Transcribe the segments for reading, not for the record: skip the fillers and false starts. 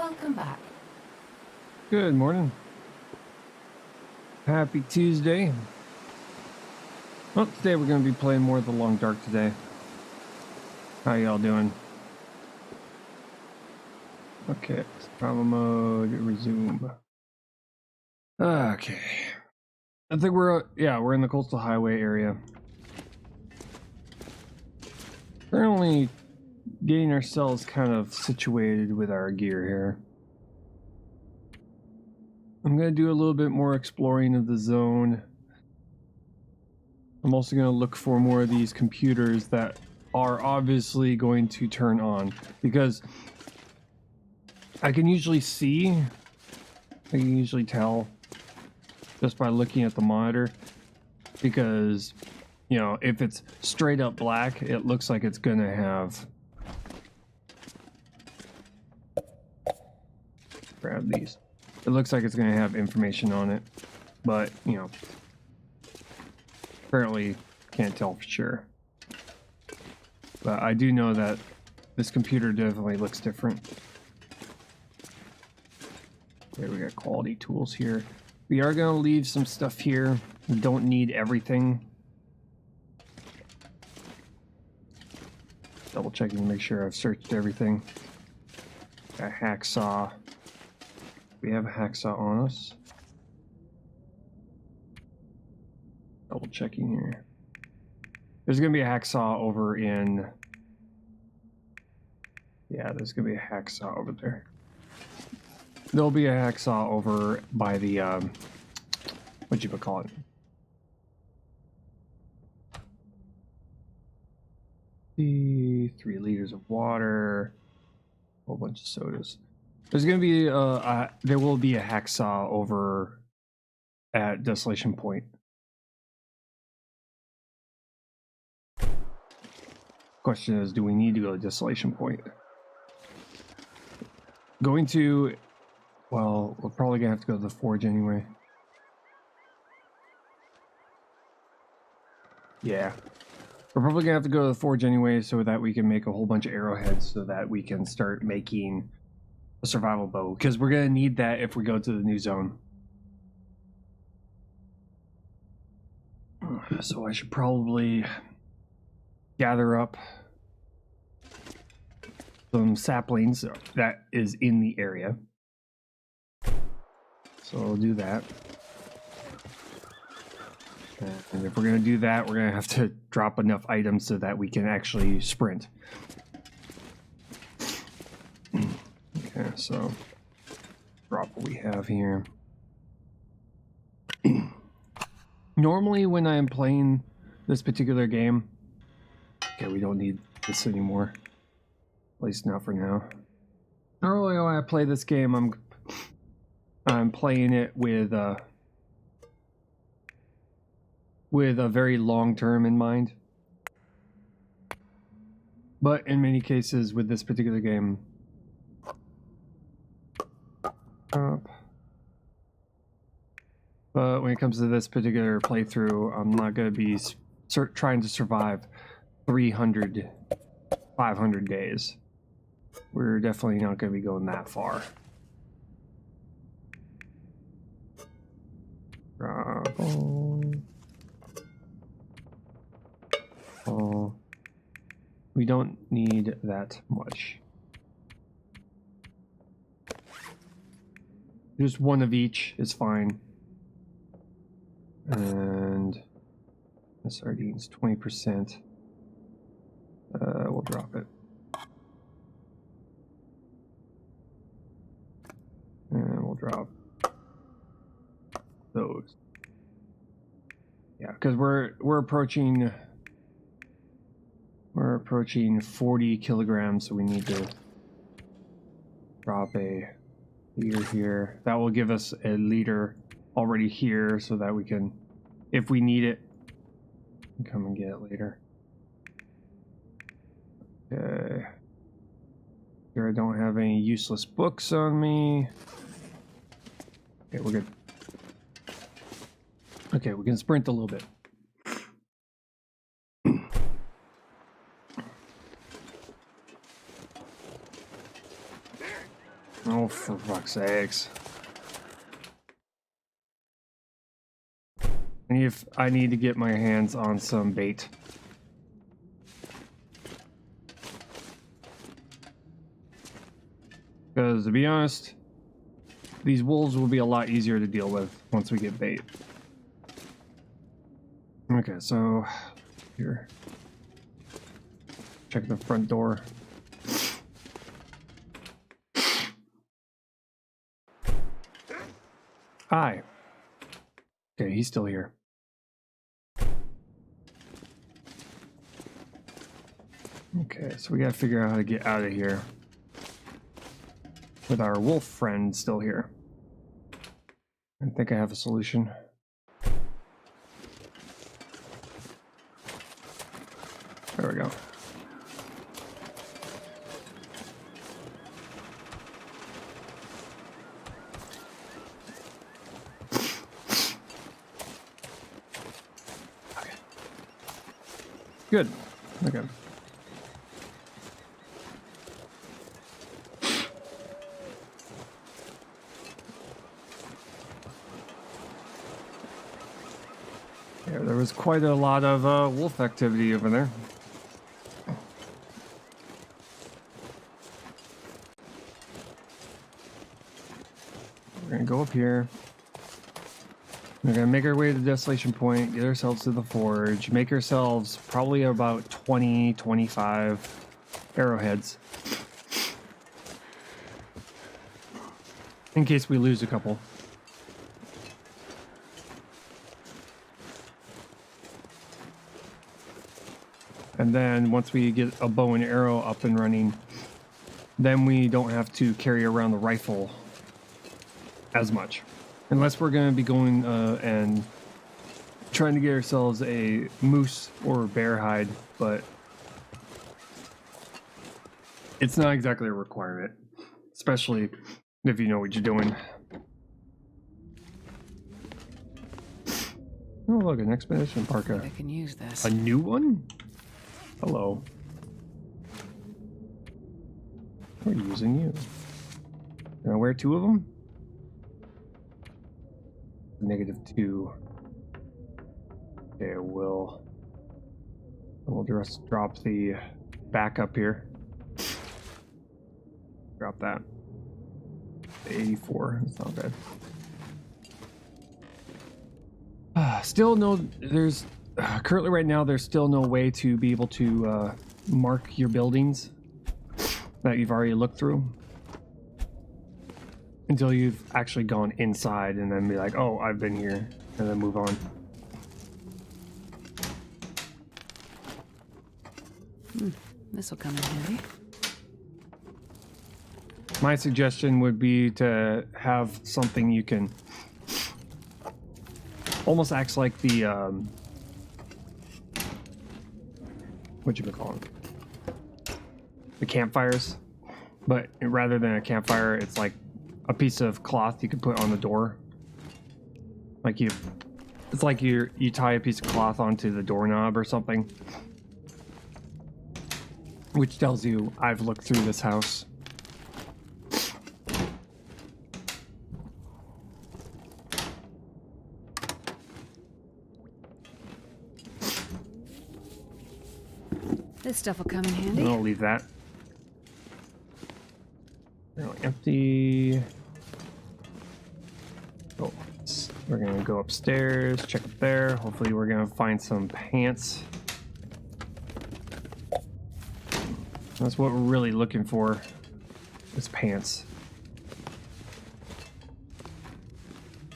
Welcome back. Good morning. Happy Tuesday. Well, today we're going to be playing more of the Long Dark today. How y'all doing? Okay, survival mode, resume. Okay. I think we're in the coastal highway area. Currently getting ourselves kind of situated with our gear here. I'm going to do a little bit more exploring of the zone. I'm also going to look for more of these computers that are obviously going to turn on, because I can usually tell just by looking at the monitor, because, you know, if it's straight up black, it looks like it's going to have... Grab these. It looks like it's going to have information on it, but, you know, apparently can't tell for sure. But I do know that this computer definitely looks different. Okay, we got quality tools here. We are going to leave some stuff here. We don't need everything. Double checking to make sure I've searched everything. Got a hacksaw. We have a hacksaw on us. Double checking here. There's gonna be a hacksaw over in... Yeah, there's gonna be a hacksaw over there. There'll be a hacksaw over by the, what you would call it? The 3 liters of water, a whole bunch of sodas. There's gonna be there will be a hacksaw over at Desolation Point. Question is, do we need to go to Desolation Point? Going to, well, we're probably gonna have to go to the forge anyway. Yeah, we're probably gonna have to go to the forge anyway, so that we can make a whole bunch of arrowheads, so that we can start making a survival bow, because we're gonna need that if we go to the new zone. So I should probably gather up some saplings that is in the area. So I'll do that. And if we're going to do that, we're going to have to drop enough items so that we can actually sprint. Okay, so drop what we have here. Normally when I'm playing this particular game... Okay, we don't need this anymore. At least not for now. Normally when I play this game, I'm playing it with a very long term in mind. But in many cases with this particular game, but when it comes to this particular playthrough, I'm not going to be trying to survive 300, 500 days. We're definitely not going to be going that far. Oh, we don't need that much. Just one of each is fine. And the sardines, 20%. We'll drop it. And we'll drop those. Yeah, because we're approaching 40 kilograms, so we need to drop a liter here. That will give us a liter already here, so that we can, if we need it, come and get it later. Okay. Here I don't have any useless books on me. Okay, we're good. Okay, we can sprint a little bit. Oh, for fuck's sakes. I need to get my hands on some bait. Because to be honest, these wolves will be a lot easier to deal with once we get bait. Okay, so here. Check the front door. Hi. Okay, he's still here. Okay, so we gotta figure out how to get out of here with our wolf friend still here. I think I have a solution. There we go. Okay. Good. Okay. Yeah, there was quite a lot of wolf activity over there. We're gonna go up here. We're gonna make our way to the Desolation Point, get ourselves to the forge, make ourselves probably about 20, 25 arrowheads. In case we lose a couple. And then once we get a bow and arrow up and running, then we don't have to carry around the rifle as much. Unless we're going to be going and trying to get ourselves a moose or bear hide, but it's not exactly a requirement, especially if you know what you're doing. Oh, look, an expedition parka. I can use this. A new one? Hello. We're using you. Can I wear 2 of them? -2. Okay, we'll just drop the back up here. Drop that. 84. That's not bad. Still no. There's currently right now. There's still no way to be able to mark your buildings that you've already looked through until you've actually gone inside and then be like, oh, I've been here, and then move on. This will come in handy. My suggestion would be to have something you can almost acts like the what you call them, the campfires, but rather than a campfire, it's like a piece of cloth you can put on the door. Like it's like you tie a piece of cloth onto the doorknob or something, which tells you I've looked through this house. This stuff will come in handy. I'll leave that. Now empty. Oh, we're gonna go upstairs, check up there. Hopefully we're gonna find some pants. That's what we're really looking for, is pants.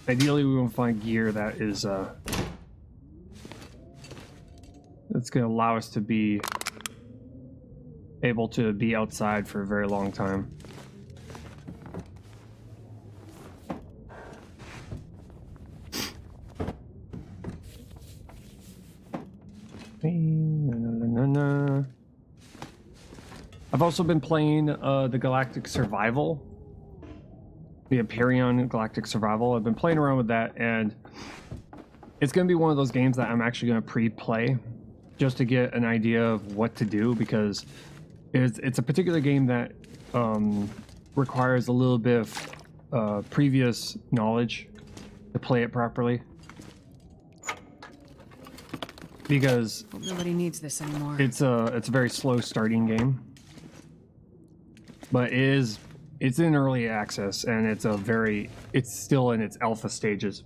Ideally we want to find gear that is that's gonna allow us to be able to be outside for a very long time. I've also been playing the Galactic Survival, the Hyperion Galactic Survival. I've been playing around with that, and it's going to be one of those games that I'm actually going to pre-play just to get an idea of what to do, because it's a particular game that requires a little bit of previous knowledge to play it properly. Because Hope nobody needs this anymore. it's a very slow starting game. But it's in early access, and it's still in its alpha stages.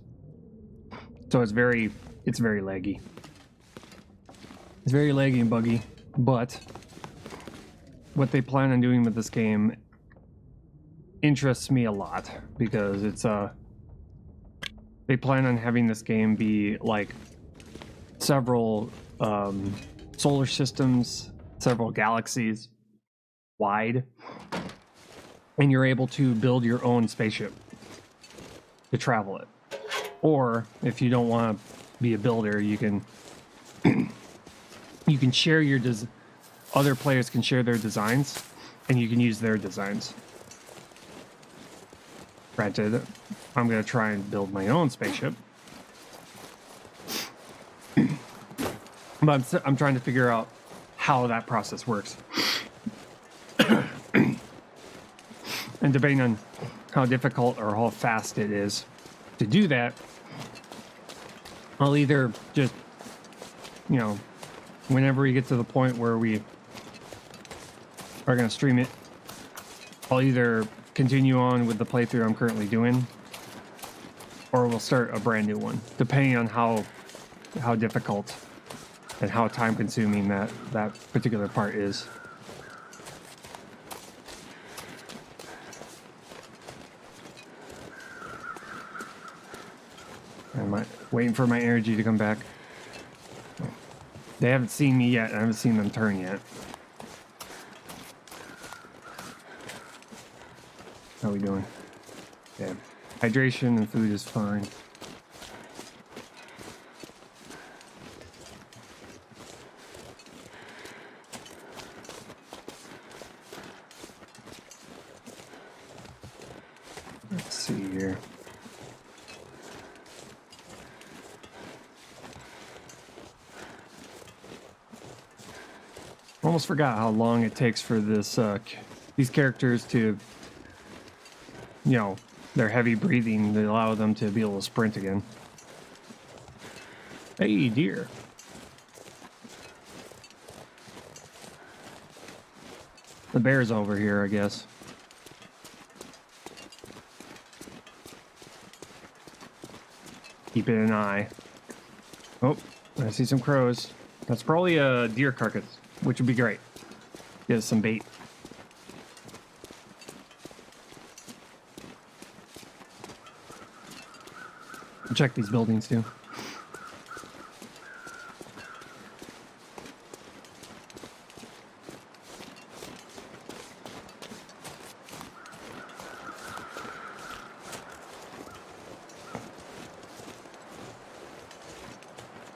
So it's very laggy. It's very laggy and buggy, but what they plan on doing with this game interests me a lot, because they plan on having this game be like several solar systems, several galaxies wide, and you're able to build your own spaceship to travel it. Or if you don't want to be a builder, you can you can share your other players can share their designs, and you can use their designs. Granted, I'm going to try and build my own spaceship. But I'm trying to figure out how that process works. And depending on how difficult or how fast it is to do that, I'll either just, whenever we get to the point where we are going to stream it, I'll either continue on with the playthrough I'm currently doing, or we'll start a brand new one, depending on how difficult and how time consuming that particular part is. I'm waiting for my energy to come back. They haven't seen me yet. I haven't seen them turn yet. How we doing? Yeah. Hydration and food is fine. Let's see here. Almost forgot how long it takes for these characters to, their heavy breathing to allow them to be able to sprint again. Hey, deer. The bear's over here, I guess. Keeping an eye. Oh, I see some crows. That's probably a deer carcass, which would be great. Get us some bait. Check these buildings too.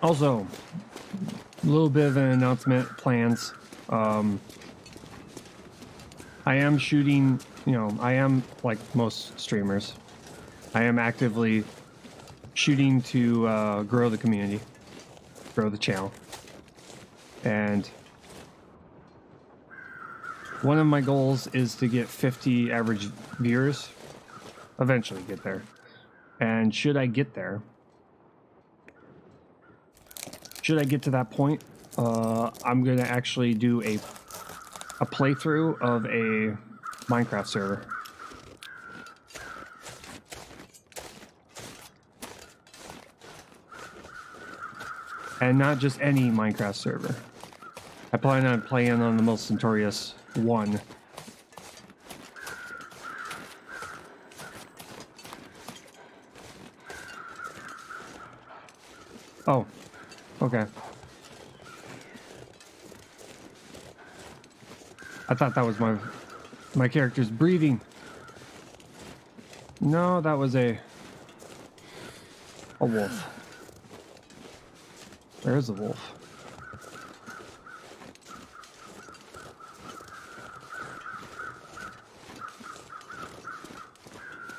Also, a little bit of an announcement, plans. I am shooting, I am like most streamers. I am actively shooting to grow the community, grow the channel. And one of my goals is to get 50 average viewers. Eventually get there. And should I get there, should I get to that point, I'm going to actually do a playthrough of a Minecraft server. And not just any Minecraft server. I plan on playing on the most notorious one. Oh, okay. I thought that was my character's breathing. No, that was a wolf. There's a wolf.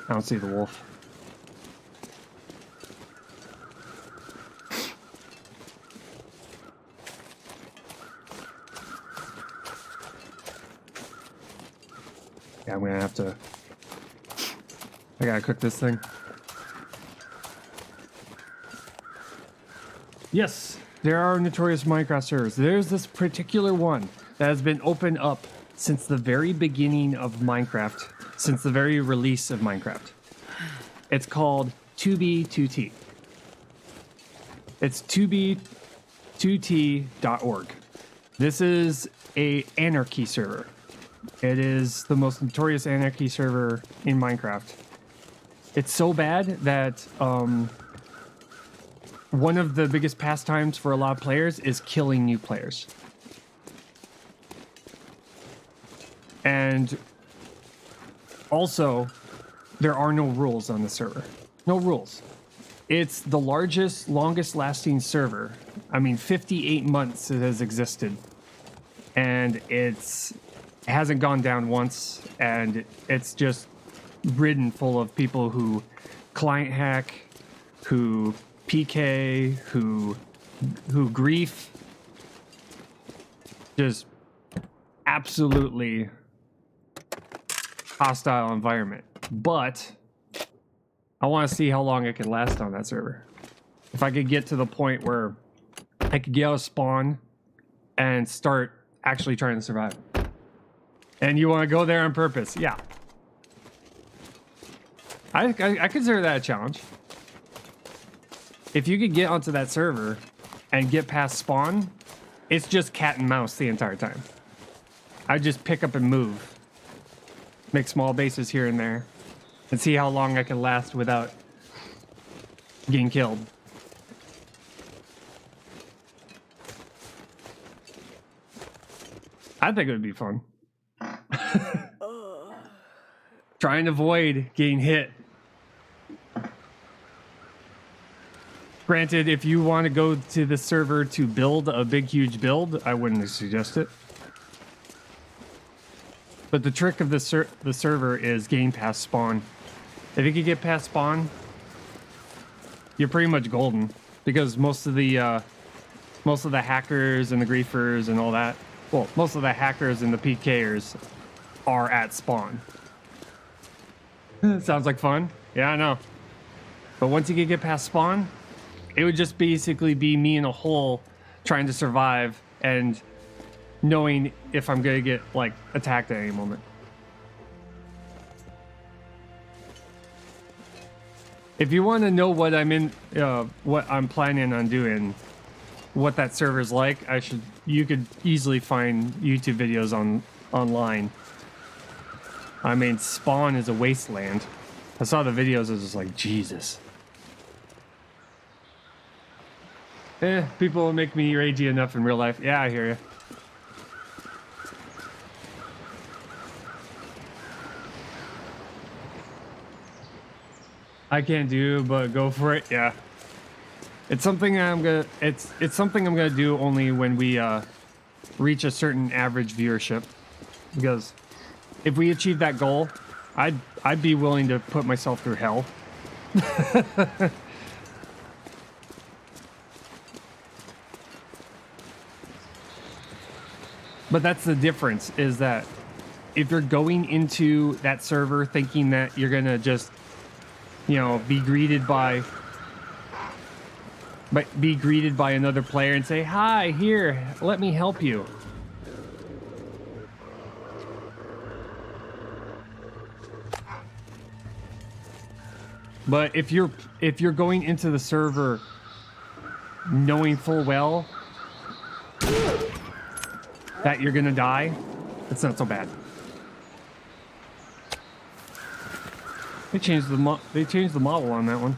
I don't see the wolf. Yeah, I'm gonna have to... I gotta cook this thing. Yes, there are notorious Minecraft servers. There's this particular one that has been opened up since the very beginning of Minecraft, since the very release of Minecraft. It's called 2b2t. It's 2b2t.org. This is a anarchy server. It is the most notorious anarchy server in Minecraft. It's so bad that one of the biggest pastimes for a lot of players is killing new players. And also, there are no rules on the server. No rules. It's the largest, longest lasting server. I mean, 58 months it has existed. And it hasn't gone down once. And it's just ridden full of people who client hack, who PK, who grief. Just absolutely hostile environment. But I want to see how long it can last on that server. If I could get to the point where I could get out of spawn and start actually trying to survive. And you want to go there on purpose? Yeah. I consider that a challenge. If you could get onto that server and get past spawn, it's just cat and mouse the entire time. I just pick up and move. Make small bases here and there. And see how long I can last without getting killed. I think it would be fun. Try and avoid getting hit. Granted, if you want to go to the server to build a big, huge build, I wouldn't suggest it. But the trick of the server is getting past spawn. If you can get past spawn, you're pretty much golden, because most of the hackers and the griefers and all that, well, most of the hackers and the PKers are at spawn. Sounds like fun. Yeah, I know. But once you can get past spawn, it would just basically be me in a hole trying to survive and knowing if I'm gonna get like attacked at any moment. If you want to know what what I'm planning on doing, what that server's like, you could easily find YouTube videos online. I mean, spawn is a wasteland. I saw the videos, I was just like, Jesus. People will make me ragey enough in real life. Yeah, I hear you. I can't do, but go for it. Yeah, it's something it's something I'm gonna do only when we reach a certain average viewership, because if we achieve that goal, I'd be willing to put myself through hell. But that's the difference, is that if you're going into that server thinking that you're gonna just, you know, be greeted by another player and say, "Hi, here, let me help you." But if you're going into the server knowing full well that you're gonna die, it's not so bad. They changed the model on that one.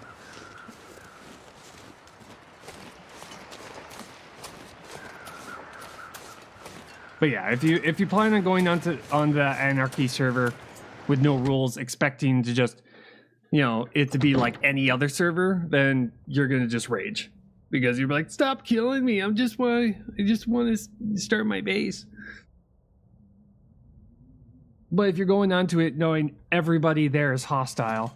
But yeah, if you plan on going on the Anarchy server with no rules, expecting to just, you know, it to be like any other server, then you're gonna just rage, because you're like, "Stop killing me! I just want to start my base." But if you're going onto it knowing everybody there is hostile,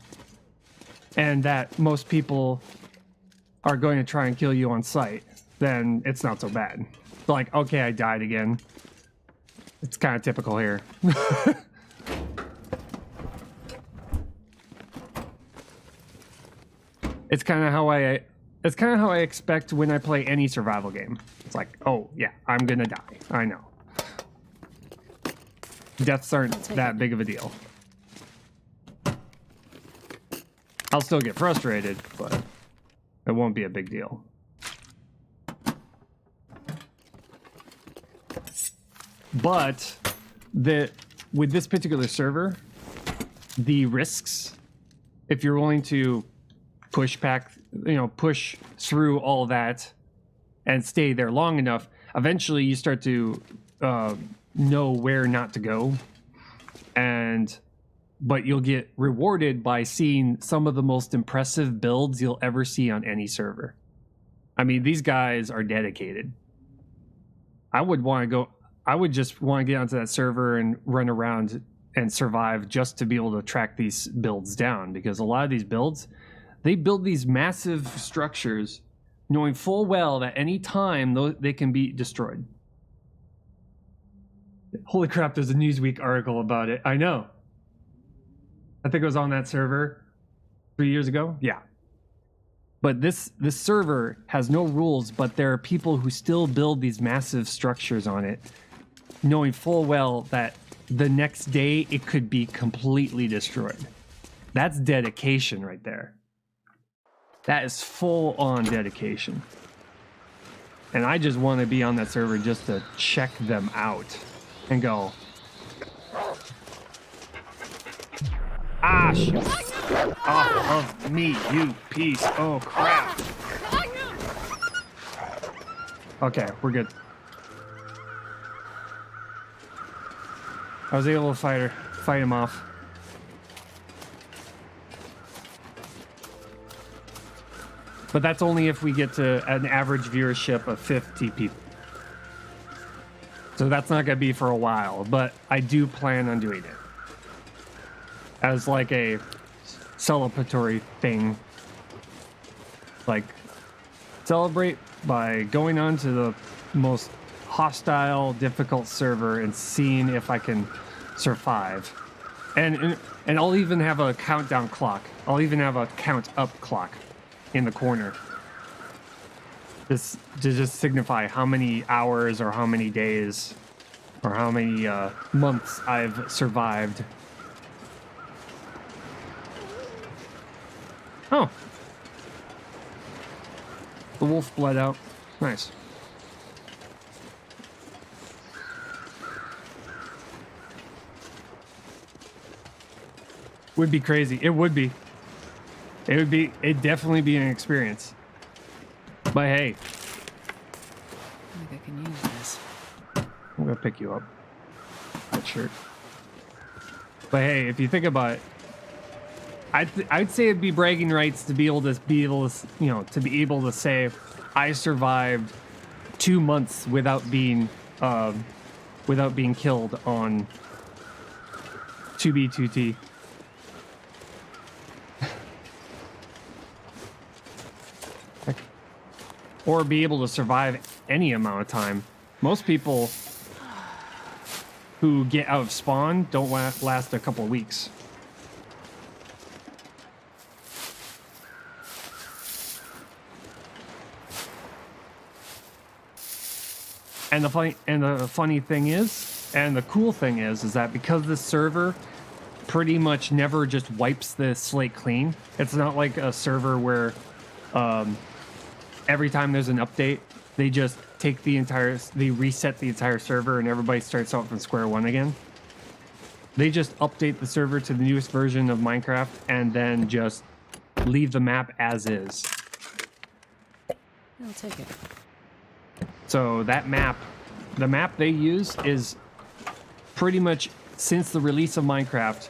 and that most people are going to try and kill you on sight, then it's not so bad. Like, okay, I died again. It's kind of typical here. It's kind of how I expect when I play any survival game. It's like, oh yeah, I'm gonna die. I know. Deaths aren't that big of a deal. I'll still get frustrated, but it won't be a big deal. But with this particular server, the risks, if you're willing to push through all that and stay there long enough, eventually you start to know where not to go, but you'll get rewarded by seeing some of the most impressive builds you'll ever see on any server. I mean, these guys are dedicated. I would just want to get onto that server and run around and survive just to be able to track these builds down, because a lot of these builds, they build these massive structures knowing full well that any time they can be destroyed. Holy crap, there's a Newsweek article about it. I know. I think it was on that server 3 years ago. Yeah. But this server has no rules, but there are people who still build these massive structures on it, knowing full well that the next day it could be completely destroyed. That's dedication right there. That is full on dedication. And I just want to be on that server just to check them out and go, ah, shit. Off of me, you piece. Oh, crap. Okay, we're good. I was able to fight him off. But that's only if we get to an average viewership of 50 people. So that's not going to be for a while, but I do plan on doing it as like a celebratory thing. Like, celebrate by going on to the most hostile, difficult server and seeing if I can survive. And I'll even have a countdown clock. I'll even have a count up clock in the corner. This to just signify how many hours or how many days or how many months I've survived. Oh. The wolf bled out. Nice. Would be crazy. It would be. It'd definitely be an experience. But hey. I think I can use this. I'm gonna pick you up. That shirt. But hey, if you think about it, I'd say it'd be bragging rights to be able to say I survived 2 months without being killed on 2B2T. Or be able to survive any amount of time. Most people who get out of spawn don't last a couple of weeks. And the funny thing is, and the cool thing is that because this server pretty much never just wipes the slate clean. It's not like a server where every time there's an update, they just take they reset the entire server and everybody starts out from square one again. They just update the server to the newest version of Minecraft and then just leave the map as is. I'll take it. So that map, the map they use is pretty much since the release of Minecraft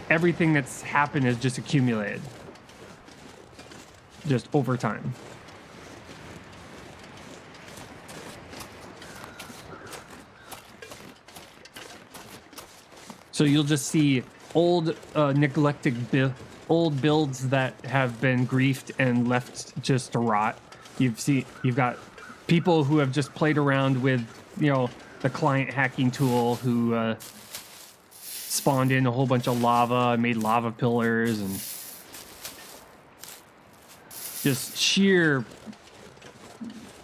everything that's happened is just accumulated. Just over time. So you'll just see old neglected old builds that have been griefed and left just to rot. You've got people who have just played around with, the client hacking tool who spawned in a whole bunch of lava and made lava pillars, and just sheer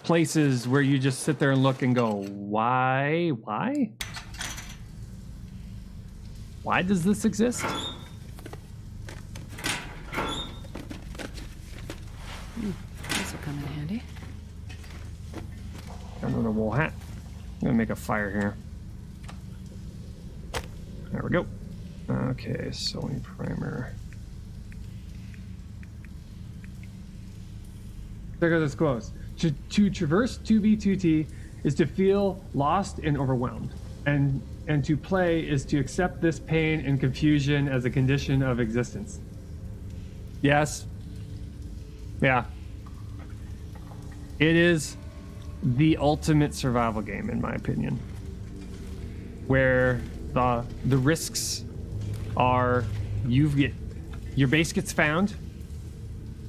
places where you just sit there and look and go, why? Why does this exist? This will come in handy. Got another wool hat. I'm gonna make a fire here. There we go. Okay, sewing primer. Check out this quote. To traverse 2B2T is to feel lost and overwhelmed. And to play is to accept this pain and confusion as a condition of existence. Yes. Yeah. It is the ultimate survival game, in my opinion. Where the risks are your base gets found,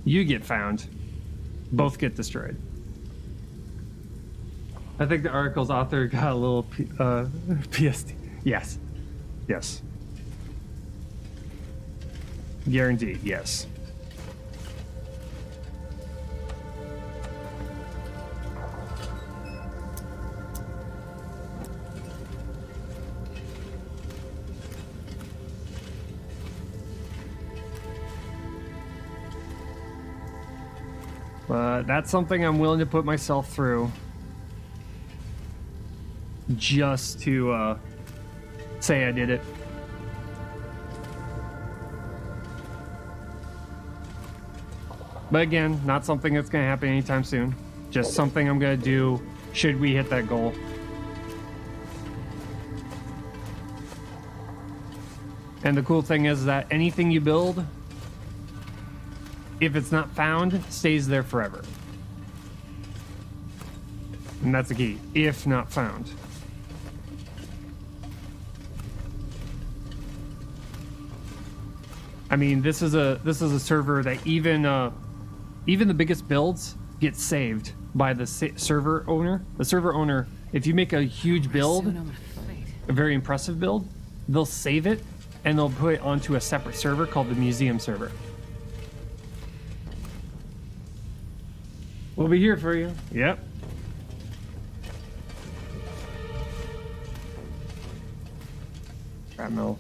you get found, both get destroyed. I think the article's author got a little PSD. Yes. Yes. Guaranteed, yes. But that's something I'm willing to put myself through just to say I did it. But again, not something that's going to happen anytime soon. Just something I'm going to do should we hit that goal. And the cool thing is that anything you build, if it's not found, stays there forever. And that's the key. If not found. I mean, this is a server that even the biggest builds get saved by the server owner. The server owner, if you make a huge build, a very impressive build, they'll save it and they'll put it onto a separate server called the museum server. We'll be here for you. Yep. Grab milk.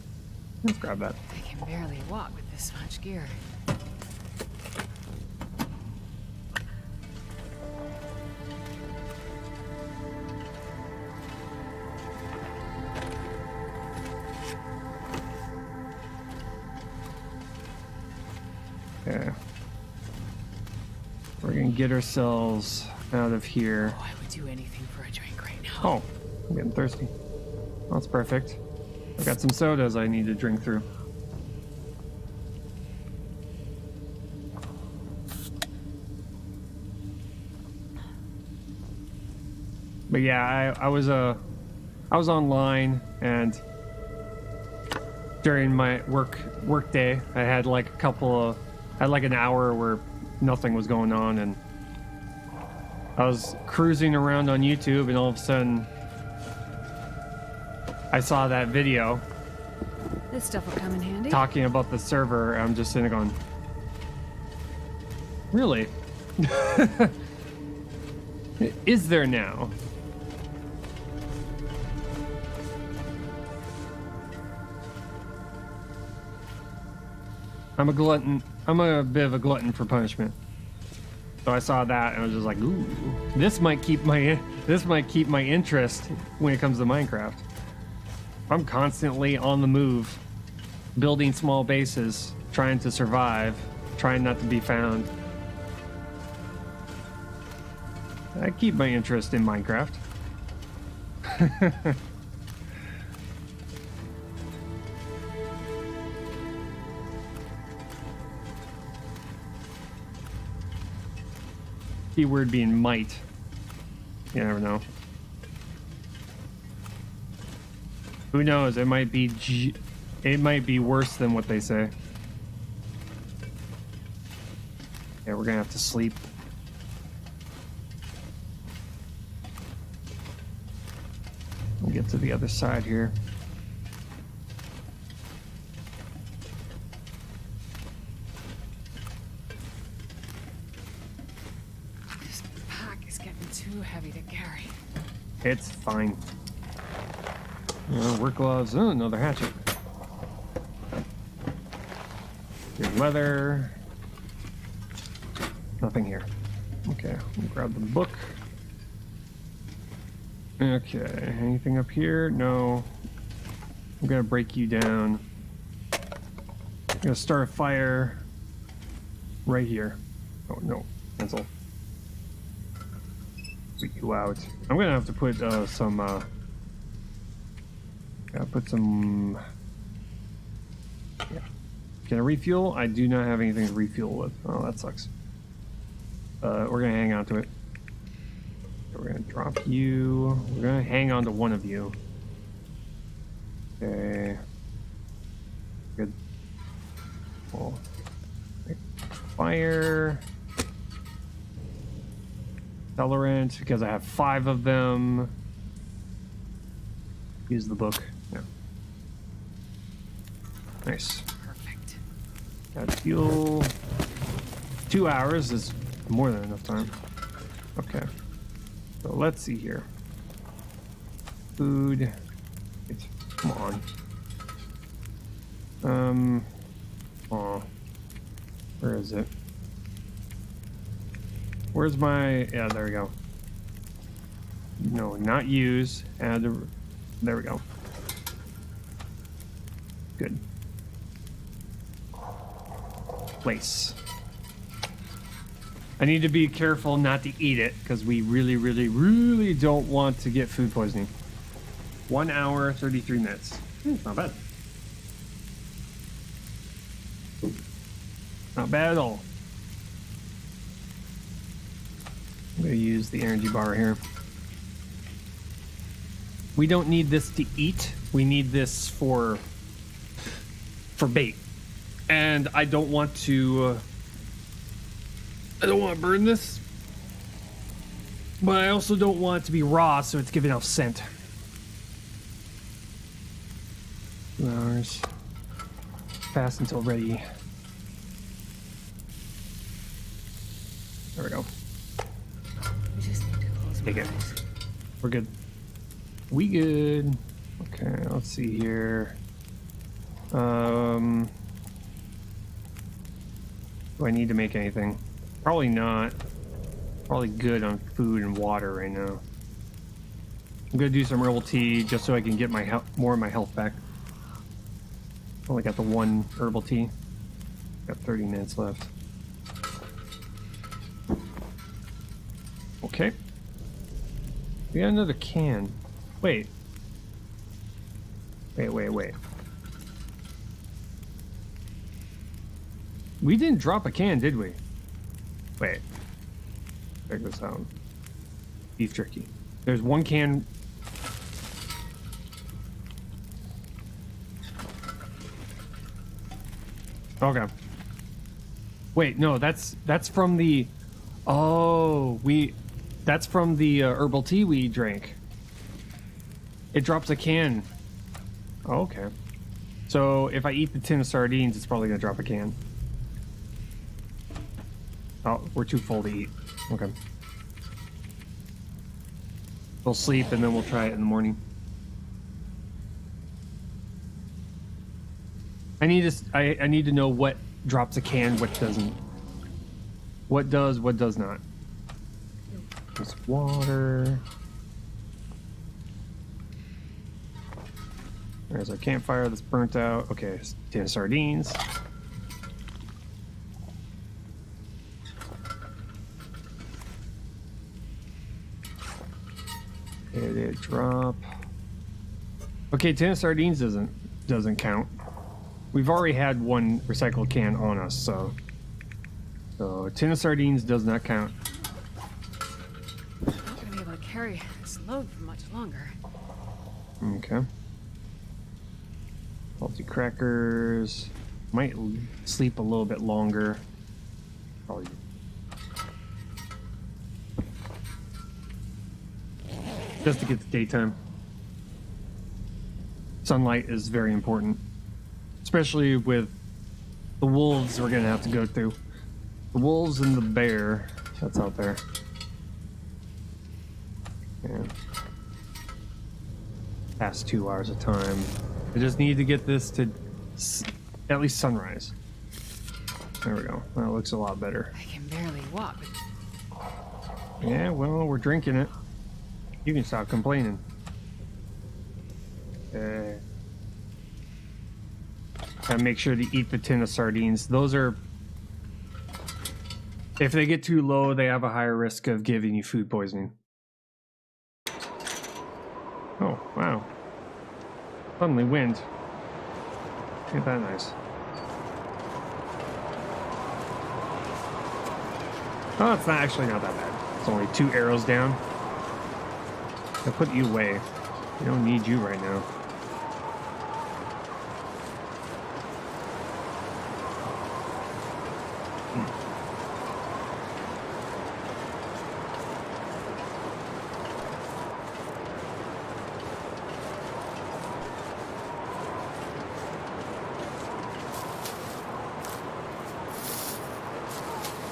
Let's grab that. I can barely walk with this much gear. Okay. We're gonna get ourselves out of here. Oh, I would do anything for a drink right now. Oh, I'm getting thirsty. That's perfect. I got some sodas I need to drink through. But yeah, I was online, and during my work day, I had like an hour where nothing was going on, and I was cruising around on YouTube, and all of a sudden I saw that video This stuff will come in handy. talking about the server. I'm just sitting there going, really? Is there now? I'm a glutton. I'm a bit of a glutton for punishment. So I saw that and I was just like, ooh, this might keep my interest when it comes to Minecraft. I'm constantly on the move, building small bases, trying to survive, trying not to be found. I keep my interest in Minecraft. Keyword being might. You never know. Who knows? It might be worse than what they say. Yeah, we're gonna have to sleep. We'll get to the other side here. too heavy to carry. It's fine. Work gloves. Oh, another hatchet. Good leather. Nothing here. Okay, we'll grab the book. Okay, anything up here? No. I'm gonna break you down. I'm gonna start a fire right here. Oh no, cancel. Put you out. I'm gonna have to put some. Gotta put some. Yeah. Can I refuel? I do not have anything to refuel with. Oh, that sucks. We're gonna hang on to it. We're gonna drop you. We're gonna hang on to one of you. Okay. Good. Cool. Fire. Accelerant, because I have 5 of them. Use the book. Yeah. Nice. Perfect. Got fuel. 2 hours is more than enough time. Okay. So let's see here. Food. Come on. Oh. Where is it? Where's my... Yeah, there we go. No, not use. Add the... There we go. Good. Place. I need to be careful not to eat it, because we really, really, really don't want to get food poisoning. 1 hour, 33 minutes. Not bad. Not bad at all. I'm going to use the energy bar here. We don't need this to eat. We need this for bait. And I don't want to... I don't want to burn this. But I also don't want it to be raw, so it's giving off scent. 2 hours. Fast until ready. There we go. We just need to close Take my it. eyes. We're good. We good. Okay, let's see here. Do I need to make anything? Probably not. Probably good on food and water right now. I'm gonna do some herbal tea just so I can get my more of my health back. Only got the 1 herbal tea. Got 30 minutes left. Okay. We got another can. Wait. Wait. We didn't drop a can, did we? Wait. Check this out. Beef jerky. There's 1 can. Okay. Wait, no, that's from the... Oh, that's from the herbal tea we drank. It drops a can. Oh, okay. So if I eat the tin of sardines, it's probably gonna drop a can. Oh, we're too full to eat. Okay. We'll sleep and then we'll try it in the morning. I need to know what drops a can, what doesn't. What does, what does not. There's water. There's our campfire that's burnt out. Okay, tin of sardines. Did it drop? Okay, tin of sardines doesn't count. We've already had 1 recycled can on us, so tin of sardines does not count. I'm not gonna be able to carry this load for much longer. Okay. Salty crackers. Might sleep a little bit longer. Probably. Just to get the daytime. Sunlight is very important. Especially with the wolves we're going to have to go through. The wolves and the bear that's out there. Yeah. Past 2 hours of time. I just need to get this to at least sunrise. There we go. That looks a lot better. I can barely walk. Yeah, well, we're drinking it. You can stop complaining. And make sure to eat the tin of sardines. Those are... If they get too low, they have a higher risk of giving you food poisoning. Oh, wow. Suddenly wind. Ain't that nice? Oh, it's not actually not that bad. It's only 2 arrows down. I'll put you away. We don't need you right now.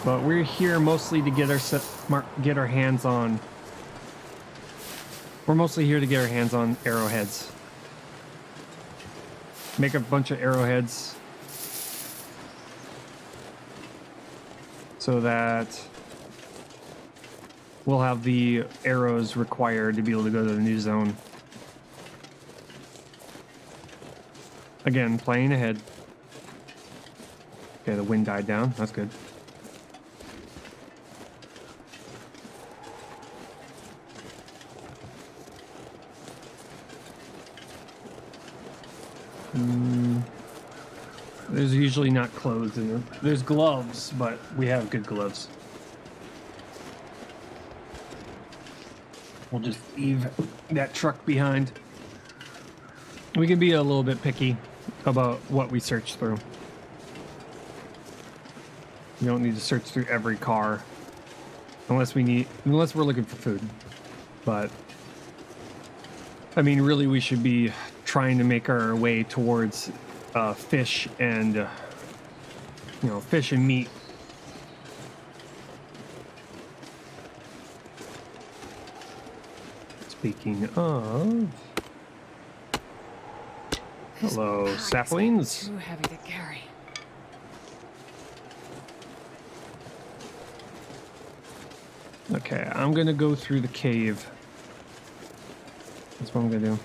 But we're here mostly to get our hands on. We're mostly here to get our hands on arrowheads. Make a bunch of arrowheads so that we'll have the arrows required to be able to go to the new zone. Again, playing ahead. Okay, the wind died down. That's good. There's usually not clothes in them. There's gloves, but we have good gloves. We'll just leave that truck behind. We can be a little bit picky about what we search through. We don't need to search through every car unless we're looking for food. But I mean, really, we should be trying to make our way towards fish and fish and meat. Speaking of, hello, saplings. Too heavy to carry. Okay, I'm gonna go through the cave. That's what I'm gonna do.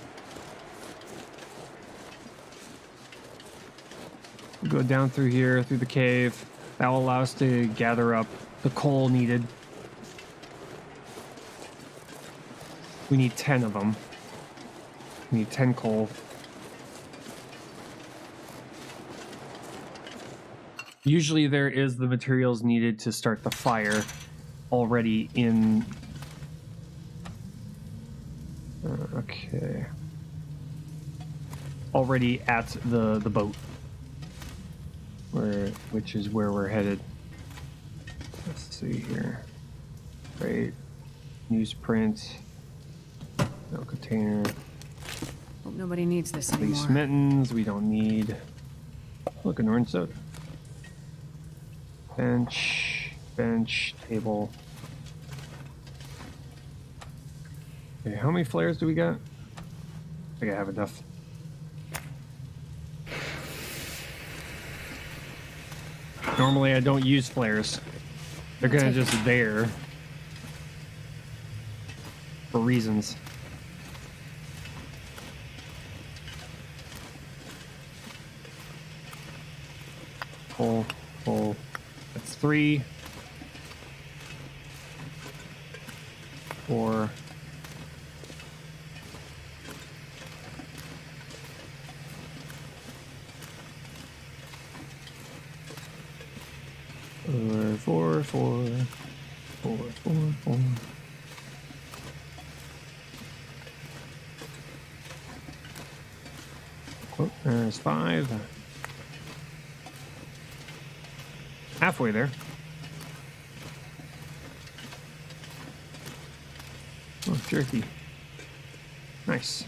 Go down through here, through the cave. That will allow us to gather up the coal needed. We need 10 of them. We need 10 coal. Usually there is the materials needed to start the fire already in... okay. Already at the boat. Which is where we're headed. Let's see here. Great. Newsprint. No container. Hope nobody needs this These anymore. mittens we don't need. Look, an orange soda. Bench, table. Okay, how many flares do we got? I think I have enough. Normally I don't use flares. They're kind of just there for reasons. Full. That's 3. 4. Four. Oh, there's 5. Halfway there. Oh, jerky. Nice.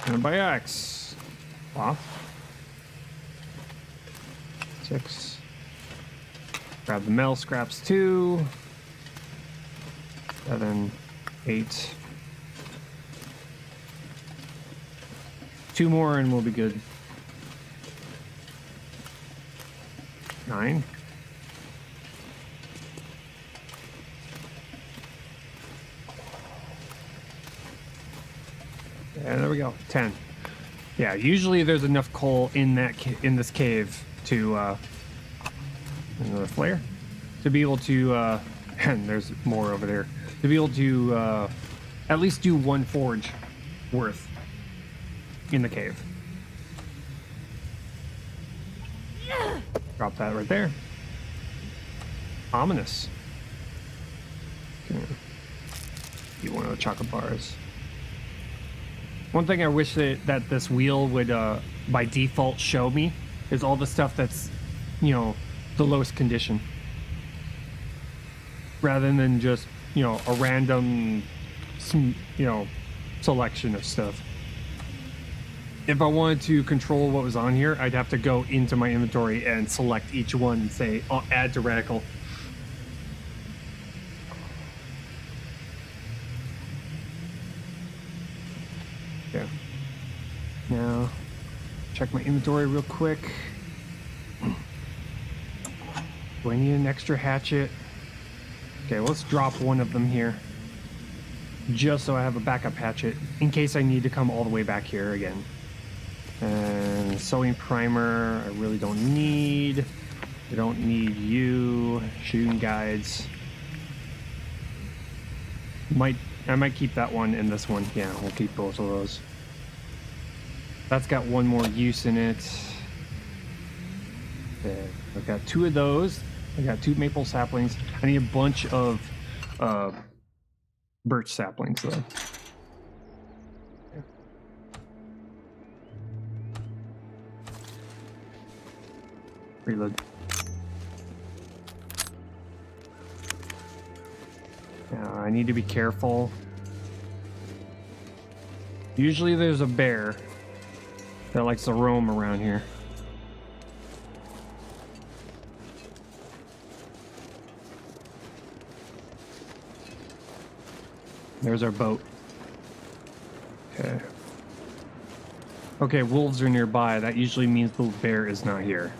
Antibiotics. Off. 6. Grab the metal scraps too. 7. 8. 2 more and we'll be good. 9. And there we go. 10. Yeah, usually there's enough coal in that in this cave to another flare to be able to and there's more over there to be able to at least do 1 forge worth in the cave. Drop that right there. Ominous. Okay. Eat one of the chocolate bars. One thing I wish that this wheel would by default show me is all the stuff that's, you know, the lowest condition, rather than just, you know, a random, you know, selection of stuff. If I wanted to control what was on here, I'd have to go into my inventory and select each one and say, oh, add to radical. Yeah. Now, check my inventory real quick. Do I need an extra hatchet? Okay, let's drop one of them here. Just so I have a backup hatchet in case I need to come all the way back here again. And sewing primer, I really don't need. I don't need you. Shooting guides. I might keep that one and this one. Yeah, we'll keep both of those. That's got one more use in it. Okay, I've got 2 of those. I got 2 maple saplings. I need a bunch of birch saplings though. Yeah. Reload. Now I need to be careful. Usually there's a bear that likes to roam around here. There's our boat. Okay. Okay, wolves are nearby. That usually means the bear is not here.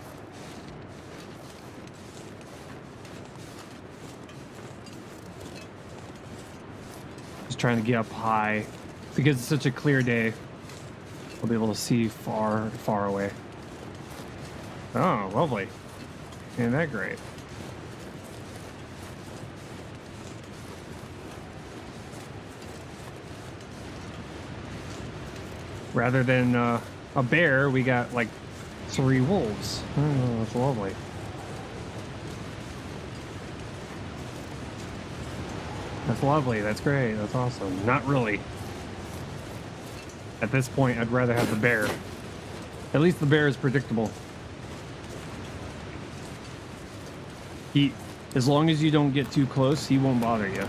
Just trying to get up high. Because it's such a clear day, we'll be able to see far, far away. Oh, lovely. Isn't that great? Rather than a bear, we got like 3 wolves. Oh, that's lovely. That's lovely. That's great. That's awesome. Not really. At this point, I'd rather have the bear. At least the bear is predictable. As long as you don't get too close, he won't bother you.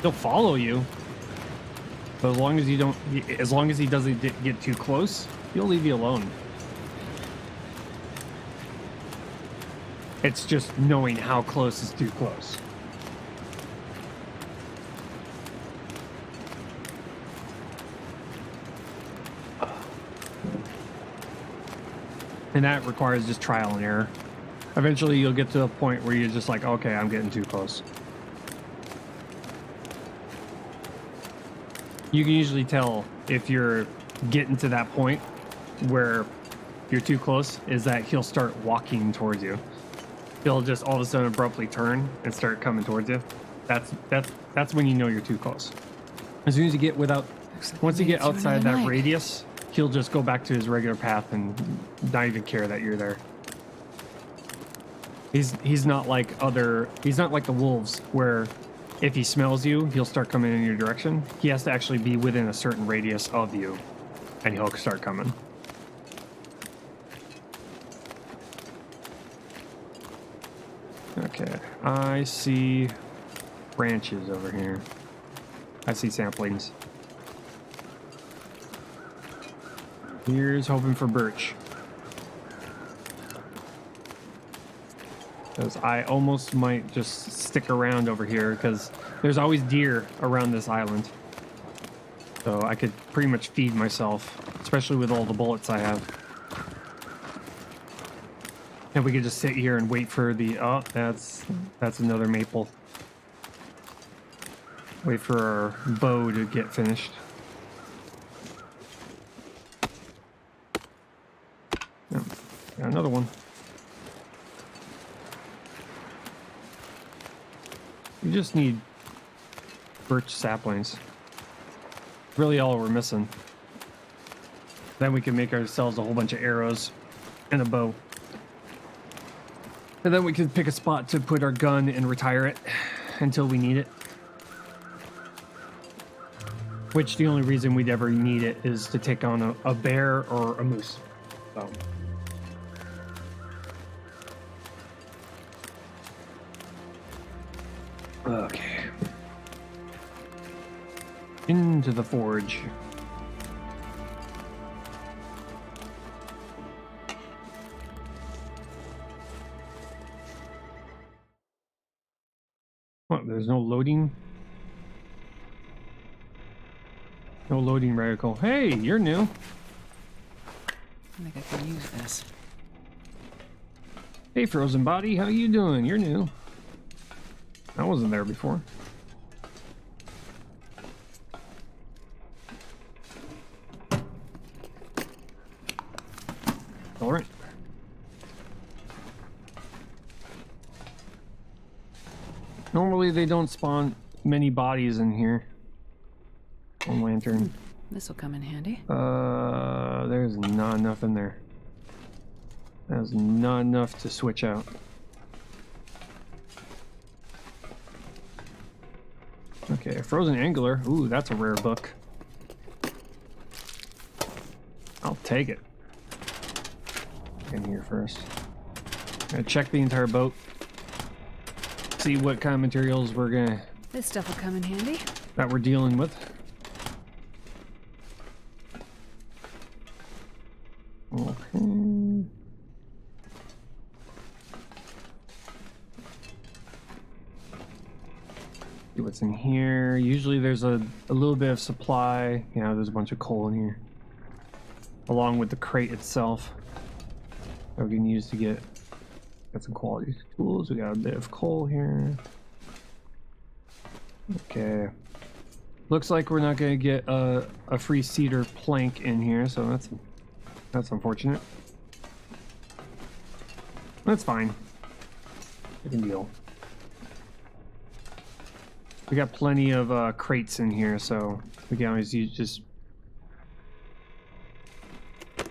He'll follow you. But as long as he doesn't get too close, he'll leave you alone. It's just knowing how close is too close. And that requires just trial and error. Eventually you'll get to a point where you're just like, okay, I'm getting too close. You can usually tell if you're getting to that point where you're too close, is that he'll start walking towards you. He'll just all of a sudden abruptly turn and start coming towards you. That's when you know you're too close. As soon as you get once you get outside that radius, he'll just go back to his regular path and not even care that you're there. He's not like the wolves where if he smells you, he'll start coming in your direction. He has to actually be within a certain radius of you, and he'll start coming. Okay, I see branches over here. I see saplings. Here's hoping for birch. because I almost might just stick around over here because there's always deer around this island. So I could pretty much feed myself, especially with all the bullets I have. And we could just sit here and wait for the... Oh, that's another maple. Wait for our bow to get finished. Oh, got another one. We just need birch saplings. Really all we're missing. Then we can make ourselves a whole bunch of arrows and a bow. And then we can pick a spot to put our gun and retire it until we need it. Which the only reason we'd ever need it is to take on a bear or a moose. So. Okay. Into the forge. What, there's no loading? No loading reticle. Hey, you're new. I think I could use this. Hey, Frozen Body, how you doing? You're new. I wasn't there before. All right. Normally they don't spawn many bodies in here. On lantern. This will come in handy. There's not enough in there. There's not enough to switch out. Okay, Frozen Angler. Ooh, that's a rare book. I'll take it. In here first. Gonna check the entire boat. See what kind of materials This stuff will come in handy. that we're dealing with. Okay. See what's in here. Usually there's a little bit of supply. Yeah, there's a bunch of coal in here. Along with the crate itself. That we can use to get some quality tools. We got a bit of coal here. Okay. Looks like we're not gonna get a free cedar plank in here, so that's unfortunate. That's fine. We can deal. We got plenty of crates in here, so we can always use just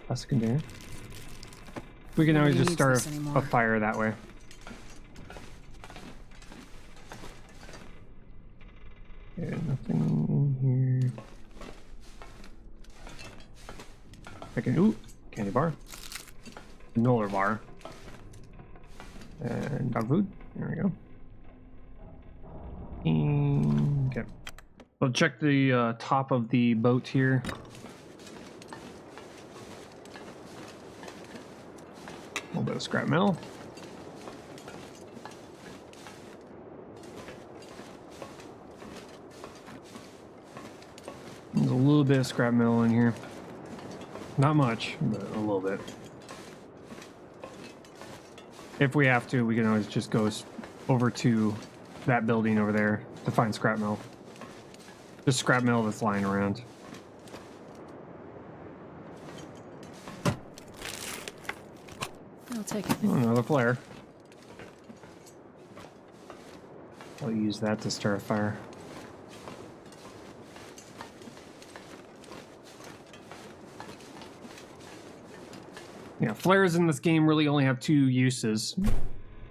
a secondary. We can always just start a fire that way. Okay, nothing in here. Ooh, candy bar. Granola bar. And dog food. There we go. Okay. We'll check the top of the boat here. A little bit of scrap metal. There's a little bit of scrap metal in here. Not much, but a little bit. If we have to, we can always just go over to that building over there to find scrap metal. Just scrap metal that's lying around. I'll take it. Oh, another flare. I'll use that to start a fire. Yeah, flares in this game really only have two uses.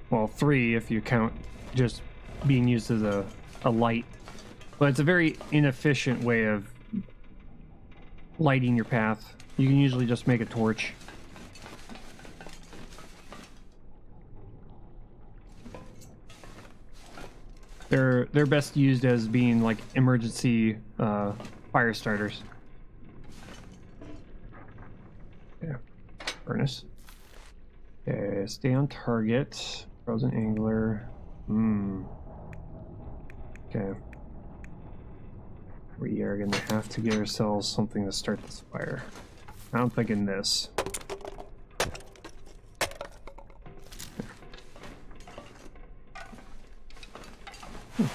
Well, three if you count just being used as a light. But it's a very inefficient way of lighting your path. You can usually just make a torch. They're best used as being like emergency fire starters. Yeah, furnace. Okay, stay on target. Frozen angler. Okay. We are gonna have to get ourselves something to start this fire. I'm thinking this.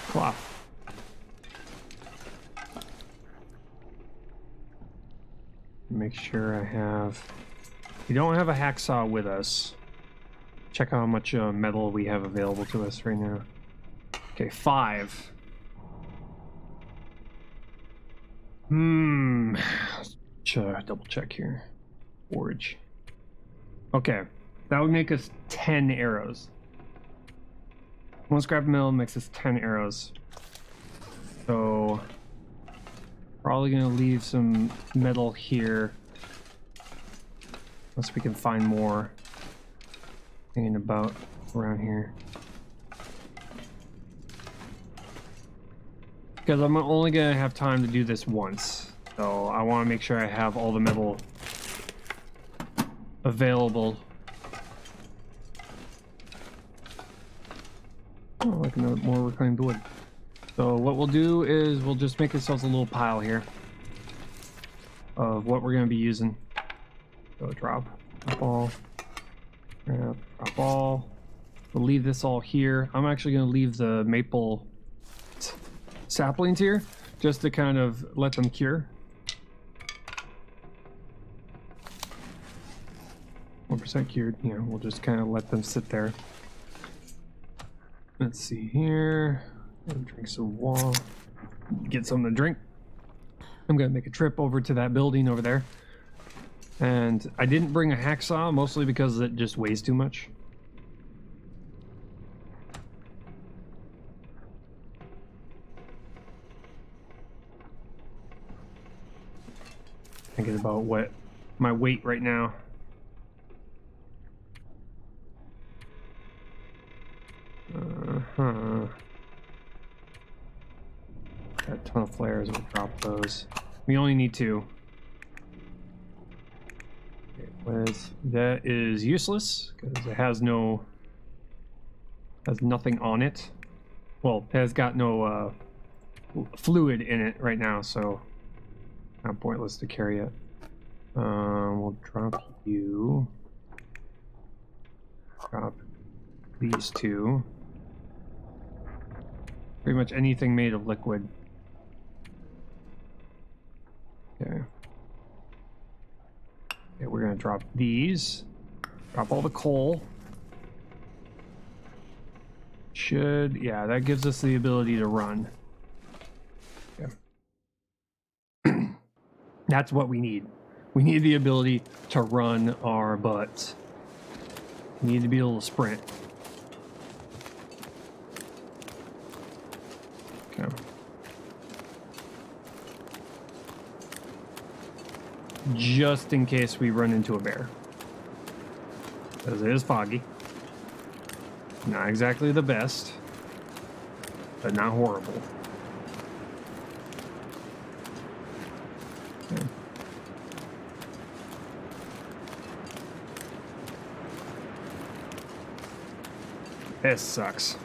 Cloth. Make sure I have... We don't have a hacksaw with us. Check how much metal we have available to us right now. Okay, 5. Double check here. Forge. Okay, that would make us 10 arrows. One scrap metal makes us 10 arrows. So probably gonna leave some metal here. Unless we can find more. Thinking about around here. Because I'm only gonna have time to do this once. So I want to make sure I have all the metal available. Oh, like another more reclaimed wood. So what we'll do is we'll just make ourselves a little pile here of what we're gonna be using. So drop all, drop all. We'll leave this all here. I'm actually gonna leave the maple saplings here just to kind of let them cure. 1% cured. Yeah, we'll just kind of let them sit there. Let's see here. Drink some water. Get something to drink. I'm gonna make a trip over to that building over there. And I didn't bring a hacksaw, mostly because it just weighs too much. Thinking about what my weight right now. Got a ton of flares, we'll drop those. We only need 2. Okay, that is useless because it has nothing on it. Well, it has got no fluid in it right now, so kind of pointless to carry it. We'll drop you. Drop these 2. Pretty much anything made of liquid. Okay. Okay, we're gonna drop these. Drop all the coal. Yeah, that gives us the ability to run. Okay. That's what we need. We need the ability to run our butts. We need to be able to sprint. Okay. Just in case we run into a bear. Because it is foggy. Not exactly the best, but not horrible. Okay. This sucks.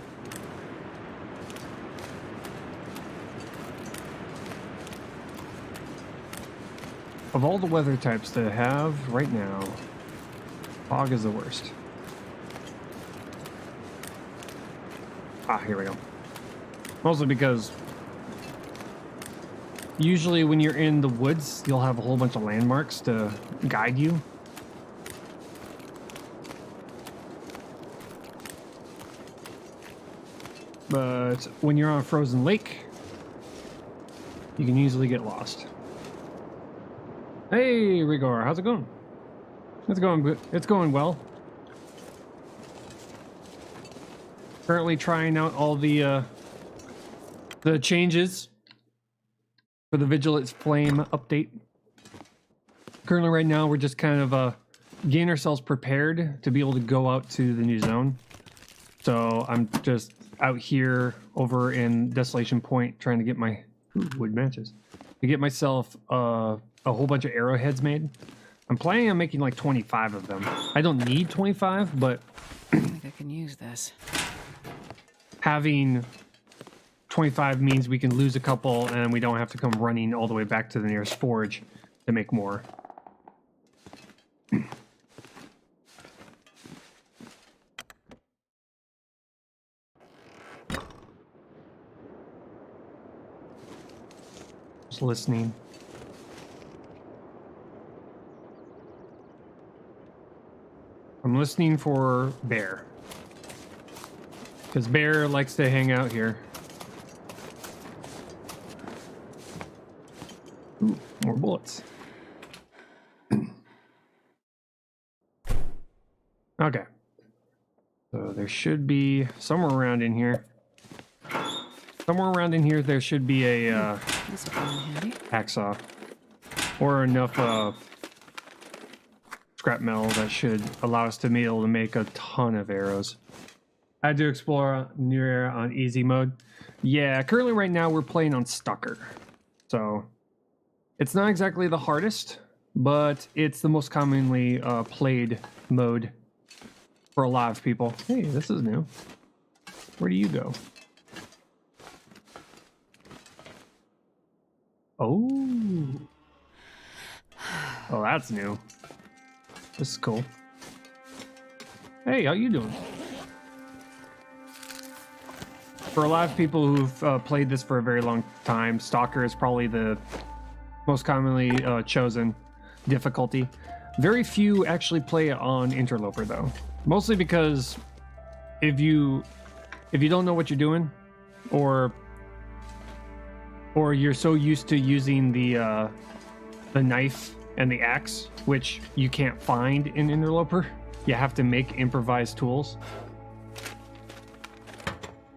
Of all the weather types to have right now, fog is the worst. Here we go. Mostly because usually when you're in the woods, you'll have a whole bunch of landmarks to guide you. But when you're on a frozen lake, you can easily get lost. Hey, Rigor, how's it going? It's going good. It's going well. Currently trying out all the changes for the Vigilant Flame update. Currently, right now, we're just kind of getting ourselves prepared to be able to go out to the new zone. So I'm just out here over in Desolation Point trying to get my wood matches to get myself a whole bunch of arrowheads made. I'm planning on making like 25 of them. I don't need 25, but I think I can use this. Having 25 means we can lose a couple and we don't have to come running all the way back to the nearest forge to make more. Just listening. I'm listening for Bear. Because Bear likes to hang out here. Ooh, more bullets. Okay. So there should be somewhere around in here. Somewhere around in here there should be a This will come in handy. hacksaw. Or enough scrap metal that should allow us to be able to make a ton of arrows. I had to explore new area on easy mode. Yeah, currently right now we're playing on Stalker. So it's not exactly the hardest, but it's the most commonly played mode for a lot of people. Hey, this is new. Where do you go? Oh. Oh, that's new. This is cool. Hey, how you doing? For a lot of people who've played this for a very long time, Stalker is probably the most commonly chosen difficulty. Very few actually play it on Interloper though. Mostly because if you don't know what you're doing, or you're so used to using the knife and the axe, which you can't find in Interloper, you have to make improvised tools.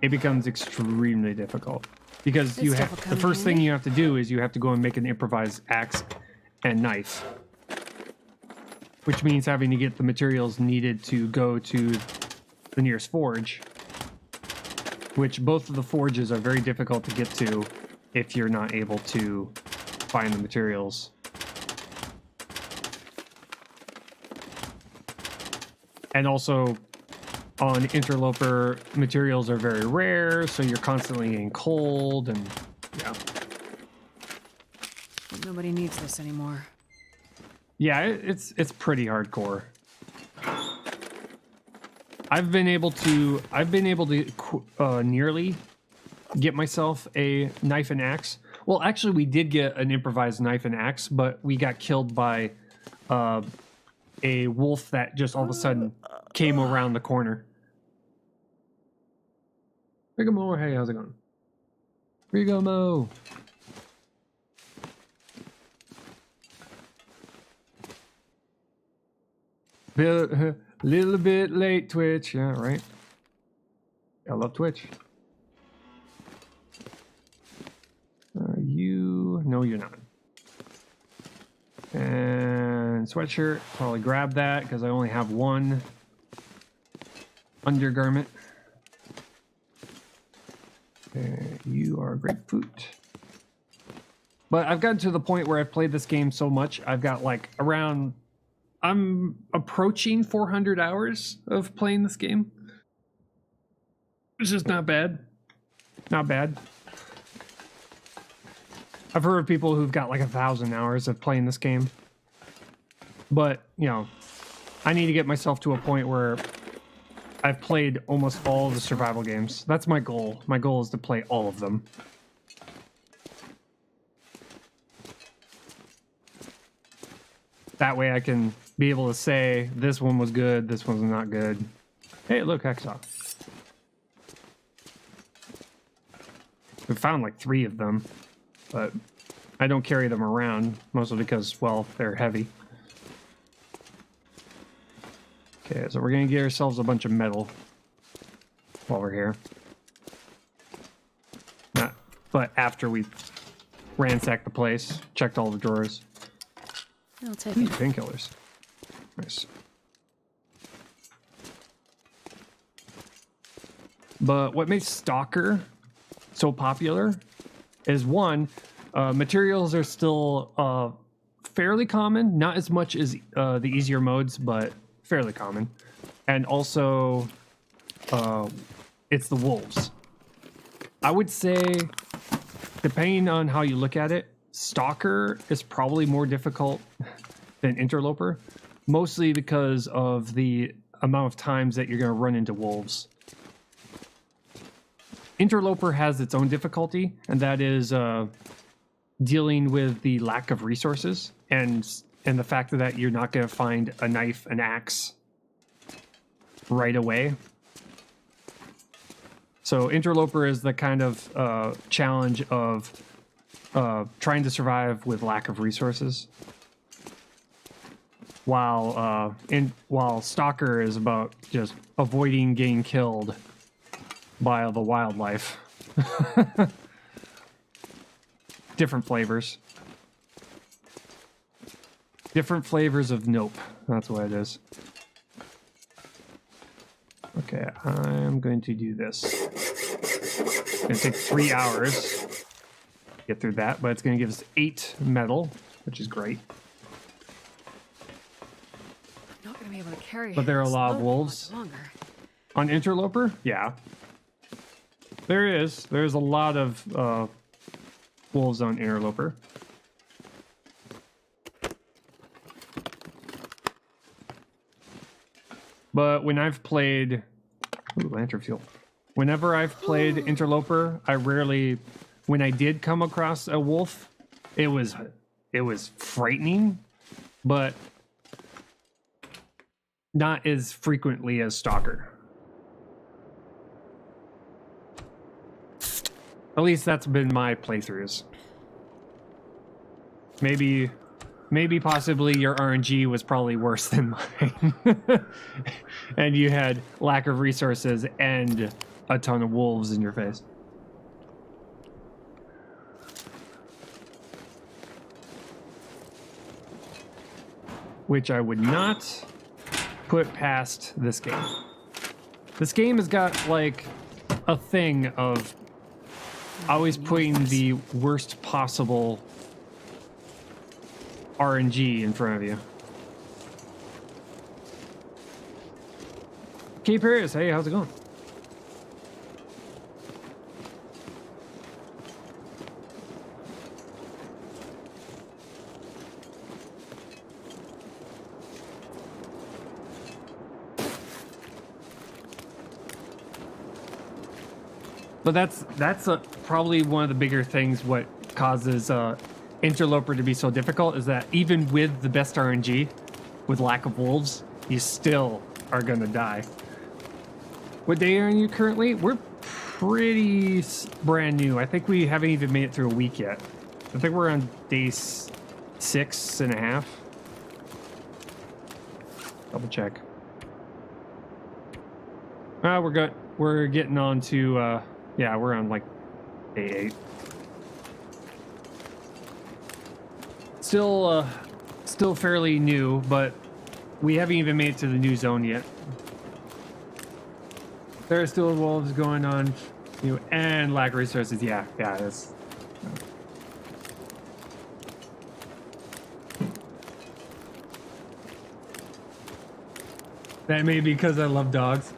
It becomes extremely difficult because you have the first thing you have to do is you have to go and make an improvised axe and knife, which means having to get the materials needed to go to the nearest forge, which both of the forges are very difficult to get to if you're not able to find the materials. And also on Interloper, materials are very rare, so you're constantly getting cold, and yeah. But nobody needs this anymore. Yeah, it's pretty hardcore. I've been able to nearly get myself a knife and axe. Well, actually, we did get an improvised knife and axe, but we got killed by a wolf that just all of a sudden came around the corner. Rigamo, hey, how's it going? Rigamo. Little bit late, Twitch. Yeah, right. I love Twitch. No, you're not. And sweatshirt, probably grab that because I only have one undergarment. Okay, you are grapefruit. But I've gotten to the point where I've played this game so much, I've got like I'm approaching 400 hours of playing this game. It's just not bad. Not bad. I've heard of people who've got like 1,000 hours of playing this game. But, you know, I need to get myself to a point where I've played almost all of the survival games. That's my goal. My goal is to play all of them. That way I can be able to say, this one was good, this one's not good. Hey, look, Hacksaw. We found like 3 of them, but I don't carry them around, mostly because, well, they're heavy. Okay, so we're gonna get ourselves a bunch of metal while we're here. But after we ransacked the place, checked all the drawers. I'll take it. Painkillers. Nice. But what makes Stalker so popular is, one, materials are still fairly common, not as much as the easier modes, but fairly common. And also, it's the wolves. I would say, depending on how you look at it, Stalker is probably more difficult than Interloper, mostly because of the amount of times that you're going to run into wolves. Interloper has its own difficulty, and that is dealing with the lack of resources and the fact that you're not going to find a knife, an axe right away. So Interloper is the kind of challenge of trying to survive with lack of resources, while Stalker is about just avoiding getting killed by the wildlife. Different flavors. Different flavors of nope. That's what it is. Okay, I'm going to do this. It's going to take 3 hours to get through that, but it's going to give us 8 metal, which is great. I'm not going to be able to carry. But there are a lot of this load wolves. much longer. On Interloper? Yeah. There is. There's a lot of wolves on Interloper. But when I've played... Ooh, lantern fuel. Whenever I've played Interloper, I rarely... When I did come across a wolf, it was frightening, but not as frequently as Stalker. At least that's been my playthroughs. Maybe possibly your RNG was probably worse than mine. And you had lack of resources and a ton of wolves in your face. Which I would not put past this game. This game has got like a thing of always putting the worst possible RNG in front of you. Cape Harris, hey, how's it going? But that's probably one of the bigger things what causes Interloper to be so difficult is that even with the best RNG, with lack of wolves, you still are gonna die. What day are you currently? We're pretty brand new. I think we haven't even made it through a week yet. I think we're on day 6.5. Double check. We're good. We're getting on to yeah, we're on like day 8. Still fairly new, but we haven't even made it to the new zone yet. There are still wolves going on, and lack of resources. Yeah, that's. That may be because I love dogs.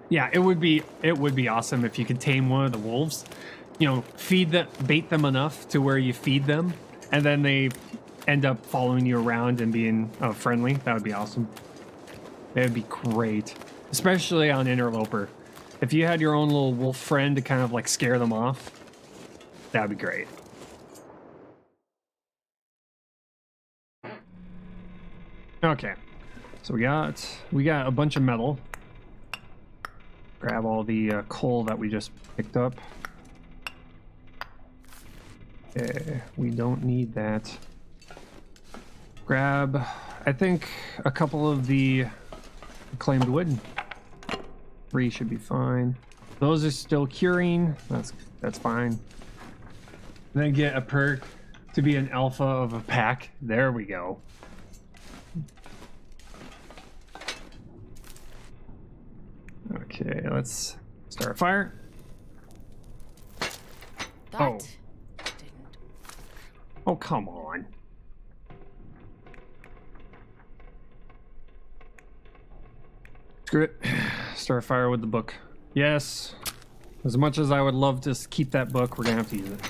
Yeah, it would be awesome if you could tame one of the wolves. Bait them enough to where you feed them, and then they end up following you around and being friendly. That would be awesome. That would be great, especially on Interloper. If you had your own little wolf friend to kind of like scare them off, that would be great. Okay, so we got a bunch of metal. Grab all the coal that we just picked up. Okay, we don't need that. Grab, I think, a couple of the claimed wood. 3 should be fine. Those are still curing. That's fine. Then get a perk to be an alpha of a pack. There we go. Okay, let's start a fire. That didn't. Oh, come on. Screw it. Start fire with the book. Yes. As much as I would love to keep that book, we're gonna have to use it.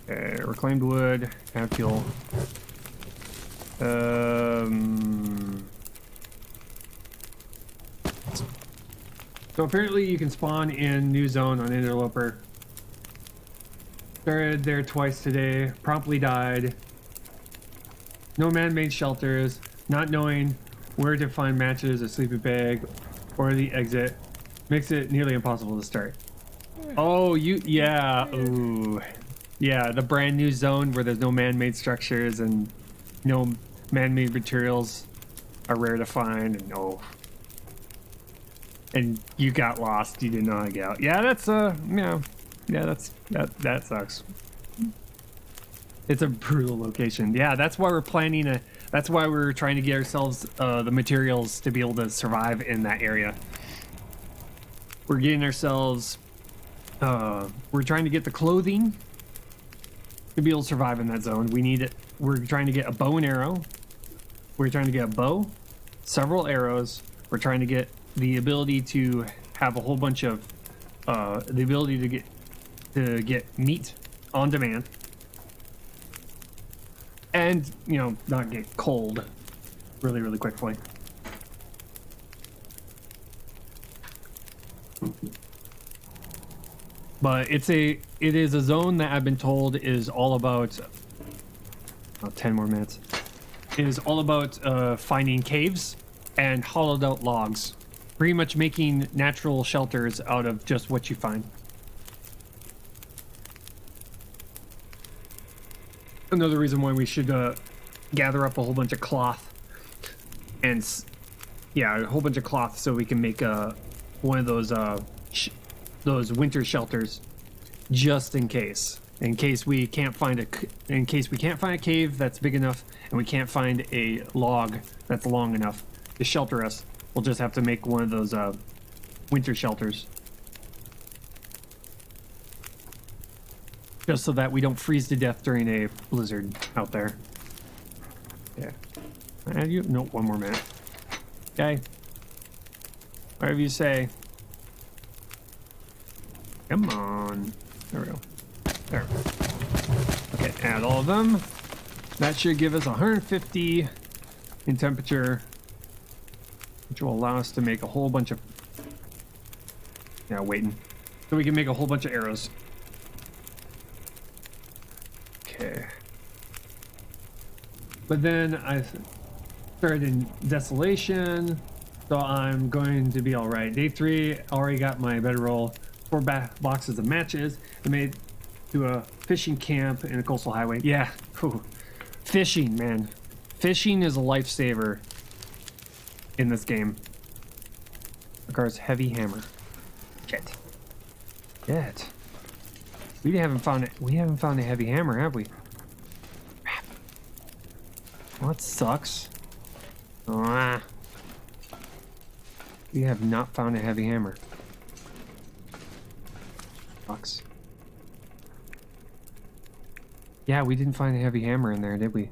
Okay, reclaimed wood, and fuel. So apparently you can spawn in new zone on Interloper. Started there twice today, promptly died. No man-made shelters, not knowing where to find matches, a sleeping bag, or the exit makes it nearly impossible to start. Oh, yeah, ooh. Yeah, the brand new zone where there's no man-made structures and no man-made materials are rare to find, and and you got lost, you didn't know how to get out. Yeah, that's that sucks. It's a brutal location. Yeah, that's why we're planning that's why we're trying to get ourselves the materials to be able to survive in that area. We're getting ourselves we're trying to get the clothing to be able to survive in that zone. We need it. We're trying to get a bow and arrow. We're trying to get a bow, several arrows. We're trying to get the ability to have a whole bunch of the ability to get meat on demand, and not get cold really quickly. But it is a zone that I've been told is all about 10 more minutes. It is all about finding caves and hollowed out logs, pretty much making natural shelters out of just what you find. Another reason why we should gather up a whole bunch of cloth and a whole bunch of cloth so we can make one of those winter shelters, just in case we can't find a cave that's big enough and we can't find a log that's long enough to shelter us. We'll just have to make one of those winter shelters, just so that we don't freeze to death during a blizzard out there. Yeah. No, one more minute. Okay. Whatever you say. Come on. There we go. There. Okay, add all of them. That should give us 150 in temperature, which will allow us to make a whole bunch of... Yeah, waiting. So we can make a whole bunch of arrows. Okay. But then I started in Desolation, so I'm going to be alright. Day 3, already got my bedroll, 4 boxes of matches. I made to a fishing camp in a coastal highway. Yeah, whew. Fishing, man. Fishing is a lifesaver in this game. Requires heavy hammer. Shit. Shit. We haven't found it. We haven't found a heavy hammer, have we? Crap. Well, that sucks. Ah. We have not found a heavy hammer. Sucks. Yeah, we didn't find a heavy hammer in there, did we?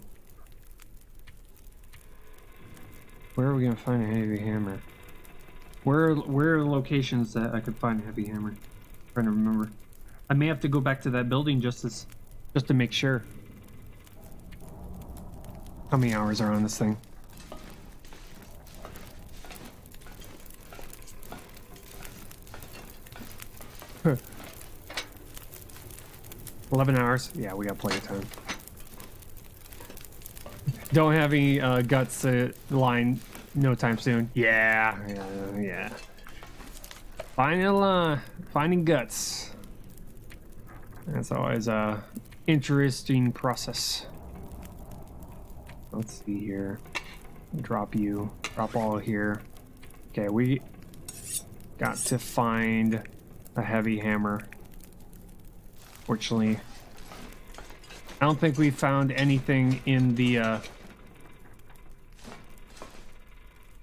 Where are we gonna find a heavy hammer? Where are the locations that I could find a heavy hammer? I'm trying to remember. I may have to go back to that building just to make sure. How many hours are on this thing? Huh. 11 hours? Yeah, we got plenty of time. Don't have any guts line no time soon. Yeah. Finding guts. That's always a interesting process. Let's see here. Drop all here. Okay, we got to find a heavy hammer. Fortunately, I don't think we found anything in the I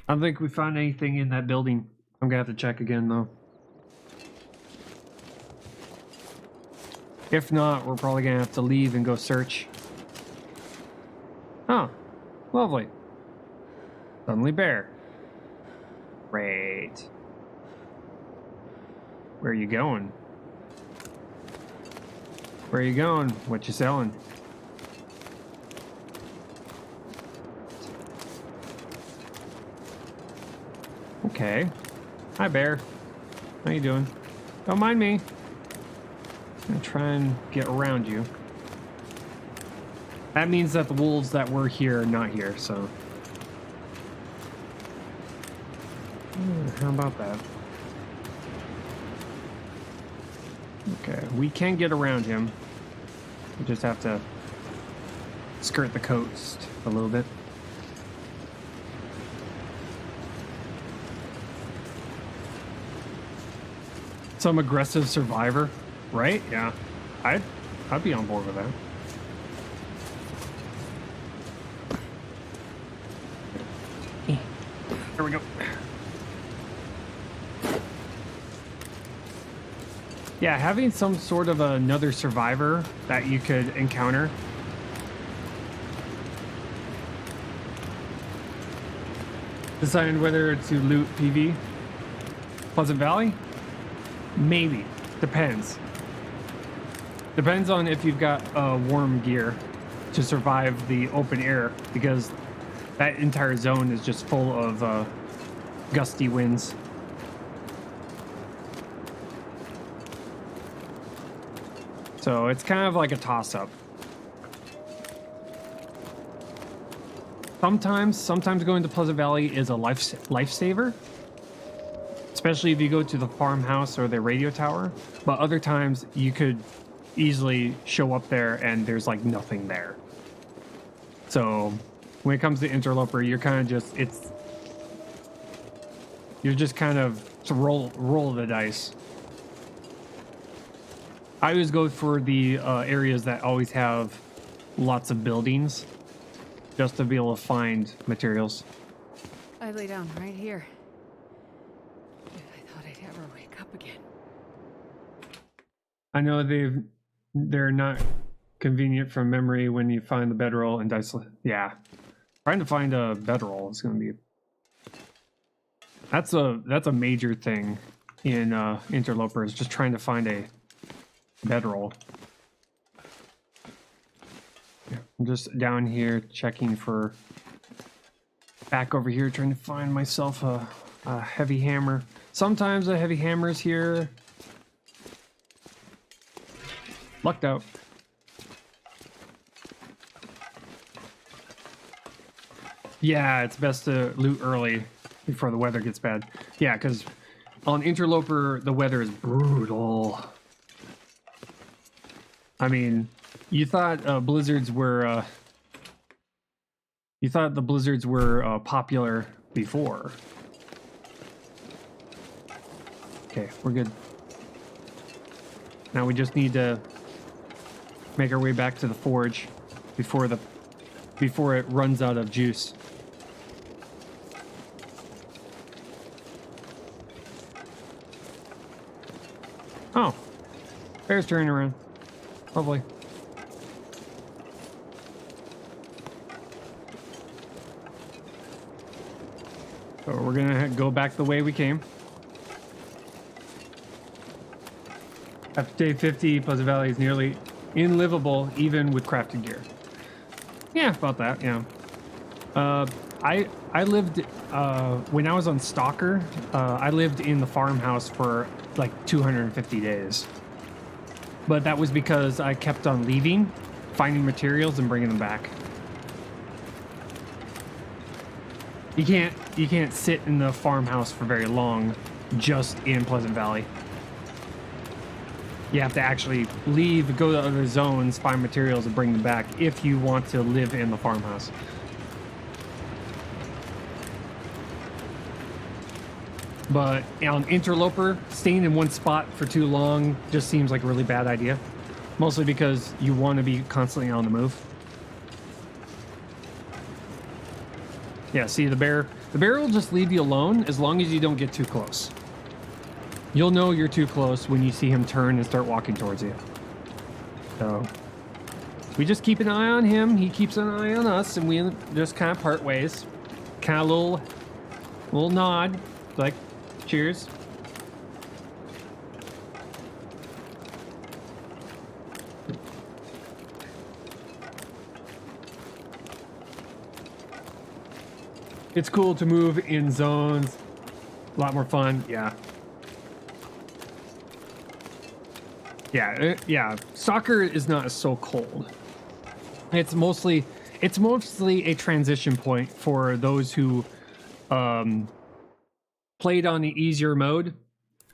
don't think we found anything in that building. I'm gonna have to check again though. If not, we're probably gonna have to leave and go search. Oh, lovely. Suddenly bear. Great. Where are you going? Where are you going? What you selling? Okay. Hi, bear. How you doing? Don't mind me. I'm gonna try and get around you. That means that the wolves that were here are not here, so... how about that? Okay, we can get around him. We just have to skirt the coast a little bit. Some aggressive survivor, right? Yeah, I'd be on board with that. There we go. Yeah, having some sort of another survivor that you could encounter. Deciding whether to loot PV. Pleasant Valley? Maybe. Depends. Depends on if you've got warm gear to survive the open air, because that entire zone is just full of gusty winds. So it's kind of like a toss-up. Sometimes going to Pleasant Valley is a lifesaver, especially if you go to the farmhouse or the radio tower. But other times you could easily show up there and there's like nothing there. So when it comes to Interloper, you're kind of just you're just kind of to roll the dice. I always go for the areas that always have lots of buildings, just to be able to find materials. I lay down right here. If I thought I'd ever wake up again. I know they're not convenient from memory when you find the bedroll and dice. Yeah, trying to find a bedroll is going to be that's a major thing in Interloper, is just trying to find a bedroll. Yeah, I'm just down here checking for back over here, trying to find myself a heavy hammer. Sometimes a heavy hammer is here. Lucked out. Yeah, it's best to loot early before the weather gets bad. Yeah, because on Interloper the weather is brutal. I mean, you thought blizzards were the blizzards were popular before. Okay, we're good. Now we just need to make our way back to the forge before it runs out of juice. Oh, bear's turning around. Lovely. So we're gonna go back the way we came. After day 50, Pleasant Valley is nearly unlivable, even with crafted gear. Yeah, about that. Yeah. I lived when I was on Stalker. I lived in the farmhouse for like 250 days. But that was because I kept on leaving, finding materials, and bringing them back. You can't sit in the farmhouse for very long, just in Pleasant Valley. You have to actually leave, go to other zones, find materials, and bring them back if you want to live in the farmhouse. But on Interloper, staying in one spot for too long just seems like a really bad idea. Mostly because you want to be constantly on the move. Yeah, see, the bear will just leave you alone as long as you don't get too close. You'll know you're too close when you see him turn and start walking towards you. So we just keep an eye on him, he keeps an eye on us, and we just kind of part ways. kind of little nod, like, cheers. It's cool to move in zones. A lot more fun, yeah. Yeah. Soccer is not so cold. It's mostly a transition point for those who played on the easier mode.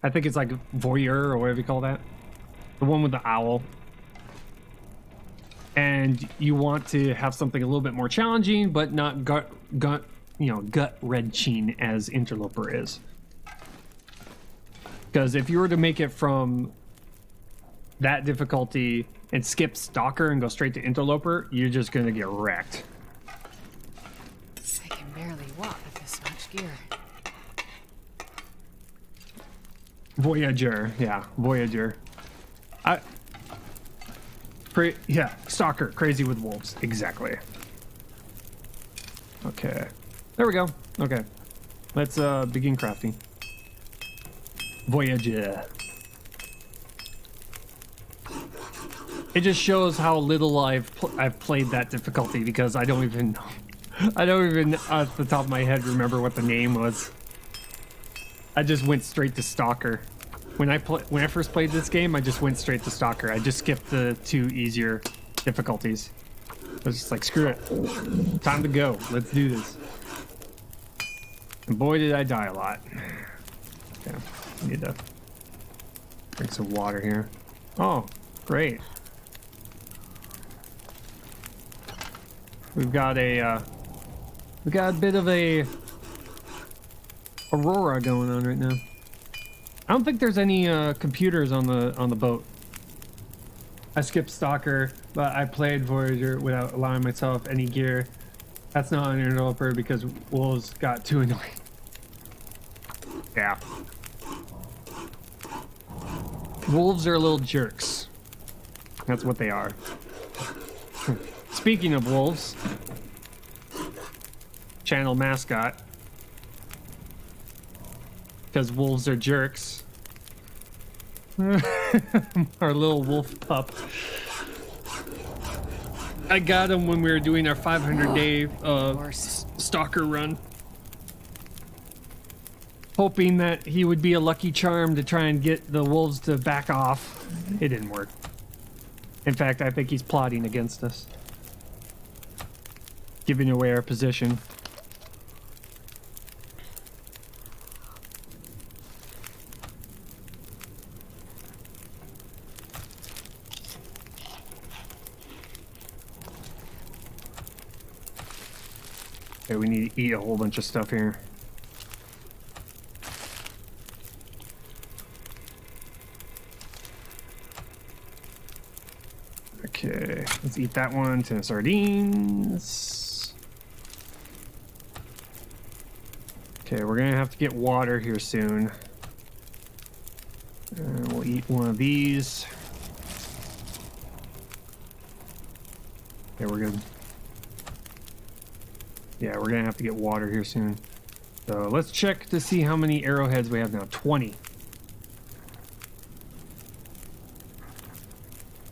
I think it's like Voyeur or whatever you call that. The one with the owl. And you want to have something a little bit more challenging, but not gut wrenching as Interloper is. Because if you were to make it from that difficulty and skip Stalker and go straight to Interloper, you're just gonna get wrecked. I can barely walk with this much gear. Voyager, yeah, Voyager. Stalker, crazy with wolves, exactly. Okay, there we go. Okay, let's begin crafting. Voyager. It just shows how little I've played that difficulty because I don't even off the top of my head remember what the name was. I just went straight to Stalker. When I first played this game, I just went straight to Stalker. I just skipped the 2 easier difficulties. I was just like, screw it. Time to go. Let's do this. And boy, did I die a lot. Okay, need to drink some water here. Oh, great. We've got a bit of a aurora going on right now. I don't think there's any computers on the boat. I skipped Stalker, but I played Voyager without allowing myself any gear. That's not an interloper because wolves got too annoying. Yeah. Wolves are little jerks. That's what they are. Speaking of wolves, channel mascot. Because wolves are jerks. Our little wolf pup. I got him when we were doing our 500-day stalker run. Hoping that he would be a lucky charm to try and get the wolves to back off. It didn't work. In fact, I think he's plotting against us. Giving away our position. Okay, we need to eat a whole bunch of stuff here. Okay, let's eat that one. 10 sardines. Okay, we're gonna have to get water here soon. We'll eat one of these. Okay, we're good. Yeah, we're gonna have to get water here soon. So let's check to see how many arrowheads we have now. 20.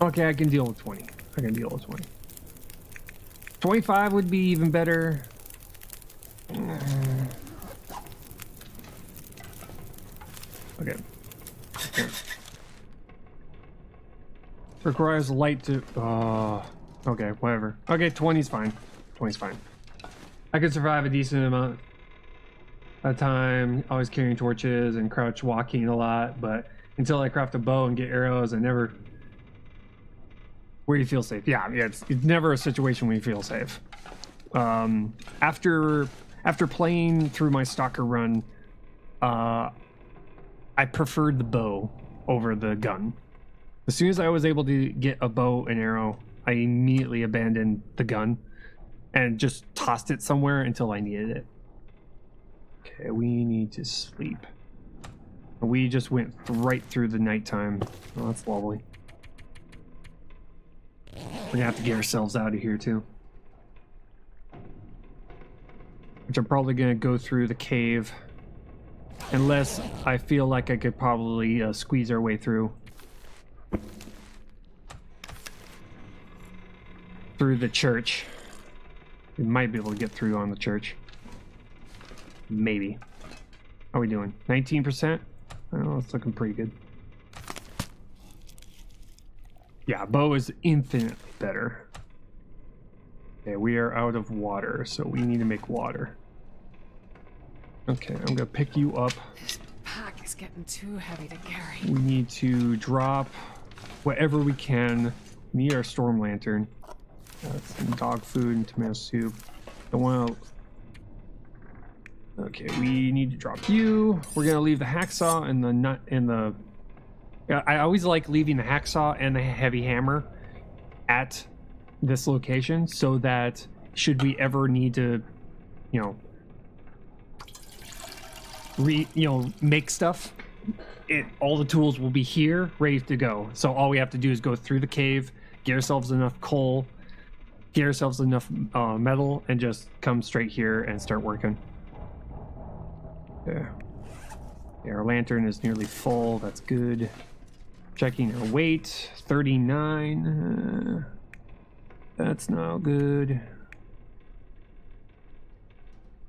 Okay, I can deal with 20. I can deal with 20. 25 would be even better. Okay. Requires light to... okay, whatever. Okay, 20's fine. 20's fine. I could survive a decent amount of time, always carrying torches and crouch walking a lot, but until I craft a bow and get arrows, I never... Where you feel safe. Yeah, it's never a situation where you feel safe. After playing through my stalker run, I preferred the bow over the gun. As soon as I was able to get a bow and arrow, I immediately abandoned the gun and just tossed it somewhere until I needed it. Okay, we need to sleep. We just went right through the nighttime. Oh, that's lovely. We're gonna have to get ourselves out of here too. which I'm probably going to go through the cave. Unless I feel like I could probably squeeze our way through. Through the church. We might be able to get through on the church. Maybe. How are we doing? 19%? Oh, it's looking pretty good. Yeah, bow is infinitely better. Okay, we are out of water, so we need to make water. Okay, I'm gonna pick you up. This pack is getting too heavy to carry. We need to drop whatever we can. We need our storm lantern. Some dog food and tomato soup. Don't want to. Okay, we need to drop you. We're gonna leave the hacksaw and the nut and the. I always like leaving the hacksaw and the heavy hammer at this location so that should we ever need to, you know, make stuff, all the tools will be here, ready to go. So all we have to do is go through the cave, get ourselves enough coal, get ourselves enough metal, and just come straight here and start working. Yeah, our lantern is nearly full. That's good. Checking our weight, 39. That's not good.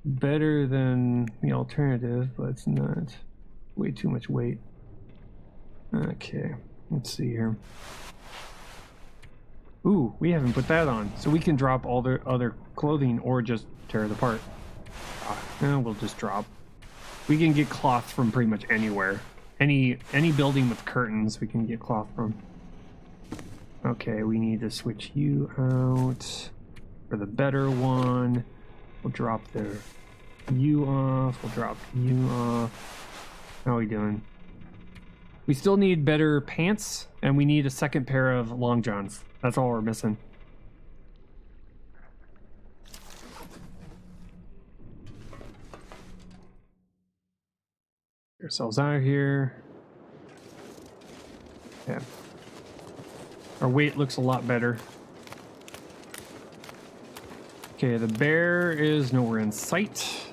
Better than the alternative, but it's not. Way too much weight. Okay, let's see here. Ooh, we haven't put that on, so we can drop all the other clothing or just tear it apart. We'll just drop. We can get cloth from pretty much anywhere. Any building with curtains we can get cloth from. Okay, we need to switch you out for the better one. We'll drop you off. We'll drop you off. How are we doing? We still need better pants, and we need a second pair of long johns. That's all we're missing. Get ourselves out of here. Yeah. Our weight looks a lot better. Okay, the bear is nowhere in sight.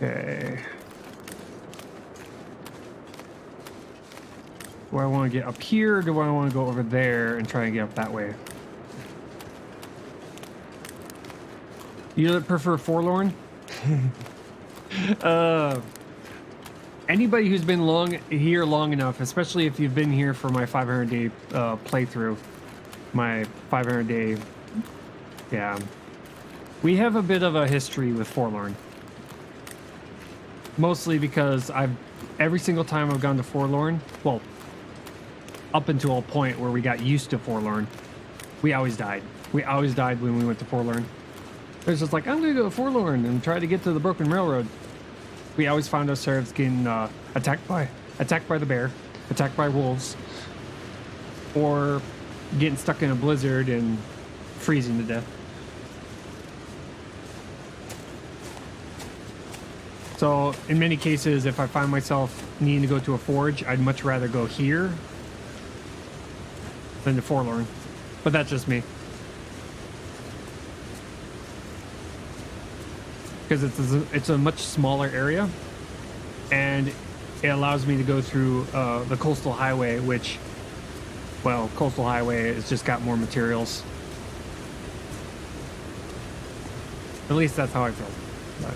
Okay. Do I want to get up here, or do I want to go over there and try and get up that way? You prefer Forlorn? Anybody who's been long enough, especially if you've been here for my 500-day playthrough, my 500-day, yeah, we have a bit of a history with Forlorn. Mostly because every single time I've gone to Forlorn, well, up until a point where we got used to Forlorn, we always died. We always died when we went to Forlorn. It was just like, I'm gonna go to Forlorn and try to get to the Broken Railroad. We always found ourselves getting attacked by the bear, attacked by wolves, or getting stuck in a blizzard and freezing to death. So in many cases, if I find myself needing to go to a forge, I'd much rather go here than to Forlorn. But that's just me. Because it's a much smaller area, and it allows me to go through the coastal highway, which, well, coastal highway has just got more materials. At least that's how I feel. But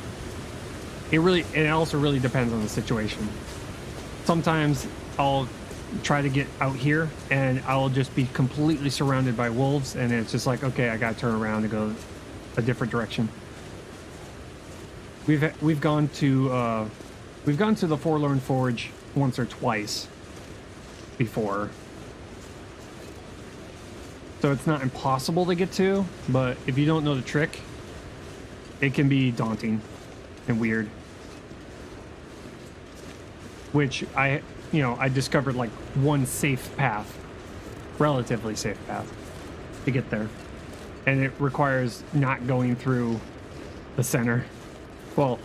it also really depends on the situation. Sometimes I'll try to get out here and I'll just be completely surrounded by wolves, and it's just like, okay, I gotta turn around and go a different direction. We've gone to the Forlorn Forge once or twice before, so it's not impossible to get to, but if you don't know the trick, it can be daunting and weird. Which I discovered like one safe path, relatively safe path to get there, and it requires not going through the center. Well,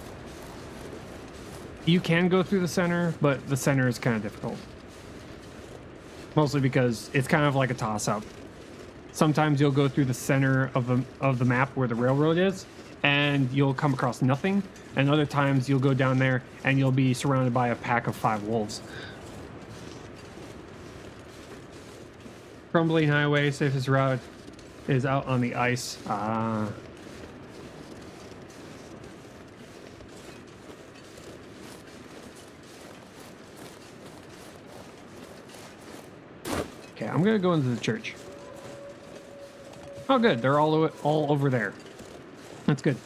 you can go through the center, but the center is kind of difficult. Mostly because it's kind of like a toss-up. sometimes you'll go through the center of the map where the railroad is, and you'll come across nothing. And other times you'll go down there and you'll be surrounded by a pack of 5 wolves. Crumbling highway, safest route is out on the ice. Ah. Okay, I'm gonna go into the church. Oh, good. They're all over there. That's good.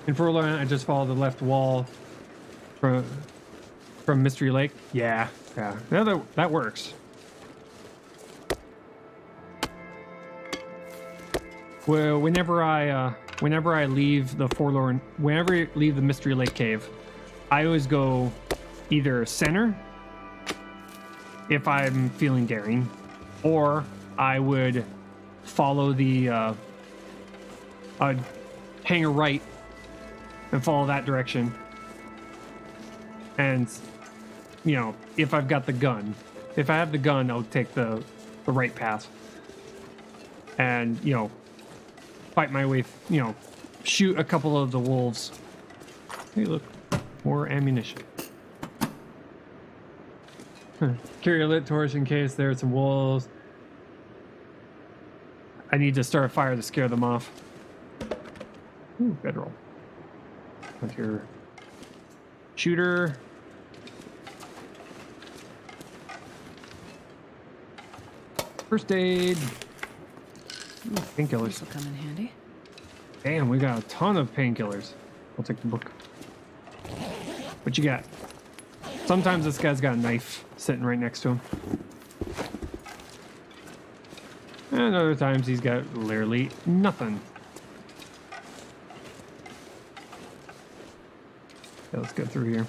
In Forlorn, I just follow the left wall from Mystery Lake. Yeah. That works. Well, whenever I leave the Forlorn, whenever I leave the Mystery Lake cave, I always go either center if I'm feeling daring, or I would follow the hang a right and follow that direction. And you know, if I've got the gun, if I have the gun, I'll take the right path, and you know, fight my way, you know, shoot a couple of the wolves. Hey, look, more ammunition. Carry a lit torch in case there's some wolves. I need to start a fire to scare them off. Ooh, bedroll. With your shooter. First aid. Ooh, painkillers. This will come in handy. Damn, we got a ton of painkillers. I'll take the book. What you got? Sometimes this guy's got a knife sitting right next to him. And other times he's got literally nothing. Okay, let's go through here.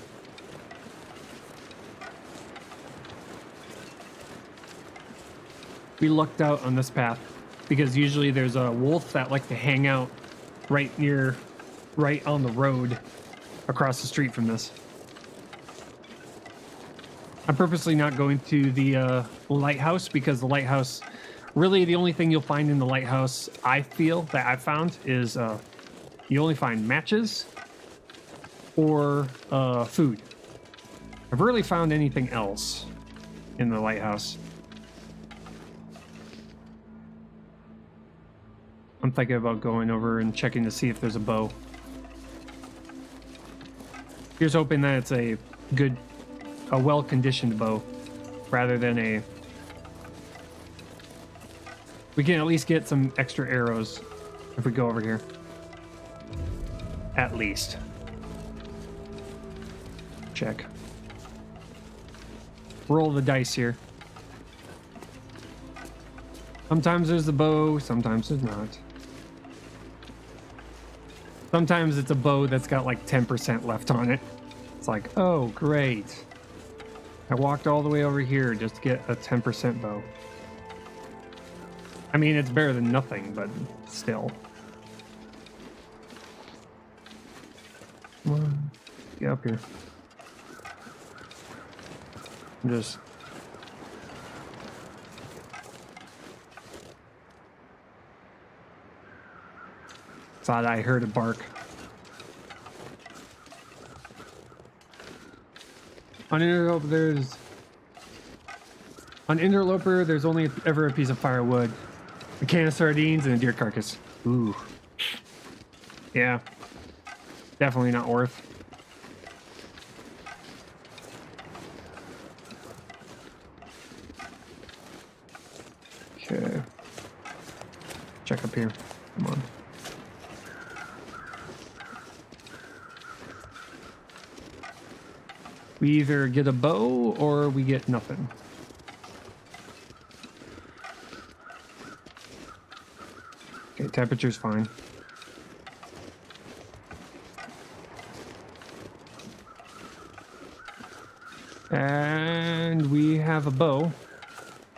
We lucked out on this path because usually there's a wolf that like to hang out right on the road across the street from this. I'm purposely not going to the lighthouse because the lighthouse, really the only thing you'll find in the lighthouse, I feel, that I've found is you only find matches or food. I've rarely found anything else in the lighthouse. I'm thinking about going over and checking to see if there's a bow. Here's hoping that it's a well-conditioned bow rather than a... We can at least get some extra arrows if we go over here. At least. Check. Roll the dice here. Sometimes there's the bow, sometimes there's not. Sometimes it's a bow that's got like 10% left on it. It's like, oh, great. I walked all the way over here just to get a 10% bow. I mean, it's better than nothing, but still. Come on, get up here. Just... thought I heard a bark. On Interloper, there's only ever a piece of firewood, a can of sardines, and a deer carcass. Ooh. Yeah. Definitely not worth. Okay. Check up here. Come on. We either get a bow or we get nothing. Okay, temperature's fine. And we have a bow.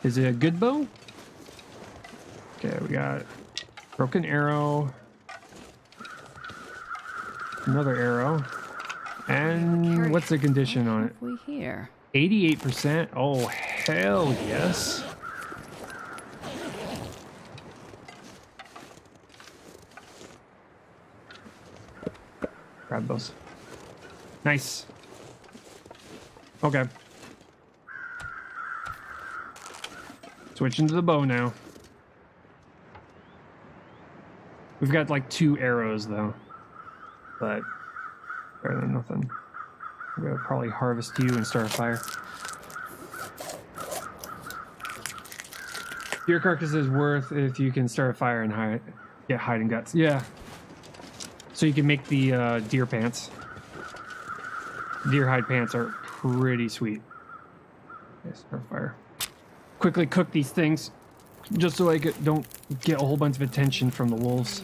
Is it a good bow? Okay, we got broken arrow. Another arrow. And what's the condition on it? We here. 88%. Oh, hell yes. Grab those. Nice. Okay. Switching to the bow now. We've got like 2 arrows though, but better than nothing. I'm gonna probably harvest you and start a fire. Deer carcass is worth if you can start a fire and get hide and guts. Yeah. So you can make the deer pants. Deer hide pants are pretty sweet. Okay, start a fire. Quickly cook these things, just so I don't get a whole bunch of attention from the wolves.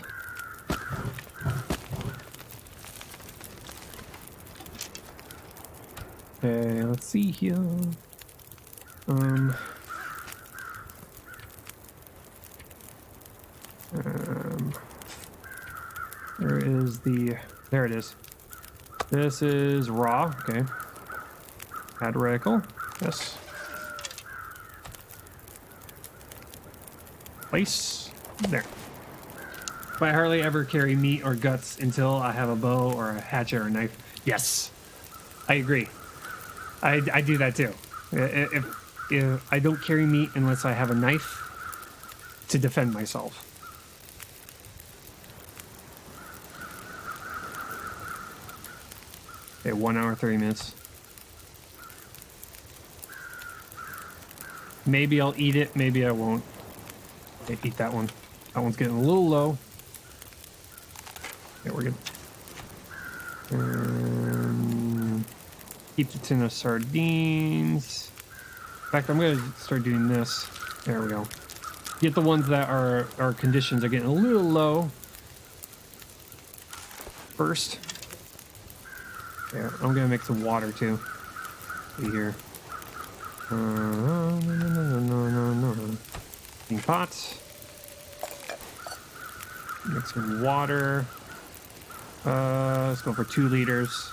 Okay, let's see here. There it is. This is raw, okay. Add reticle, yes. Place, there. But I hardly ever carry meat or guts until I have a bow or a hatchet or a knife. Yes, I agree. I do that too. If I don't carry meat unless I have a knife to defend myself. Okay, 1 hour, 30 minutes. Maybe I'll eat it, maybe I won't. Okay, eat that one. That one's getting a little low. Yeah, we're good. Keep the tin of sardines. In fact, I'm gonna start doing this. There we go. Get the ones that our conditions are getting a little low first. Yeah, I'm gonna make some water too. See here. No. Pots. Make some water. Let's go for 2 liters.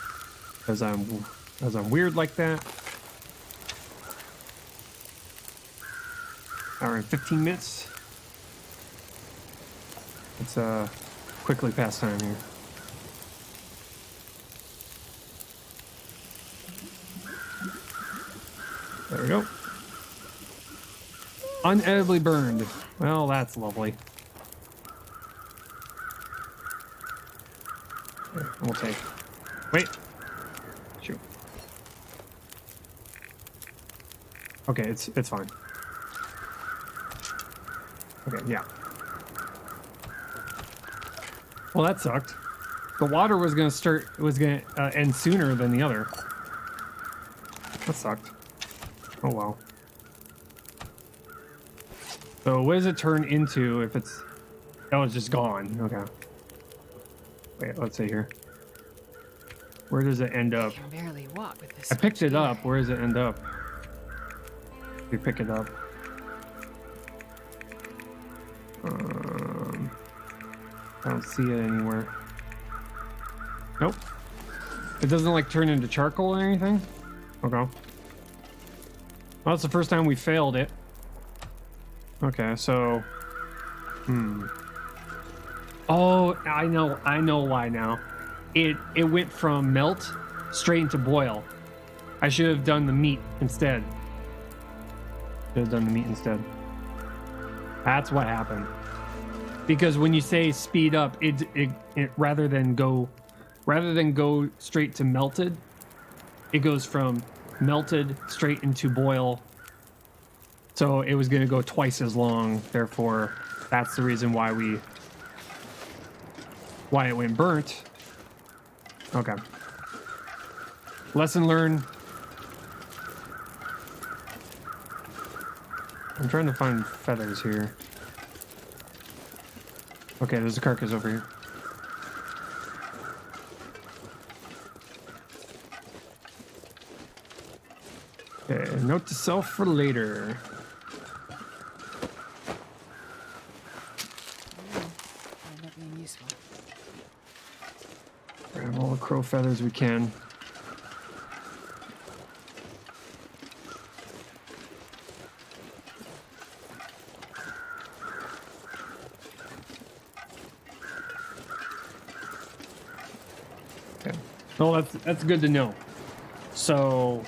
Because I'm weird like that. Hour and 15 minutes. Let's quickly pass time here. There we go. Unedibly burned. Well, that's lovely. Here, we'll take. Wait. Shoot. Okay, it's fine. Okay, yeah. Well, that sucked. The water was gonna end sooner than the other. That sucked. Oh well. So what does it turn into if it's... Oh, it's just gone. Okay. Wait, let's see here. Where does it end up? I can barely walk with this. I picked it up. Where does it end up? We pick it up. I don't see it anywhere. Nope. It doesn't like turn into charcoal or anything? Okay. Well, that's the first time we failed it. Okay, so... Oh, I know why now. It went from melt straight into boil. I should have done the meat instead. That's what happened. Because when you say speed up, it rather than go straight to melted, it goes from melted straight into boil. So it was going to go twice as long. Therefore, that's the reason why it went burnt. Okay. Lesson learned. I'm trying to find feathers here. Okay, there's a carcass over here. Okay, note to self for later. Might not be useful. Grab all the crow feathers we can. Okay. Well, that's good to know. So,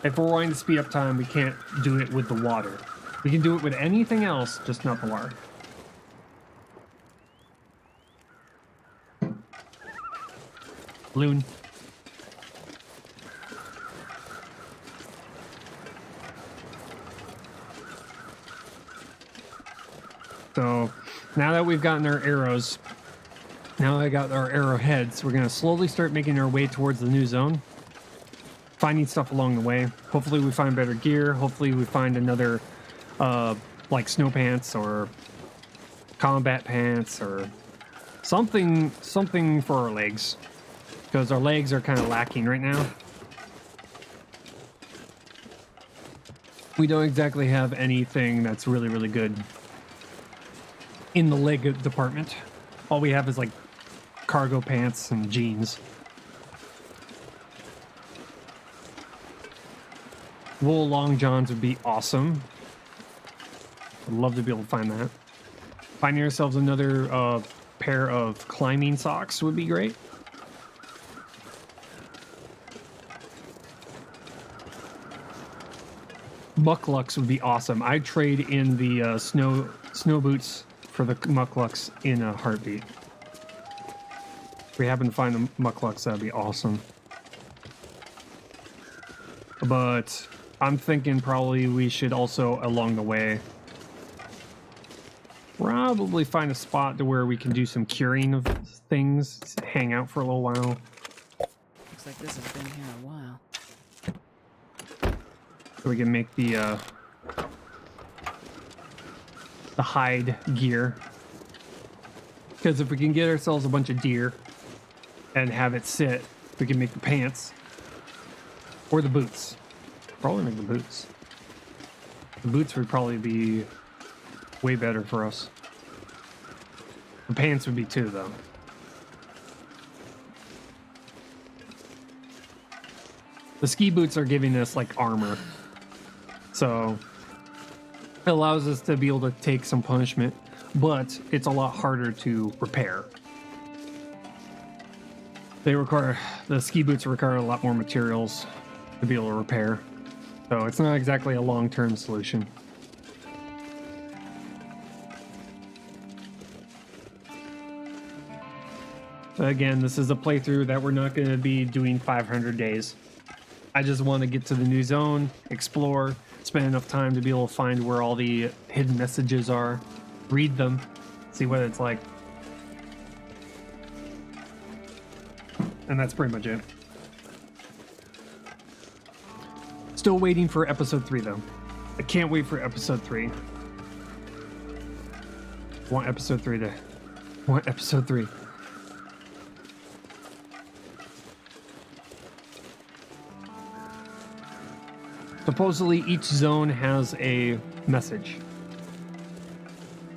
if we're wanting to speed up time, we can't do it with the water. We can do it with anything else, just not the water. Loon. So, now that we've gotten our arrows, now that I got our arrowheads, we're going to slowly start making our way towards the new zone. Finding stuff along the way. Hopefully we find better gear. Hopefully we find another, like snow pants or combat pants or something for our legs. Because our legs are kind of lacking right now. We don't exactly have anything that's really, really good in the leg department. All we have is like cargo pants and jeans. Wool long johns would be awesome. I'd love to be able to find that. Finding ourselves another pair of climbing socks would be great. Mucklucks would be awesome. I'd trade in the snow boots for the mucklucks in a heartbeat. If we happen to find the mucklucks, that'd be awesome. But I'm thinking probably we should also, along the way, probably find a spot to where we can do some curing of things, hang out for a little while. Looks like this has been here a while. So we can make the hide gear. Because if we can get ourselves a bunch of deer and have it sit, we can make the pants or the boots. Probably make the boots. The boots would probably be way better for us. The pants would be too, though. The ski boots are giving us like armor. So it allows us to be able to take some punishment, but it's a lot harder to repair. The ski boots require a lot more materials to be able to repair. So it's not exactly a long-term solution. Again, this is a playthrough that we're not going to be doing 500 days. I just want to get to the new zone, explore, spend enough time to be able to find where all the hidden messages are, read them, see what it's like. And that's pretty much it. Still waiting for episode 3 though. I can't wait for episode 3. Want episode 3. Supposedly each zone has a message,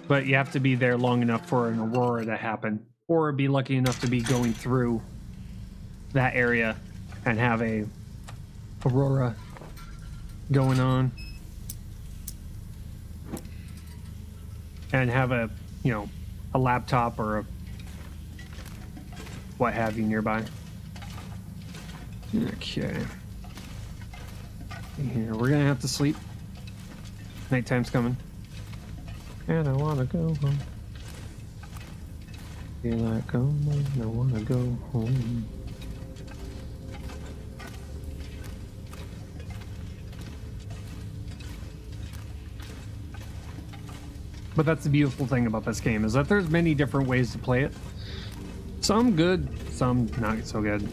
but you have to be there long enough for an aurora to happen, or be lucky enough to be going through that area and have a aurora going on, and have a laptop or a what have you nearby. Okay. Here, we're gonna have to sleep. Nighttime's coming. And I wanna go home. Feel like home, I wanna go home. But that's the beautiful thing about this game, is that there's many different ways to play it. Some good, some not so good.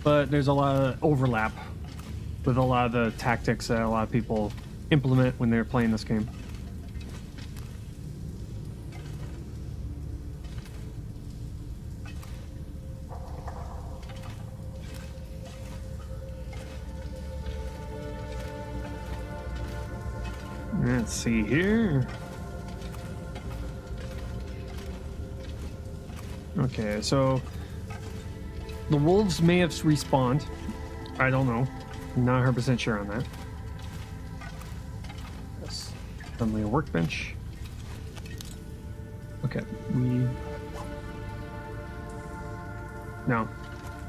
But there's a lot of overlap with a lot of the tactics that a lot of people implement when they're playing this game. Let's see here. Okay, so the wolves may have respawned. I don't know. I'm not 100% sure on that. Yes. Suddenly a workbench. Okay, we No,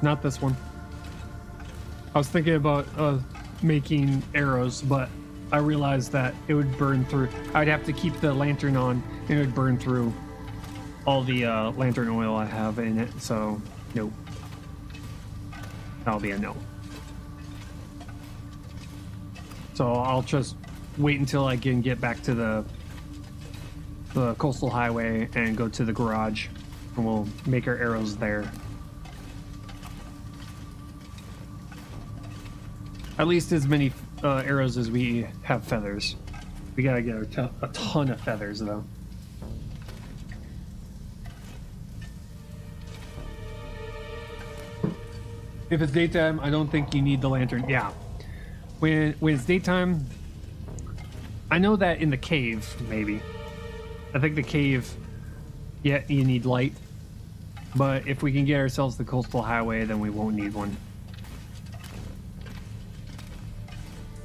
not this one. I was thinking about making arrows, but I realized that it would burn through. I'd have to keep the lantern on, and it would burn through all the lantern oil I have in it, so nope. That'll be a no. So I'll just wait until I can get back to the coastal highway and go to the garage, and we'll make our arrows there. At least as many arrows as we have feathers. We gotta get a ton of feathers, though. If it's daytime, I don't think you need the lantern. Yeah. When it's daytime, I know that in the cave, maybe. I think the cave, yeah, you need light. But if we can get ourselves the coastal highway, then we won't need one.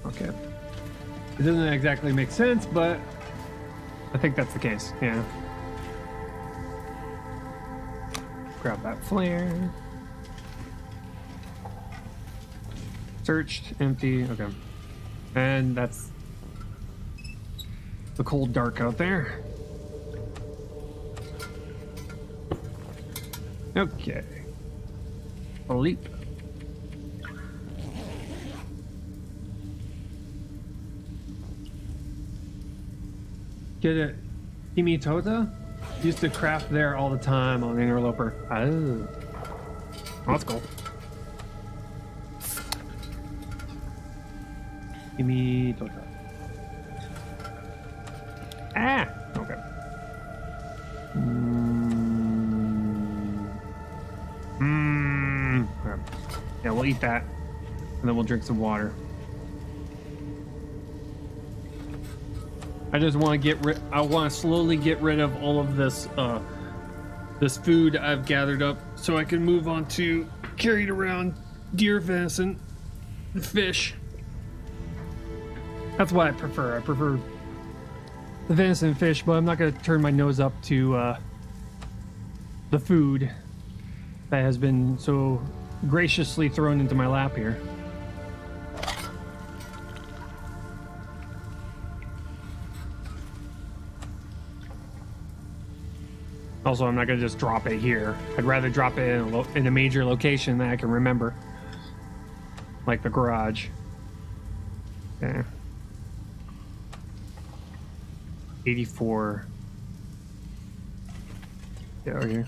Okay. It doesn't exactly make sense, but I think that's the case, yeah. Grab that flare. Searched, empty, okay. And that's the cold dark out there. Okay. A leap. Get it. Kimitota? Used to craft there all the time on Interloper. Oh. That's cool. Kimitota. Ah! Okay. Okay. Yeah, we'll eat that. And then we'll drink some water. I just want to I want to slowly get rid of all of this this food I've gathered up so I can move on to carried around deer venison and fish. That's what I prefer. I prefer the venison and fish, but I'm not going to turn my nose up to the food that has been so graciously thrown into my lap here. Also, I'm not going to just drop it here. I'd rather drop it in a major location that I can remember. Like the garage. Yeah. 84. Get over here.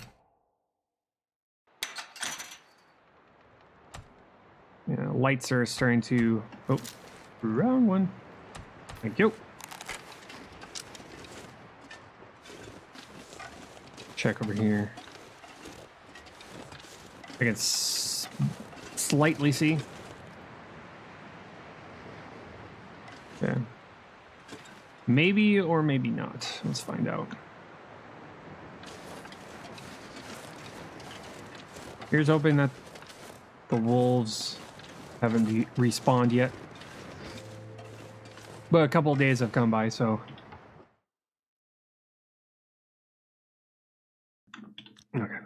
Yeah, lights are starting to... Oh, wrong one. Thank you. Check over here. I can slightly see. Okay. Maybe or maybe not. Let's find out. Here's hoping that the wolves haven't respawned yet. But a couple of days have come by, so... Okay.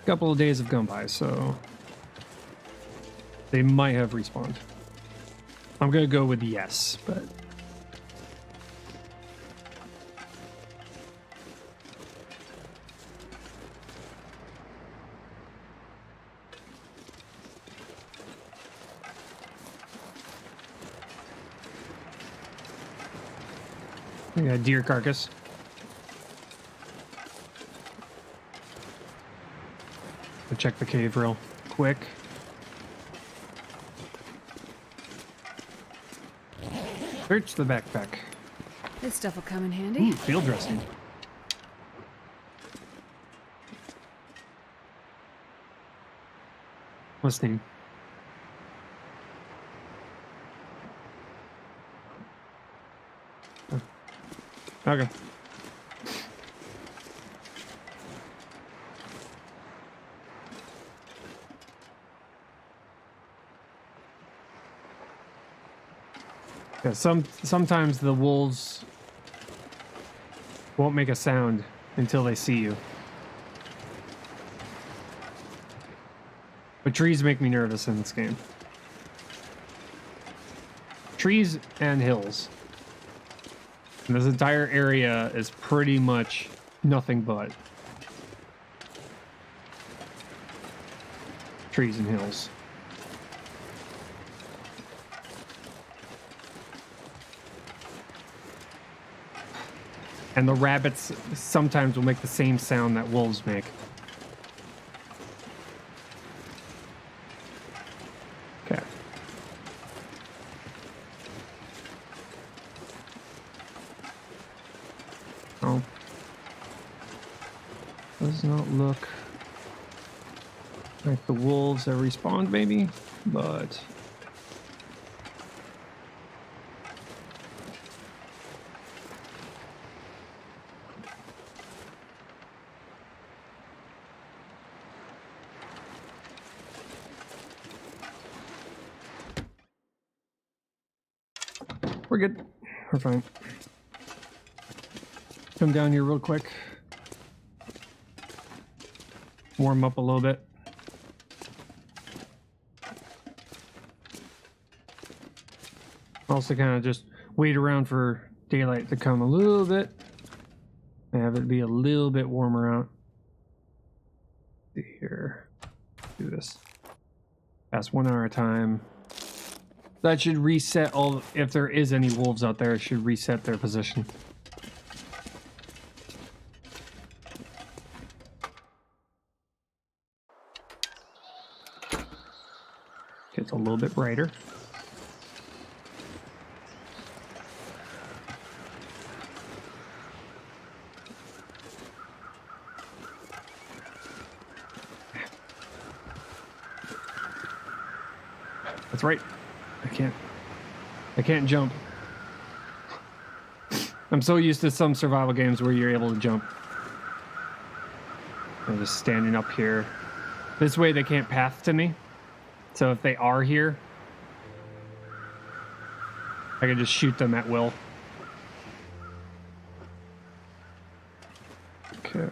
A couple of days have gone by, so... they might have respawned. I'm gonna go with yes, but... we got a deer carcass. Go check the cave real quick. Search the backpack. This stuff will come in handy. Ooh, field dressing. Listening. Okay. Yeah, sometimes the wolves won't make a sound until they see you. But trees make me nervous in this game. Trees and hills. And this entire area is pretty much nothing but trees and hills. And the rabbits sometimes will make the same sound that wolves make. Okay. Oh. Does not look like the wolves have respawned, maybe, but we're good. We're fine. Come down here real quick. Warm up a little bit. Also kind of just wait around for daylight to come a little bit. Have it be a little bit warmer out. Let's see here. Do this. Past 1 hour time. That should reset all, if there is any wolves out there, it should reset their position. Gets a little bit brighter. That's right. I can't jump. I'm so used to some survival games where you're able to jump. I'm just standing up here. This way they can't path to me. So if they are here, I can just shoot them at will. Okay.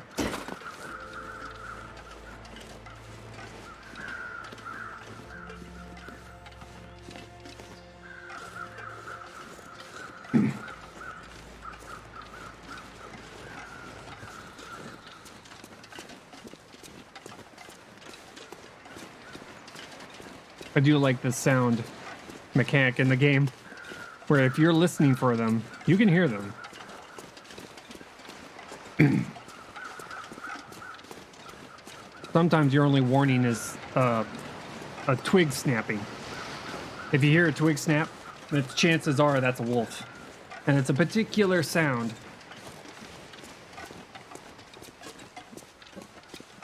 I do like the sound mechanic in the game, where if you're listening for them, you can hear them. Sometimes your only warning is a twig snapping. If you hear a twig snap, the chances are that's a wolf. And it's a particular sound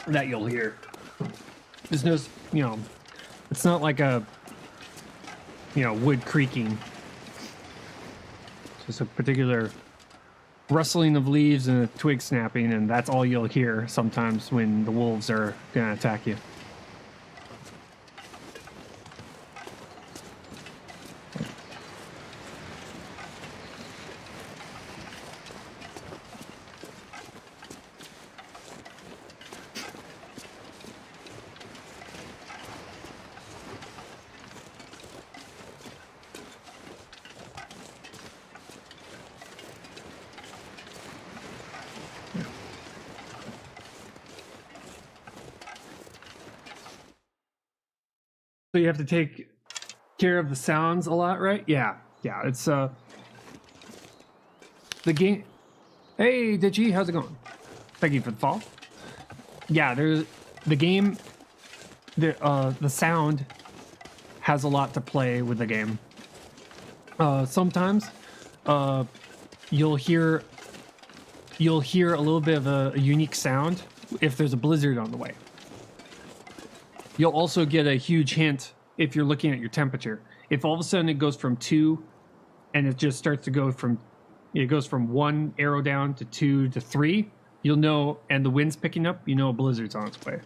that you'll hear. There's no, you know, it's not like a, you know, wood creaking. It's just a particular rustling of leaves and a twig snapping, and that's all you'll hear sometimes when the wolves are gonna attack you. So you have to take care of the sounds a lot, right? Yeah, it's the game. Hey Ditchy, how's it going? Thank you for the follow. Yeah, there's the game. The sound has a lot to play with the game. Sometimes you'll hear a little bit of a unique sound if there's a blizzard on the way. You'll also get a huge hint if you're looking at your temperature. If all of a sudden it goes from 2 and it just starts to go from, it goes from 1 arrow down to 2 to 3, you'll know, and the wind's picking up, you know a blizzard's on its way.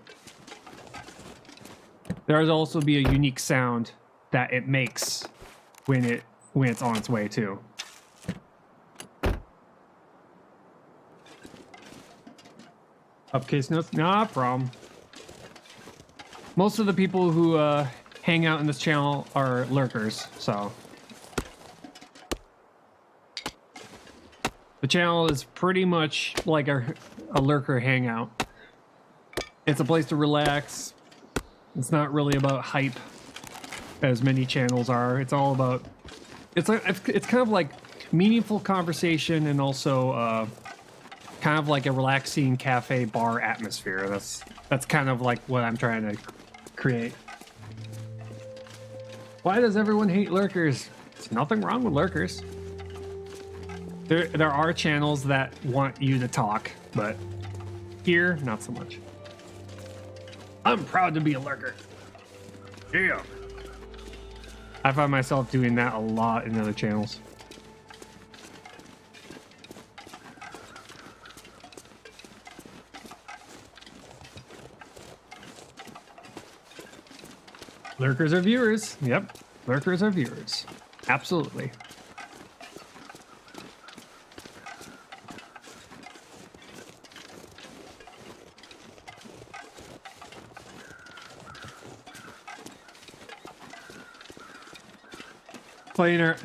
There's also be a unique sound that it makes when it's on its way too. Upcase notes, no problem. Most of the people who hang out in this channel are lurkers, so the channel is pretty much like a lurker hangout. It's a place to relax. It's not really about hype, as many channels are. It's all about it's kind of like meaningful conversation and also kind of like a relaxing cafe bar atmosphere. That's kind of like what I'm trying to create. Why does everyone hate lurkers? There's nothing wrong with lurkers. There are channels that want you to talk, but here, not so much. I'm proud to be a lurker. Yeah. I find myself doing that a lot in other channels. Lurkers are viewers. Yep. Lurkers are viewers. Absolutely. Playing our,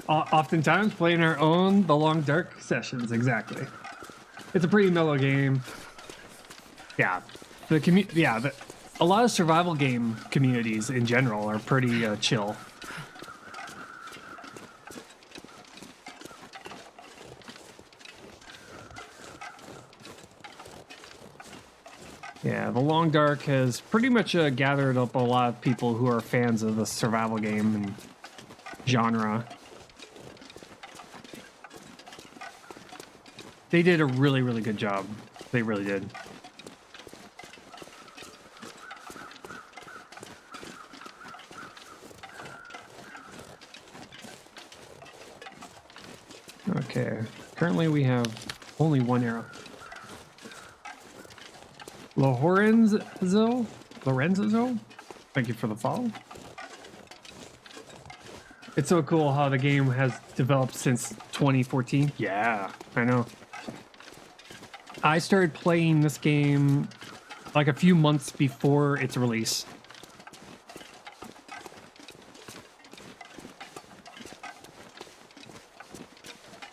oftentimes playing our own The Long Dark sessions. Exactly. It's a pretty mellow game. Yeah. A lot of survival game communities in general are pretty chill. Yeah, The Long Dark has pretty much gathered up a lot of people who are fans of the survival game and genre. They did a really, really good job. They really did. Okay, currently we have only one arrow. Lorenzo? Thank you for the follow. It's so cool how the game has developed since 2014. Yeah, I know. I started playing this game like a few months before its release.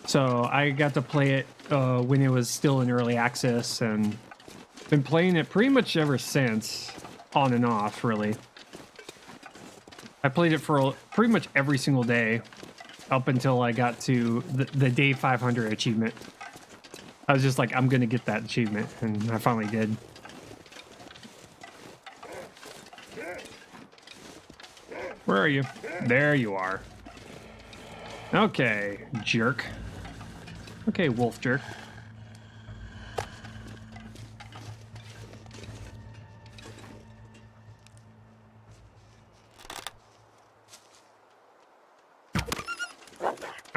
So I got to play it when it was still in early access and been playing it pretty much ever since, on and off, really. I played it for pretty much every single day up until I got to the day 500 achievement. I was just like, I'm going to get that achievement, and I finally did. Where are you? There you are. Okay, jerk. Okay, wolf jerk.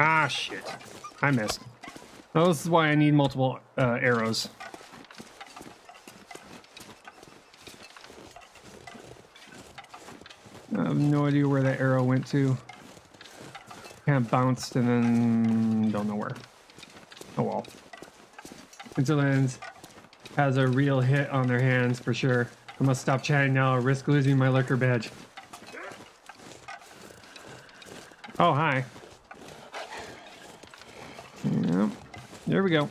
Ah, shit. I missed. Oh, this is why I need multiple arrows. I have no idea where that arrow went to. Kind of bounced and then don't know where. Oh well. Interlands has a real hit on their hands for sure. I must stop chatting now or risk losing my lurker badge. Oh, hi. Yep. There we go.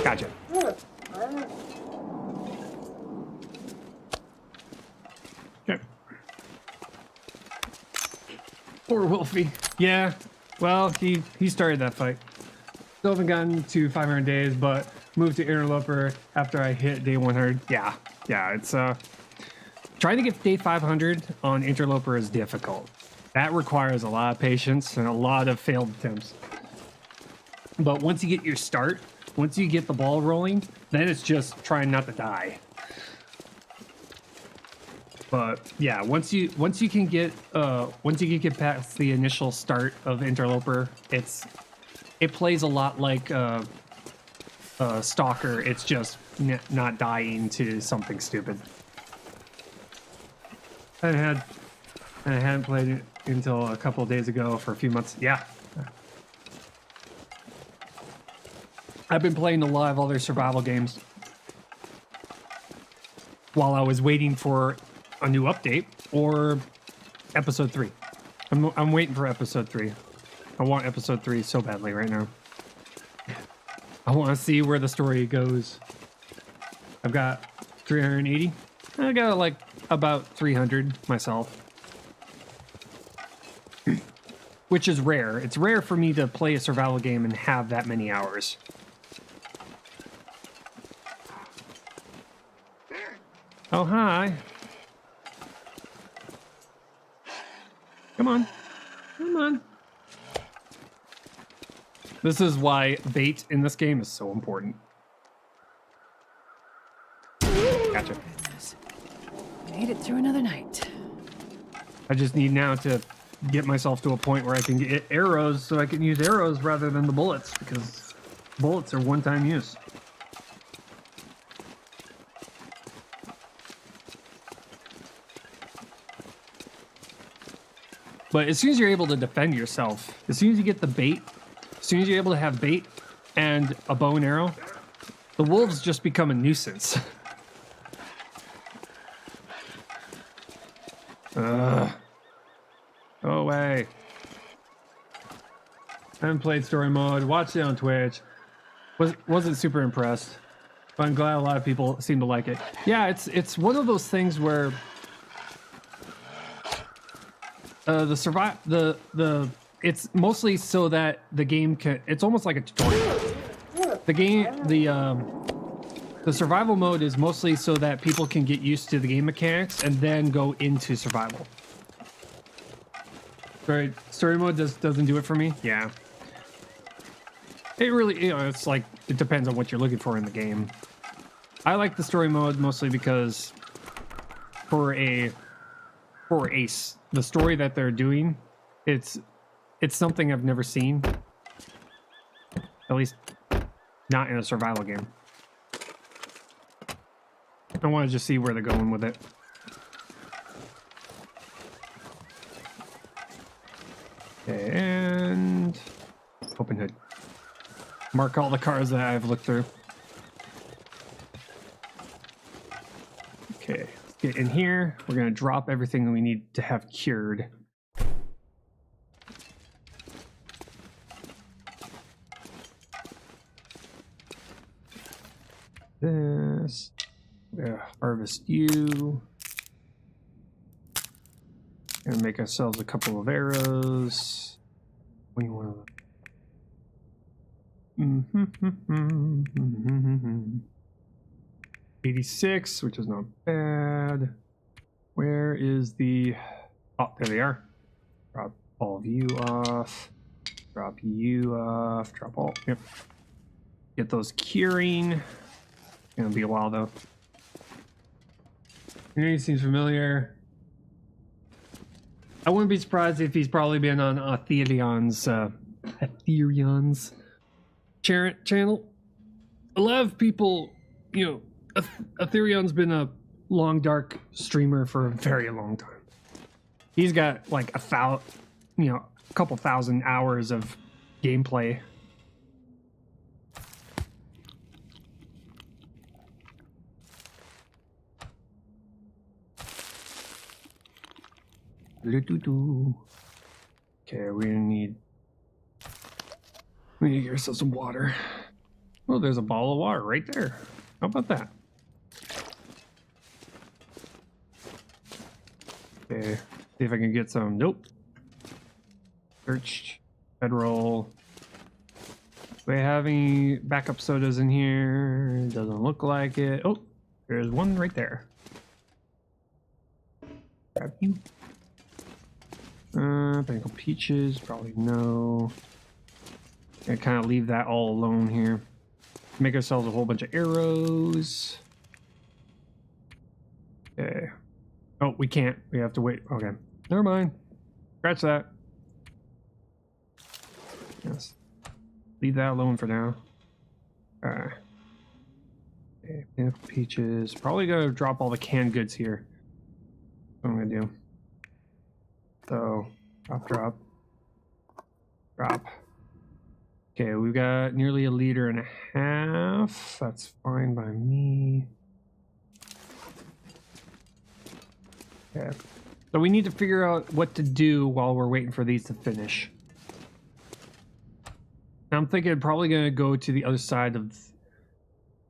Gotcha. Okay. Poor Wolfie. Yeah. Well, he started that fight. Still haven't gotten to 500 days, but moved to Interloper after I hit day 100. Yeah. It's trying to get day 500 on Interloper is difficult. That requires a lot of patience and a lot of failed attempts. But once you get your start, once you get the ball rolling, then it's just trying not to die. But yeah, once you can get past the initial start of Interloper, it plays a lot like Stalker. It's just not dying to something stupid. I hadn't played it until a couple of days ago for a few months. Yeah, I've been playing a lot of other survival games while I was waiting for a new update or episode 3. I'm waiting for episode 3. I want episode 3 so badly right now. I want to see where the story goes. I've got 380. I got like about 300 myself. Which is rare. It's rare for me to play a survival game and have that many hours. Oh, hi. Come on. Come on. This is why bait in this game is so important. Gotcha. Goodness. Made it through another night. I just need now to get myself to a point where I can get arrows so I can use arrows rather than the bullets, because bullets are one-time use. But as soon as you're able to defend yourself, as soon as you get the bait, as soon as you're able to have bait and a bow and arrow, the wolves just become a nuisance. Go away. I haven't played story mode, watched it on Twitch. Wasn't super impressed. But I'm glad a lot of people seem to like it. Yeah, it's one of those things where it's mostly so that the game can, it's almost like a tutorial. The survival mode is mostly so that people can get used to the game mechanics and then go into survival. Right, story mode doesn't do it for me. Yeah, it really, it's like, it depends on what you're looking for in the game. I like the story mode mostly because the story that they're doing, it's something I've never seen, at least not in a survival game. I want to just see where they're going with it. And open hood. Mark all the cars that I've looked through. Okay, let's get in here. We're gonna drop everything we need to have cured. This. Harvest you. Gonna make ourselves a couple of arrows. What do you want? 86, which is not bad. Where is the... Oh, there they are. Drop all of you off. Drop you off. Drop all... Yep. Get those curing. Gonna be a while, though. Your name seems familiar. I wouldn't be surprised if he's probably been on Ethereon's channel. A lot of people, Ethereon's been a long dark streamer for a very long time. He's got like a couple thousand hours of gameplay. Okay, we need to get ourselves some water. Oh, there's a bottle of water right there. How about that? Okay, see if I can get some. Nope. Search. Bedroll. Do we have any backup sodas in here? Doesn't look like it. Oh, there's one right there. Grab you. Pineapple peaches, probably no. I kind of leave that all alone here. Make ourselves a whole bunch of arrows. Okay. Oh, we can't. We have to wait. Okay. Never mind. Scratch that. Yes. Leave that alone for now. Okay. Pineapple peaches. Probably gonna drop all the canned goods here. That's what I'm gonna do. So, drop. Okay, we've got nearly 1.5 liters. That's fine by me. Okay. So we need to figure out what to do while we're waiting for these to finish. I'm thinking probably going to go to the other side of...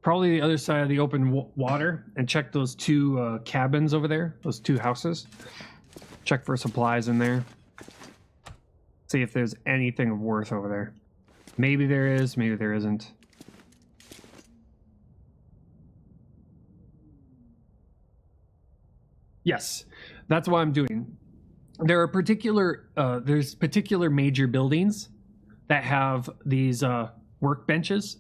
Probably the other side of the open water and check those two cabins over there. Those two houses. Check for supplies in there. See if there's anything of worth over there. Maybe there is, maybe there isn't. Yes, that's what I'm doing. There are there's particular major buildings that have these workbenches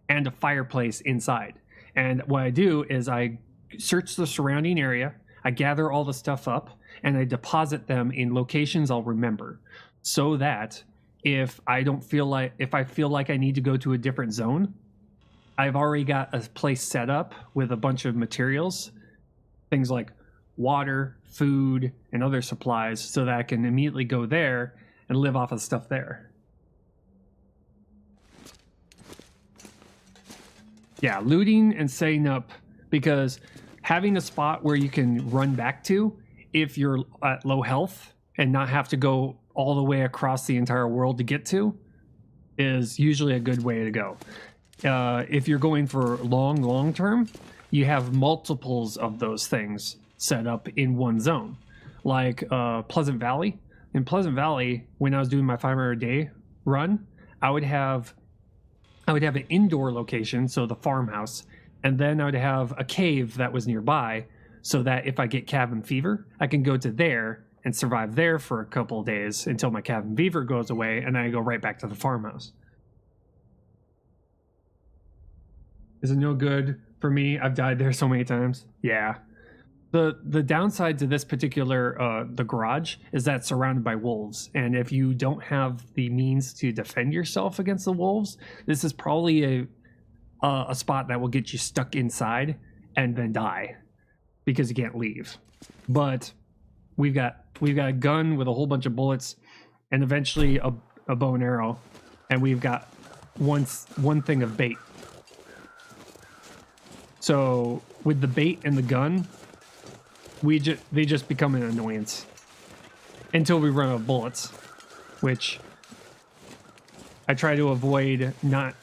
and a fireplace inside. And what I do is I search the surrounding area, I gather all the stuff up, and I deposit them in locations I'll remember, so that if I feel like I need to go to a different zone, I've already got a place set up with a bunch of materials, things like water, food, and other supplies, so that I can immediately go there and live off of stuff there. Yeah, looting and setting up, because having a spot where you can run back to if you're at low health and not have to go all the way across the entire world to get to is usually a good way to go. If you're going for long term, you have multiples of those things set up in one zone. Like Pleasant Valley. In Pleasant Valley, when I was doing my 5 hour a day run, I would have an indoor location, so the farmhouse, and then I would have a cave that was nearby, so that if I get cabin fever, I can go to there and survive there for a couple of days until my cabin fever goes away, and then I go right back to the farmhouse. Is it no good for me? I've died there so many times. Yeah. The downside to this particular the garage is that it's surrounded by wolves, and if you don't have the means to defend yourself against the wolves, this is probably a spot that will get you stuck inside and then die because you can't leave. But we've got a gun with a whole bunch of bullets and eventually a bow and arrow, and we've got one thing of bait. So with the bait and the gun, they just become an annoyance until we run out of bullets, which I try to avoid not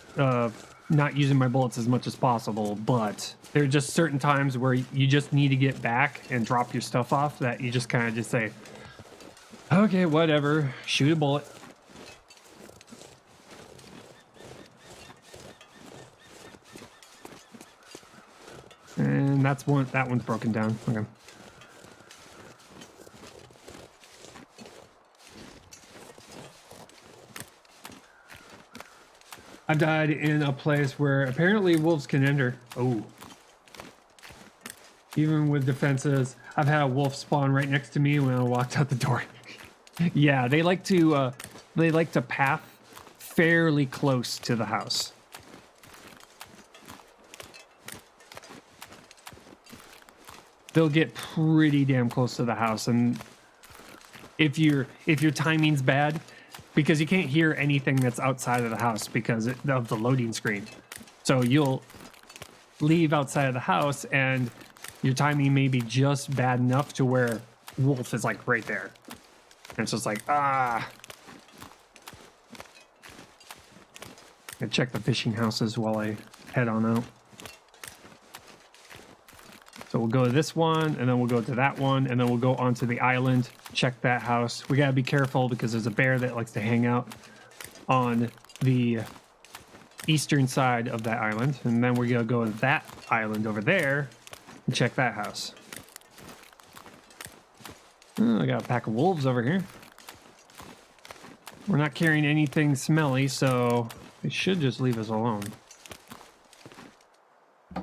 using my bullets as much as possible. But there are just certain times where you just need to get back and drop your stuff off that you just kind of just say, okay, whatever, shoot a bullet. And that one's broken down. Okay. I've died in a place where apparently wolves can enter. Oh. Even with defenses, I've had a wolf spawn right next to me when I walked out the door. Yeah, they like to path fairly close to the house. They'll get pretty damn close to the house, and if your timing's bad, because you can't hear anything that's outside of the house because of the loading screen. So you'll leave outside of the house and your timing may be just bad enough to where wolf is like right there. And it's just like, ah. I check the fishing houses while I head on out. So we'll go to this one, and then we'll go to that one, and then we'll go onto the island, check that house. We gotta be careful because there's a bear that likes to hang out on the eastern side of that island. And then we're gonna go to that island over there and check that house. Oh, I got a pack of wolves over here. We're not carrying anything smelly, so they should just leave us alone.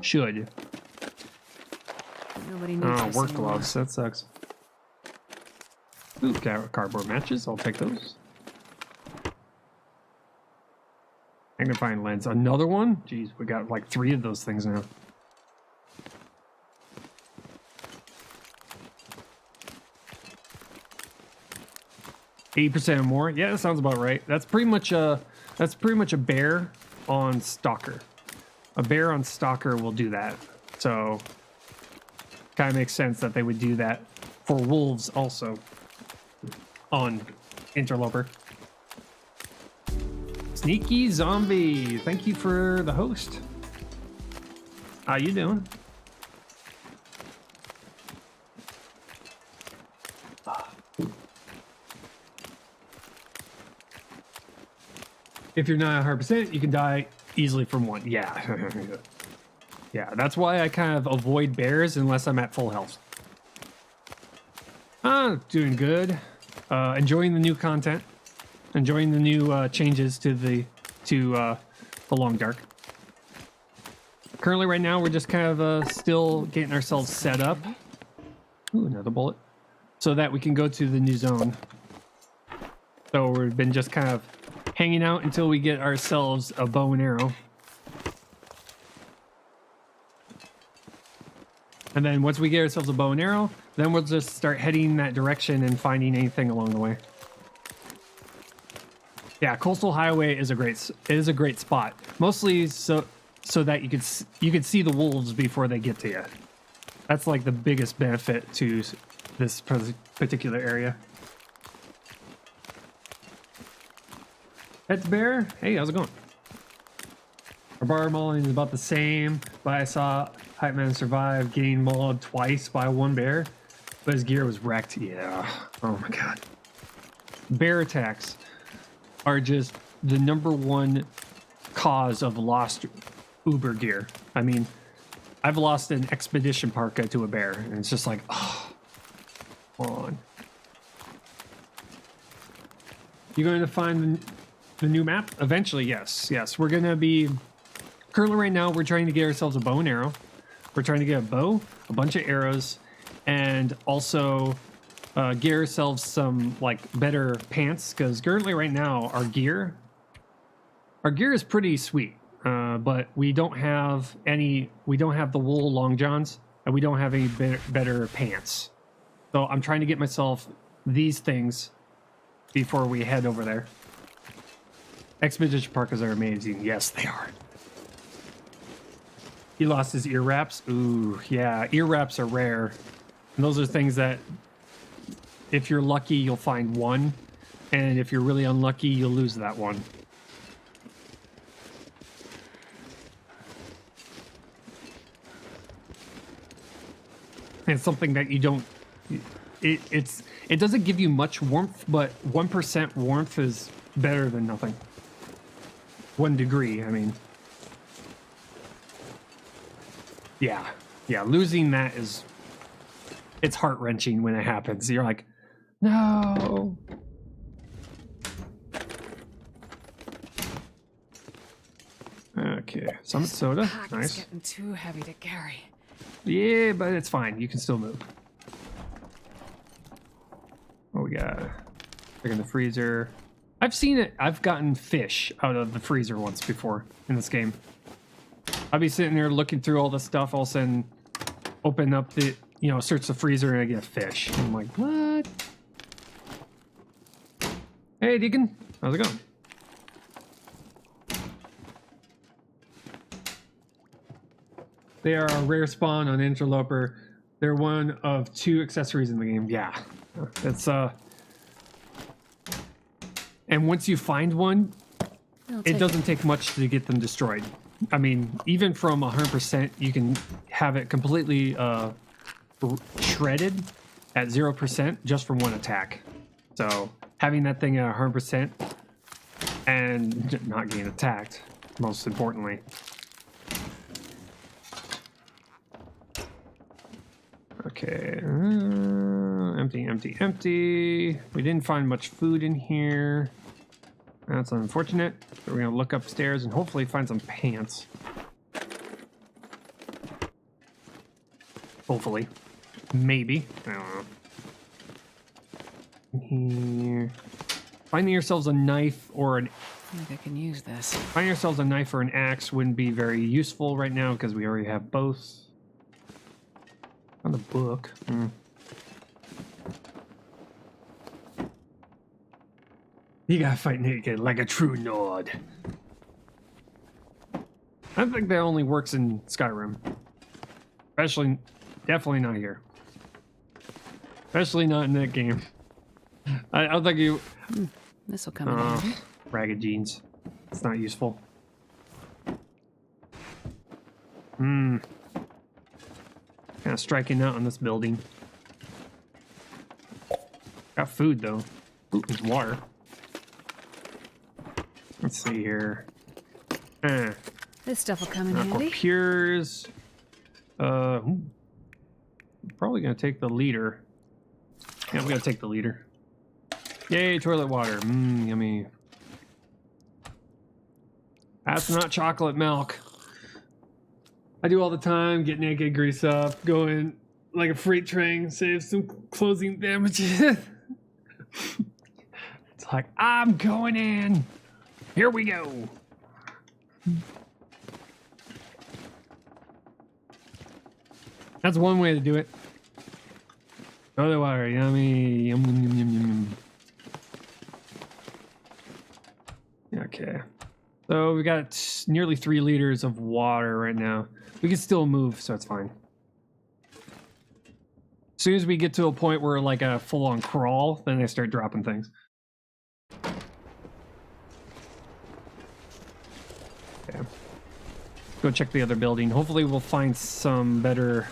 Should. Nobody needs Oh, this work anymore. gloves. That sucks. Ooh, cardboard matches. I'll take those. Magnifying lens. Another one? Jeez, we got like 3 of those things now. $80% or more? Yeah, that sounds about right. That's pretty much That's pretty much a bear on stalker. A bear on stalker will do that. So kind of makes sense that they would do that for wolves also on interloper. Sneaky zombie, thank you for the host. How you doing? If you're not 100%, you can die easily from one. Yeah. Yeah, that's why I kind of avoid bears unless I'm at full health. Doing good. Enjoying the new content. Enjoying the new changes to the Long Dark. Currently, right now, we're just kind of still getting ourselves set up. Ooh, another bullet. So that we can go to the new zone. So we've been just kind of hanging out until we get ourselves a bow and arrow. And then once we get ourselves a bow and arrow, then we'll just start heading that direction and finding anything along the way. Yeah, Coastal Highway is a great spot. Mostly so that you could see the wolves before they get to you. That's like the biggest benefit to this particular area. Pets Bear, hey, how's it going? Our bar mauling is about the same, but I saw Hype Man survive getting mauled twice by one bear, but his gear was wrecked. Yeah. Oh my god. Bear attacks are just the #1 cause of lost Uber gear. I mean, I've lost an expedition parka to a bear, and it's just like, oh, come on. You going to find the new map? Eventually, yes. Yes, we're going to be... Currently, right now, we're trying to get ourselves a bow and arrow. We're trying to get a bow, a bunch of arrows, and also get ourselves some, like, better pants, because currently, right now, our gear is pretty sweet, but we don't have the wool long johns, and we don't have any better pants. So I'm trying to get myself these things before we head over there. Expedition parkas are amazing. Yes, they are. He lost his ear wraps. Ooh, yeah, ear wraps are rare. And those are things that, if you're lucky, you'll find one. And if you're really unlucky, you'll lose that one. And it's something that you don't... It doesn't give you much warmth, but 1% warmth is better than nothing. 1 degree, I mean. Yeah, losing that is... It's heart-wrenching when it happens. You're like, no. Okay, Summit Soda, nice. It's getting too heavy to carry. Yeah, but it's fine. You can still move. What we got? Check in the freezer. I've seen it. I've gotten fish out of the freezer once before in this game. I'll be sitting there looking through all the stuff, all of a sudden open up the, search the freezer and I get a fish. I'm like, what? Hey, Deacon. How's it going? They are a rare spawn on Interloper. They're one of 2 accessories in the game. Yeah. It's, and once you find one, it doesn't take much to get them destroyed. I mean, even from 100%, you can have it completely shredded at 0% just from one attack. So having that thing at 100% and not getting attacked, most importantly. Okay, empty. We didn't find much food in here. That's unfortunate. So we're gonna look upstairs and hopefully find some pants. Hopefully. Maybe. I don't know. Here. Finding yourselves a knife or an... I think I can use this. Finding yourselves a knife or an axe wouldn't be very useful right now because we already have both. On the book. You gotta fight naked like a true Nord. I think that only works in Skyrim. Definitely not here. Especially not in that game. I don't think you... This'll come in handy. Ragged jeans. It's not useful. Kind of striking out on this building. Got food though. Ooh, there's water. Let's see here. This stuff will come in handy. Pures. Probably gonna take the leader. Yeah, I'm gonna take the leader. Yay, toilet water. Yummy. That's not chocolate milk. I do all the time. Get naked, grease up, go in like a freight train, save some closing damages. It's like, I'm going in. Here we go. That's one way to do it. Toilet water, yummy, yum, yum, yum, yum, yum. Okay. So we got nearly 3 liters of water right now. We can still move, so it's fine. As soon as we get to a point where like a full-on crawl, then they start dropping things. Okay. Go check the other building. Hopefully we'll find some better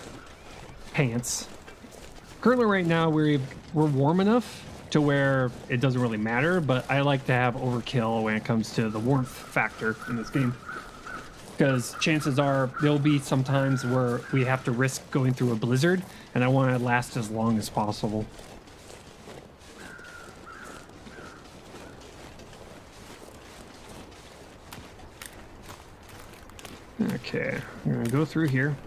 pants. Currently right now we're warm enough to where it doesn't really matter, but I like to have overkill when it comes to the warmth factor in this game. Because chances are there'll be some times where we have to risk going through a blizzard, and I want to last as long as possible. Okay, I'm gonna go through here.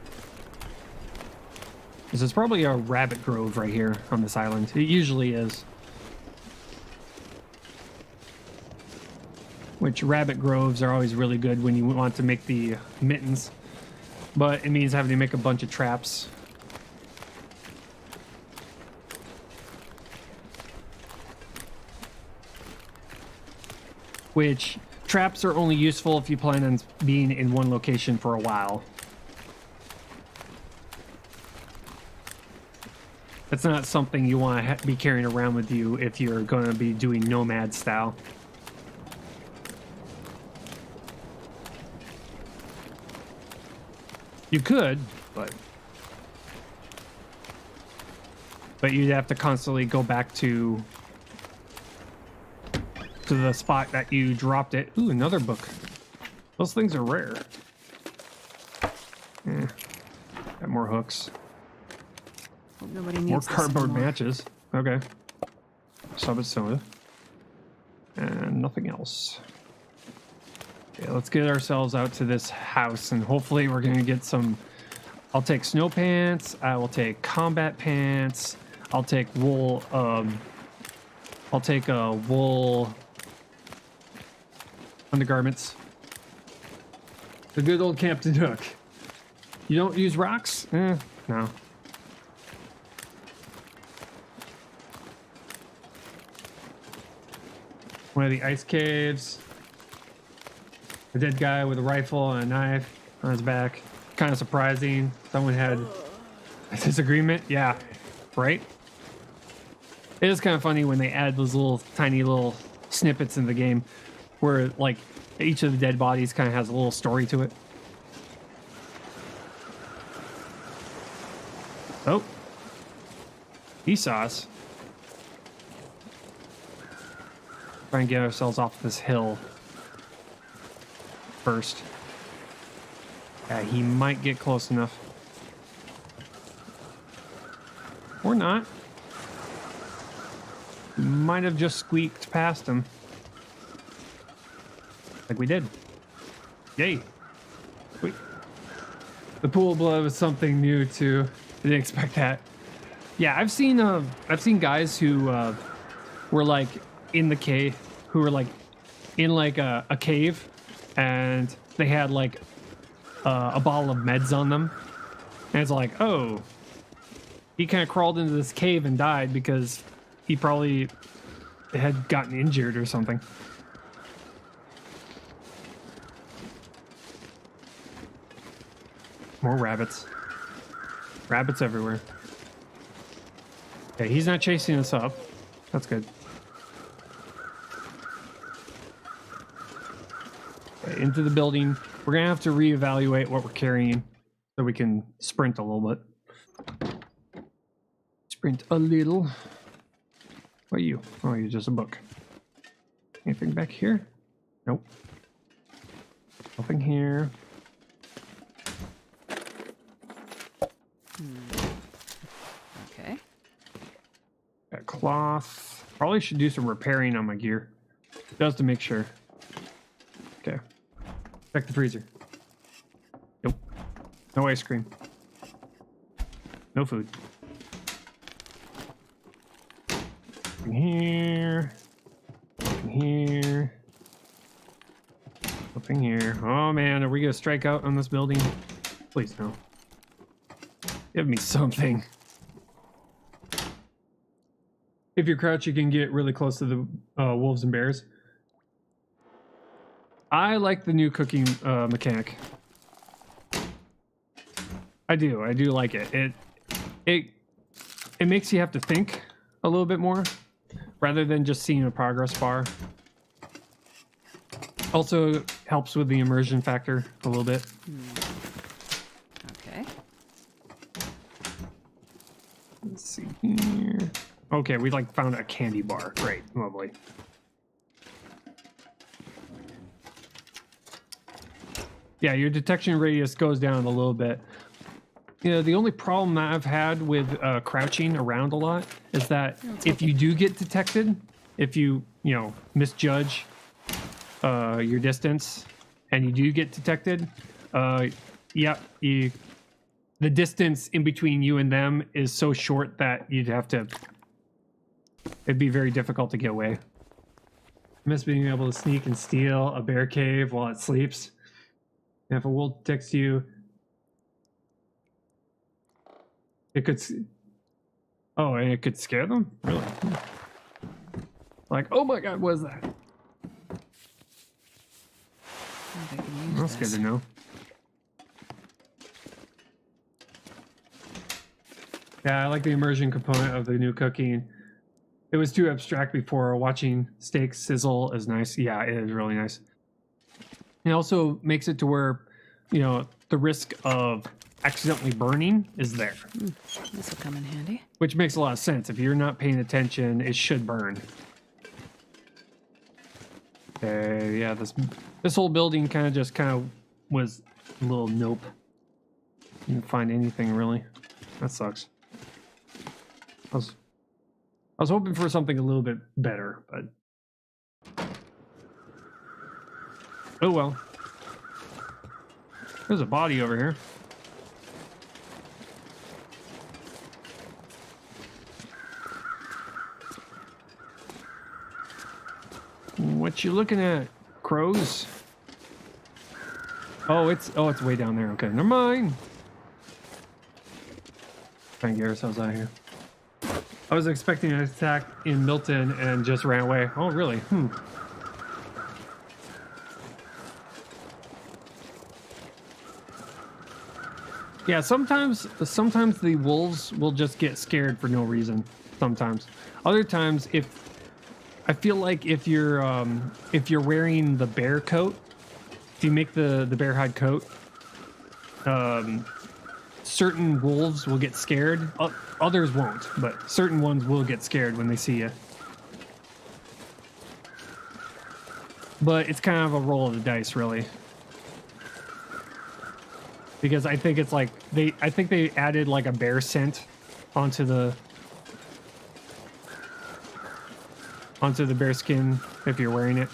This is probably a rabbit grove right here on this island. It usually is. Which rabbit groves are always really good when you want to make the mittens. But it means having to make a bunch of traps. Which traps are only useful if you plan on being in one location for a while. It's not something you want to be carrying around with you if you're going to be doing nomad style. You could, but you'd have to constantly go back to the spot that you dropped it. Ooh, another book. Those things are rare. Got more hooks. Hope nobody needs More this cardboard anymore. matches. Okay. Subbit soda. And nothing else. Okay, let's get ourselves out to this house, and hopefully we're gonna get some. I'll take snow pants. I will take combat pants. I'll take wool. I'll take wool undergarments. The good old Captain Hook. You don't use rocks? No. One of the ice caves. A dead guy with a rifle and a knife on his back. Kind of surprising. Someone had a disagreement. Yeah, right? It is kind of funny when they add those little tiny little snippets in the game where like each of the dead bodies kind of has a little story to it. Oh. He saw us. Try and get ourselves off this hill first. Yeah, he might get close enough. Or not. We might have just squeaked past him. Like we did. Yay. Wait. The pool of blood was something new too. I didn't expect that. Yeah, I've seen guys who were like in the cave, who were like in like a cave, and they had like a bottle of meds on them, and it's like, oh, he kind of crawled into this cave and died because he probably had gotten injured or something. More rabbits. Rabbits everywhere. Okay, he's not chasing us up. That's good. Okay, into the building. We're gonna have to reevaluate what we're carrying so we can sprint a little bit. Sprint a little. What are you? Oh, you're just a book. Anything back here? Nope. Nothing here. Okay. Got cloth. Probably should do some repairing on my gear. Just to make sure. Okay. Check the freezer. Nope. No ice cream. No food. Nothing here. Nothing here. Nothing here. Oh man, are we gonna strike out on this building? Please no. Give me something. If you crouch, you can get really close to the wolves and bears. I like the new cooking mechanic. I do like it. It makes you have to think a little bit more rather than just seeing a progress bar. Also helps with the immersion factor a little bit. Okay. Let's see here. Okay, we like found a candy bar. Great, lovely. Yeah, your detection radius goes down a little bit. You know, the only problem that I've had with crouching around a lot is that if you do get detected, if you misjudge your distance and you do get detected, the distance in between you and them is so short that it'd be very difficult to get away. I miss being able to sneak and steal a bear cave while it sleeps. And if a wolf detects you, it could... Oh, and it could scare them? Really? Like, oh my god, what is that? That's good to know. Yeah, I like the immersion component of the new cooking. It was too abstract before. Watching steaks sizzle is nice. Yeah, it is really nice. It also makes it to where, the risk of accidentally burning is there. This will come in handy. Which makes a lot of sense. If you're not paying attention, it should burn. Okay, yeah, this whole building kind of was a little nope. Didn't find anything really. That sucks. I was hoping for something a little bit better, but oh well. There's a body over here. What you looking at? Crows? Oh, it's way down there. Okay, never mind. Trying to get ourselves out of here. I was expecting an attack in Milton and just ran away. Oh, really? Yeah, sometimes the wolves will just get scared for no reason. Sometimes. Other times, I feel like if you're wearing the bear coat, if you make the bear hide coat, certain wolves will get scared. Others won't, but certain ones will get scared when they see you. But it's kind of a roll of the dice, really. Because I think it's like I think they added like a bear scent onto the bear skin if you're wearing it.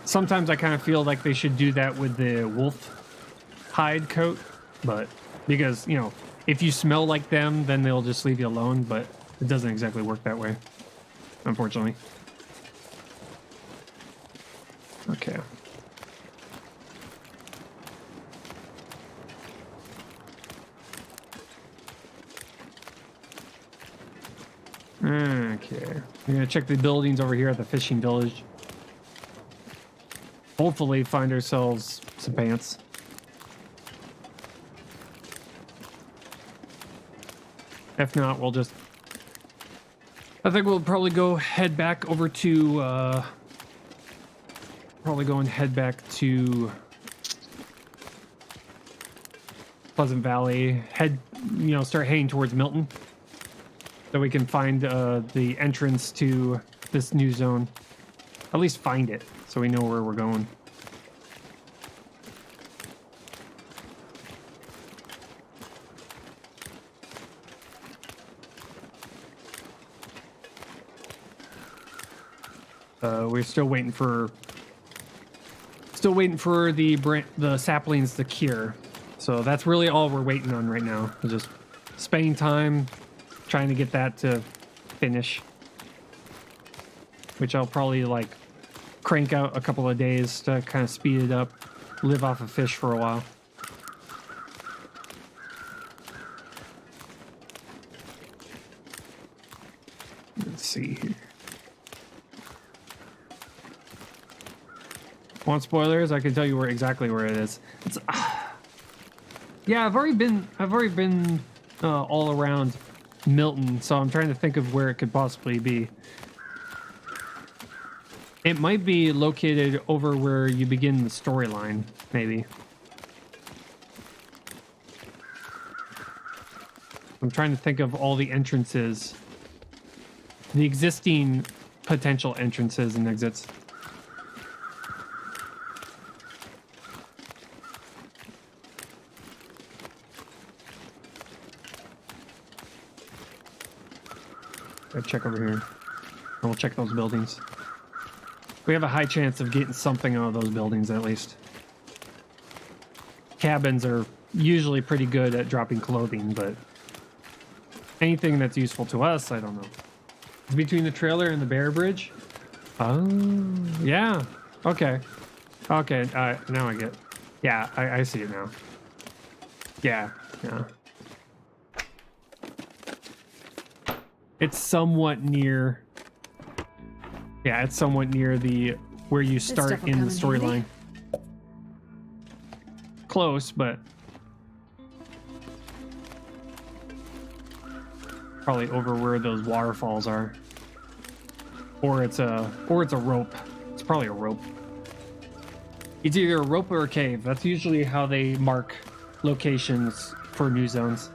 Sometimes I kind of feel like they should do that with the wolf hide coat, but because, if you smell like them, then they'll just leave you alone, but it doesn't exactly work that way, unfortunately. Okay. Okay. We're gonna check the buildings over here at the fishing village. Hopefully find ourselves some pants. If not, we'll just... I think we'll probably go head back over to... probably go and head back to... Pleasant Valley. Start heading towards Milton. So we can find the entrance to this new zone. At least find it, so we know where we're going. We're still waiting for the saplings to cure. So that's really all we're waiting on right now. We're just spending time trying to get that to finish, which I'll probably like crank out a couple of days to kind of speed it up, live off of fish for a while. Let's see here. Want spoilers? I can tell you exactly where it is. It's yeah, I've already been all around Milton, so I'm trying to think of where it could possibly be. It might be located over where you begin the storyline, maybe. I'm trying to think of all the entrances, the existing potential entrances and exits. Check over here. And we'll check those buildings. We have a high chance of getting something out of those buildings, at least. Cabins are usually pretty good at dropping clothing, but anything that's useful to us, I don't know. It's between the trailer and the Bear Bridge. Oh, yeah. Okay. Okay, now I get... Yeah, I see it now. Yeah. It's somewhat near... Yeah, it's somewhat near the... where you start in the storyline. Close, but... probably over where those waterfalls are. Or it's a rope. It's probably a rope. It's either a rope or a cave. That's usually how they mark locations for new zones.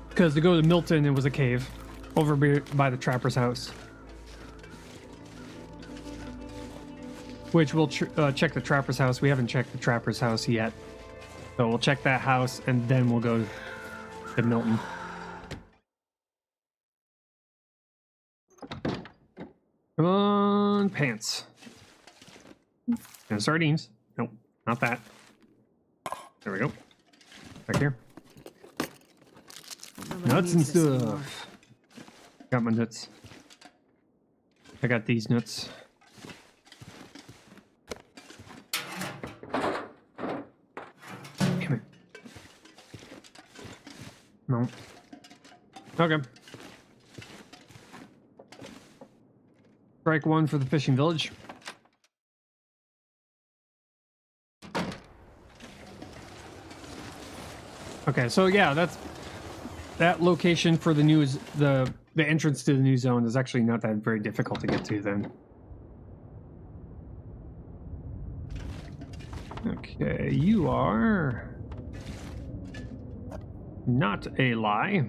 Because to go to Milton, it was a cave over by the trapper's house. Which we'll check the trapper's house. We haven't checked the trapper's house yet. So we'll check that house and then we'll go to Milton. Come on, pants. And sardines. Nope, not that. There we go. Back here. Nuts and stuff. Got my nuts. I got these nuts. Come here. No. Okay. Strike one for the fishing village. Okay, so yeah, that location for the news, the entrance to the new zone is actually not that very difficult to get to then. Okay, you are not a lie.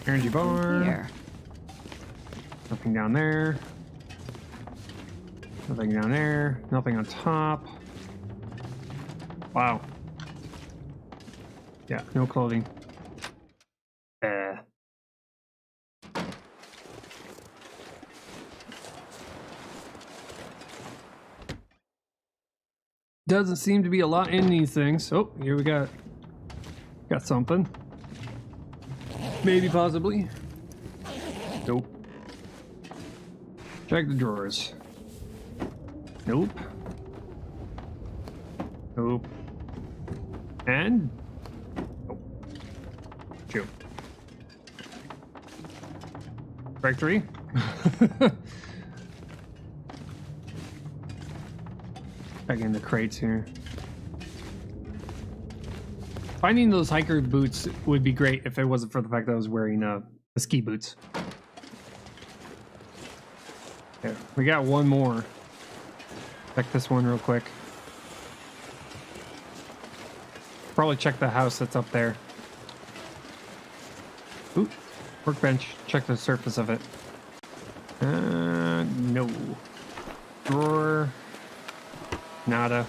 Energy bar. Here. Nothing down there. Nothing down there. Nothing on top. Wow. Yeah, no clothing. Doesn't seem to be a lot in these things. Oh, here we got something. Maybe, possibly. Nope. Check the drawers. Nope. Nope. And nope. Shoot. Strike 3. Back in the crates here. Finding those hiker boots would be great if it wasn't for the fact that I was wearing the ski boots. There, we got one more. Check this one real quick. Probably check the house that's up there. Ooh, workbench. Check the surface of it. No. Drawer. Nada.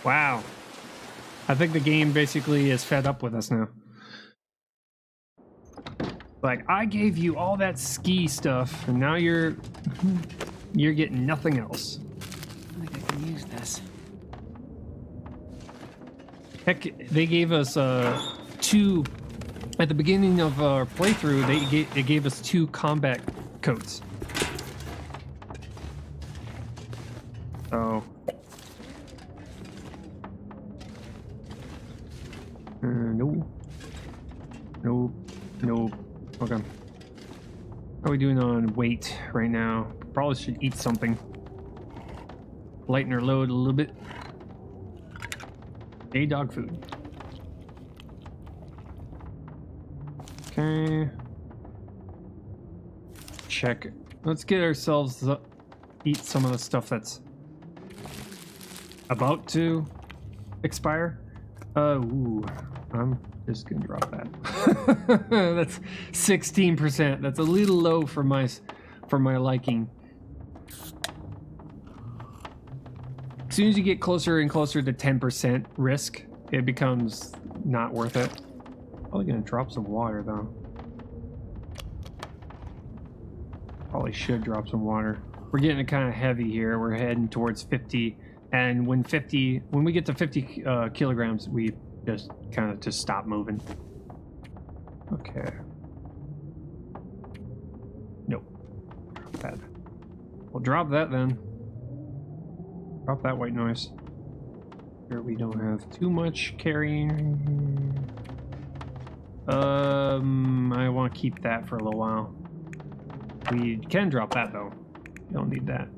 Wow. I think the game basically is fed up with us now. Like, I gave you all that ski stuff, and now you're getting nothing else. I think I can use this. Heck, they gave us 2 at the beginning of our playthrough. They gave us 2 combat coats. So. No. Nope. Nope. Okay. How are we doing on weight right now? Probably should eat something. Lighten our load a little bit. A dog food. Okay. Check. Let's get ourselves eat some of the stuff that's about to expire. Ooh. I'm just gonna drop that. That's 16%. That's a little low for my liking. As soon as you get closer and closer to 10% risk, it becomes not worth it. Probably gonna drop some water though. Probably should drop some water. We're getting kind of heavy here. We're heading towards 50, and when we get to 50 kilograms, we just kind of just stop moving. Okay. Nope. Drop that. We'll drop that then. Drop that white noise. Here we don't have too much carrying. I want to keep that for a little while. We can drop that though. We don't need that.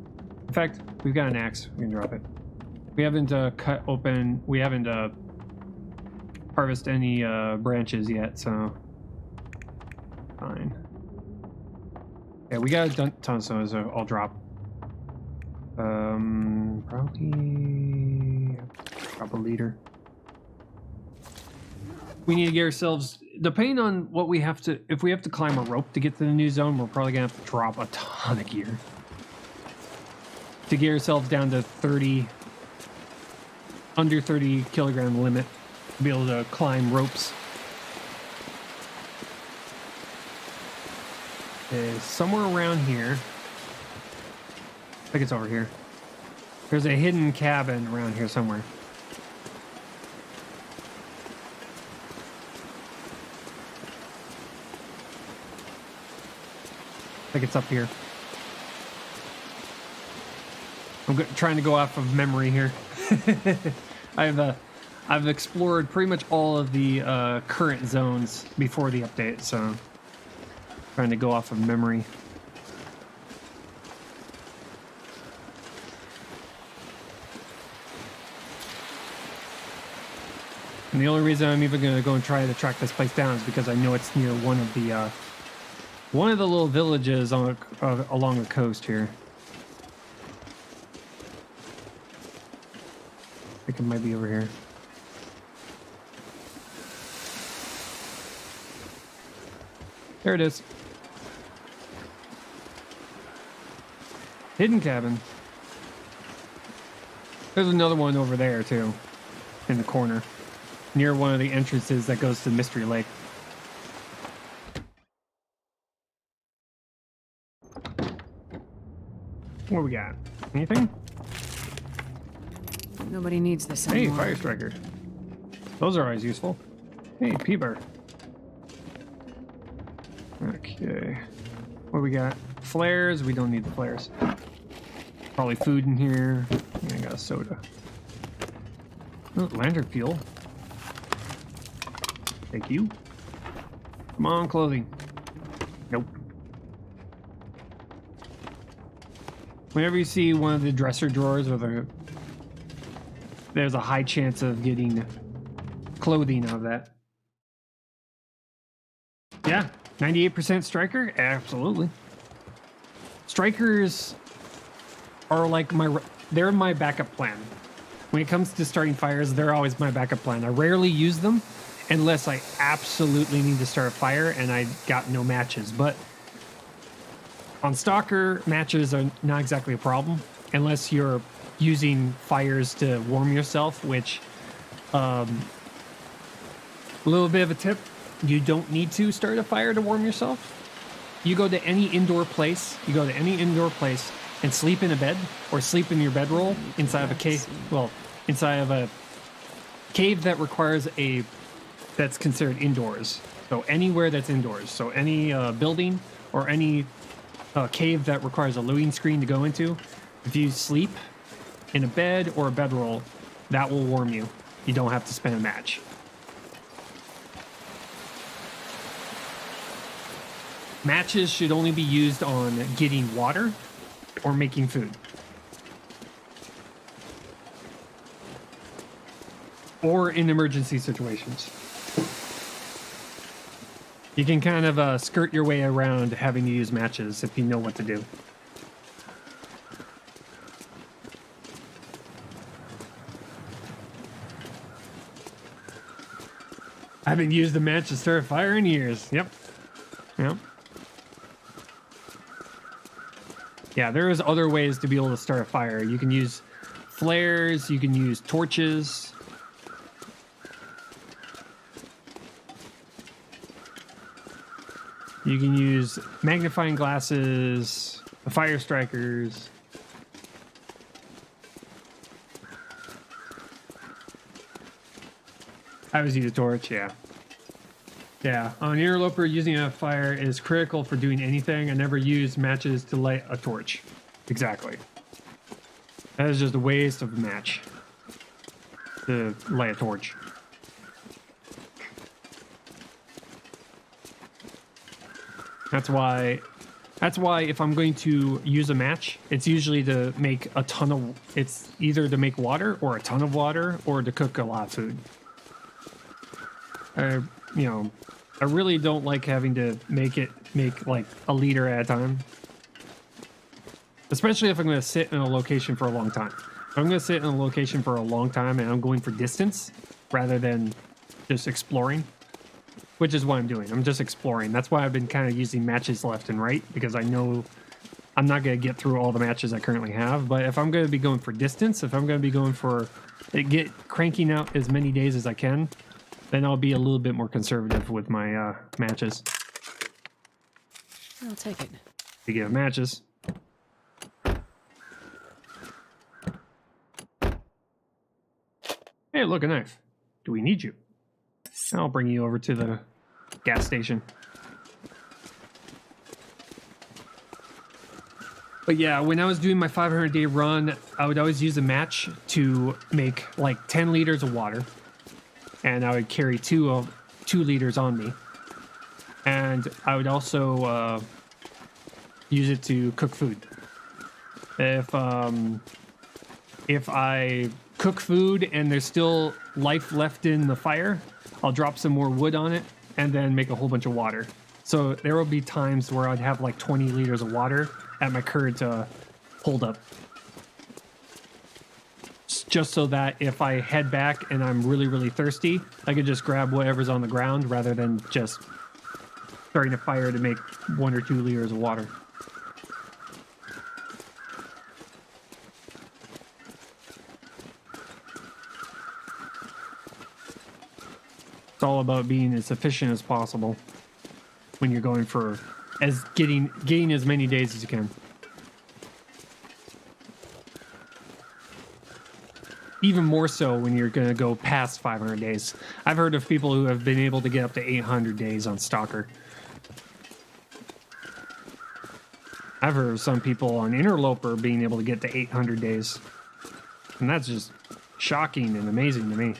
In fact, we've got an axe. We can drop it. We haven't cut open. We haven't harvest any branches yet, so fine. Yeah, we got a ton of those, so I'll drop. Probably drop a liter. We need to get ourselves, depending on what we have to, if we have to climb a rope to get to the new zone, we're probably gonna have to drop a ton of gear to get ourselves down to 30, under 30 kilogram limit. Be able to climb ropes. Is somewhere around here. I think it's over here. There's a hidden cabin around here somewhere. I think it's up here. I'm trying to go off of memory here. I've explored pretty much all of the current zones before the update, so trying to go off of memory. And the only reason I'm even going to go and try to track this place down is because I know it's near one of the little villages on along the coast here. I think it might be over here. There it is. Hidden cabin. There's another one over there too, in the corner, near one of the entrances that goes to Mystery Lake. What we got? Anything? Nobody needs this anymore. Hey, fire striker. Those are always useful. Hey, P-bar. Okay. What we got? Flares. We don't need the flares. Probably food in here. I got a soda. Oh, lantern fuel. Thank you. Come on, clothing. Nope. Whenever you see one of the dresser drawers with there's a high chance of getting clothing out of that. Yeah, 98% striker? Absolutely. Strikers are like they're my backup plan. When it comes to starting fires, they're always my backup plan. I rarely use them unless I absolutely need to start a fire and I got no matches. But on Stalker, matches are not exactly a problem unless you're using fires to warm yourself, which a little bit of a tip, you don't need to start a fire to warm yourself. You go to any indoor place, and sleep in a bed or sleep in your bedroll inside of a cave. Well, inside of a cave that requires that's considered indoors. So anywhere that's indoors. So any building or any cave that requires a loading screen to go into, if you sleep in a bed or a bedroll, that will warm you. You don't have to spend a match. Matches should only be used on getting water or making food. Or in emergency situations. You can kind of skirt your way around having to use matches if you know what to do. I haven't used a match to start a fire in years. Yep. Yeah, there's other ways to be able to start a fire. You can use flares, you can use torches. You can use magnifying glasses, the fire strikers. I always use a torch, yeah. Yeah, on Interloper, using a fire is critical for doing anything. I never use matches to light a torch. Exactly. That is just a waste of a match to light a torch. That's why if I'm going to use a match, it's usually to make it's either to make water or a ton of water or to cook a lot of food. I really don't like having to make like a liter at a time. Especially if I'm going to sit in a location for a long time. If I'm going to sit in a location for a long time and I'm going for distance rather than just exploring, which is what I'm doing. I'm just exploring. That's why I've been kind of using matches left and right, because I know I'm not going to get through all the matches I currently have. But if I'm going to be going for distance, if I'm going to be going for cranking out as many days as I can, then I'll be a little bit more conservative with my matches. I'll take it. You get matches. Hey, look, a knife. Do we need you? I'll bring you over to the gas station. But yeah, when I was doing my 500-day run, I would always use a match to make like 10 liters of water. And I would carry 2 liters on me. And I would also use it to cook food. If I cook food and there's still life left in the fire, I'll drop some more wood on it and then make a whole bunch of water. So there will be times where I'd have like 20 liters of water at my current hold up. Just so that if I head back and I'm really, really thirsty, I could just grab whatever's on the ground rather than just starting a fire to make 1 or 2 liters of water. It's all about being as efficient as possible when you're going for getting as many days as you can. Even more so when you're going to go past 500 days. I've heard of people who have been able to get up to 800 days on Stalker. I've heard of some people on Interloper being able to get to 800 days. And that's just shocking and amazing to me.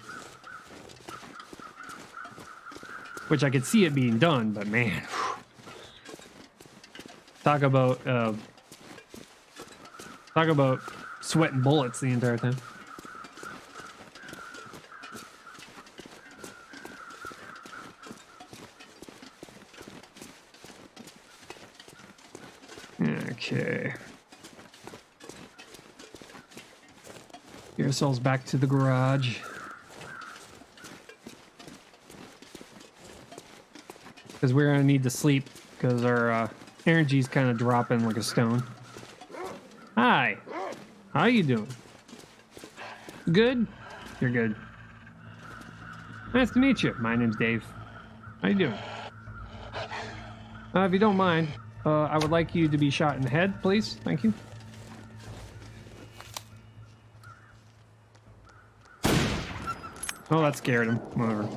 Which I could see it being done, but man. Talk about sweating bullets the entire time. Okay. Get ourselves back to the garage. Because we're gonna need to sleep because our energy's kind of dropping like a stone. Hi. How you doing? Good? You're good. Nice to meet you. My name's Dave. How you doing? If you don't mind, I would like you to be shot in the head, please. Thank you. Oh, that scared him. Whatever.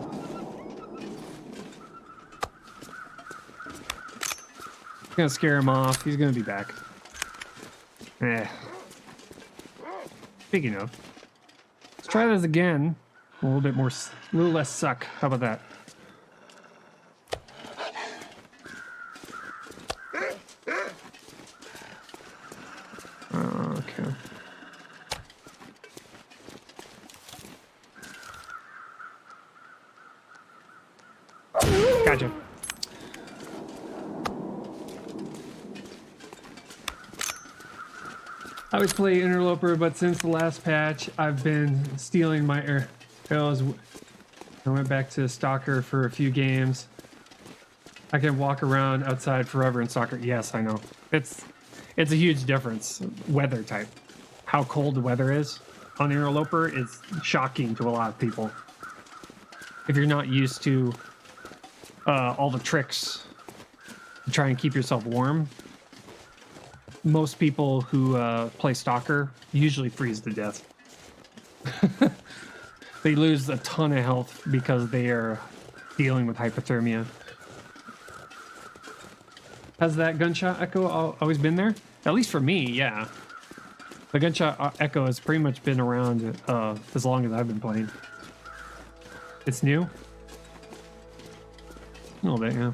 Gonna scare him off. He's gonna be back. Speaking of, let's try this again. A little bit more, a little less suck. How about that? Okay. Gotcha. I always play Interloper, but since the last patch, I've been stealing my arrows. I went back to Stalker for a few games. I can walk around outside forever in Stalker. Yes, I know. It's a huge difference. Weather type. How cold the weather is on Interloper is shocking to a lot of people. If you're not used to all the tricks to try and keep yourself warm, most people who play Stalker usually freeze to death. They lose a ton of health because they are dealing with hypothermia. Has that gunshot echo always been there? At least for me, yeah. The gunshot echo has pretty much been around as long as I've been playing. It's new? A little bit, yeah.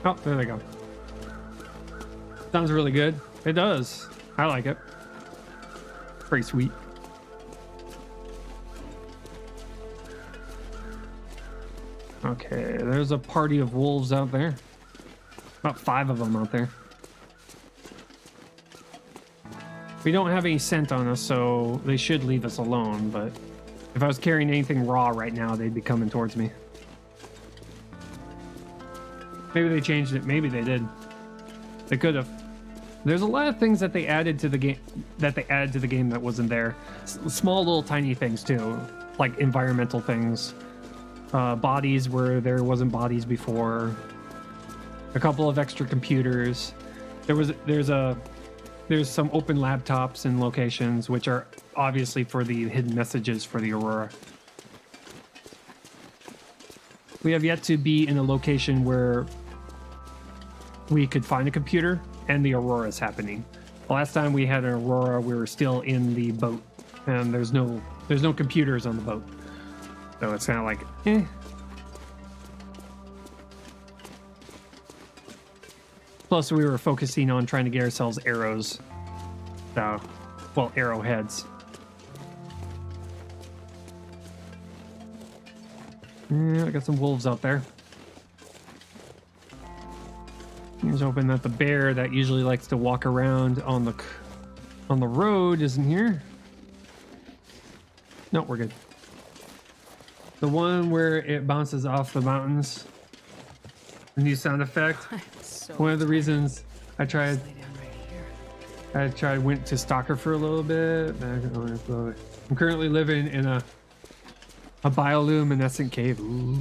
Oh, there they go. Sounds really good. It does. I like it. Pretty sweet. Okay, there's a party of wolves out there. About 5 of them out there. We don't have any scent on us, so they should leave us alone, but if I was carrying anything raw right now, they'd be coming towards me. Maybe they changed it. Maybe they did. They could have. There's a lot of things that they added to the game that wasn't there. Small little tiny things too, like environmental things, bodies where there wasn't bodies before. A couple of extra computers. There's some open laptops in locations which are obviously for the hidden messages for the Aurora. We have yet to be in a location where we could find a computer and the Aurora is happening. The last time we had an Aurora, we were still in the boat, and there's no computers on the boat, so it's kind of like, eh. Plus, we were focusing on trying to get ourselves arrows, so, well, arrowheads. Yeah, I got some wolves out there. Here's hoping that the bear that usually likes to walk around on the road isn't here. No, we're good. The one where it bounces off the mountains. The new sound effect. One of the reasons I went to Stalker for a little bit. I'm currently living in a bioluminescent cave. Ooh.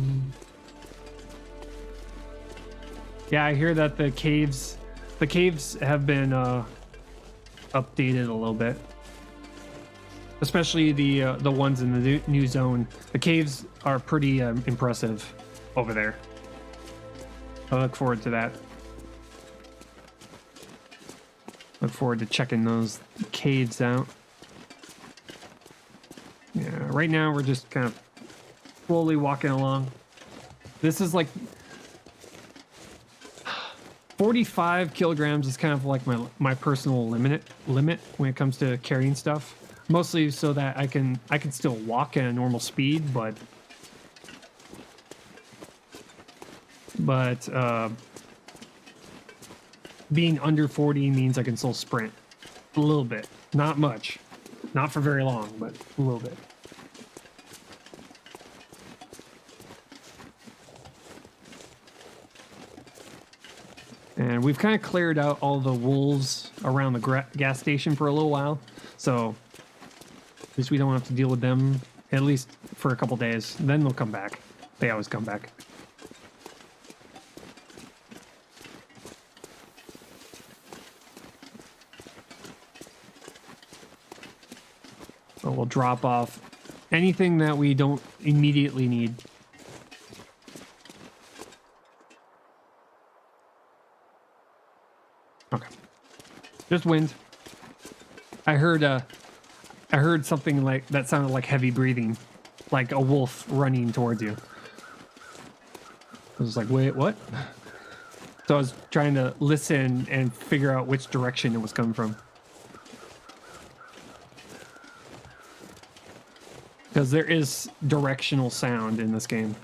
Yeah, I hear that the caves have been updated a little bit. especially the ones in the new zone. The caves are pretty impressive over there. I look forward to that. Look forward to checking those caves out. Yeah, right now we're just kind of slowly walking along. This is like 45 kilograms is kind of like my personal limit when it comes to carrying stuff. Mostly so that I can still walk at a normal speed, but being under 40 means I can still sprint a little bit, not much, not for very long, but a little bit. And we've kind of cleared out all the wolves around the gas station for a little while, so at least we don't have to deal with them, at least for a couple days. Then they'll come back. They always come back. So we'll drop off anything that we don't immediately need. Okay. Just wind. I heard something like that sounded like heavy breathing, like a wolf running towards you. I was like, wait, what? So I was trying to listen and figure out which direction it was coming from. Because there is directional sound in this game.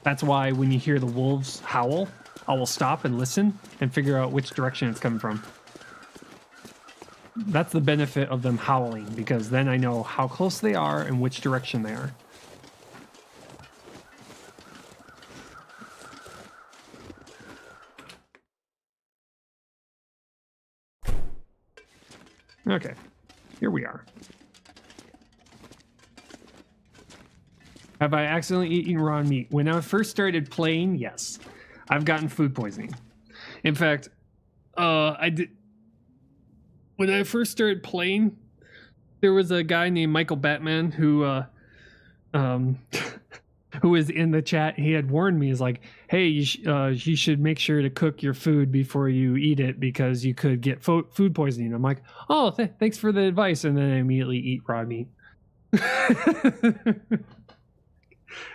That's why when you hear the wolves howl, I will stop and listen and figure out which direction it's coming from. That's the benefit of them howling, because then I know how close they are and which direction they are. Okay, here we are. Have I accidentally eaten raw meat? When I first started playing, yes. I've gotten food poisoning. In fact, I did. When I first started playing, there was a guy named Michael Batman who was in the chat. He had warned me, he's like, hey, you should make sure to cook your food before you eat it because you could get food poisoning. I'm like, oh, thanks for the advice. And then I immediately eat raw meat.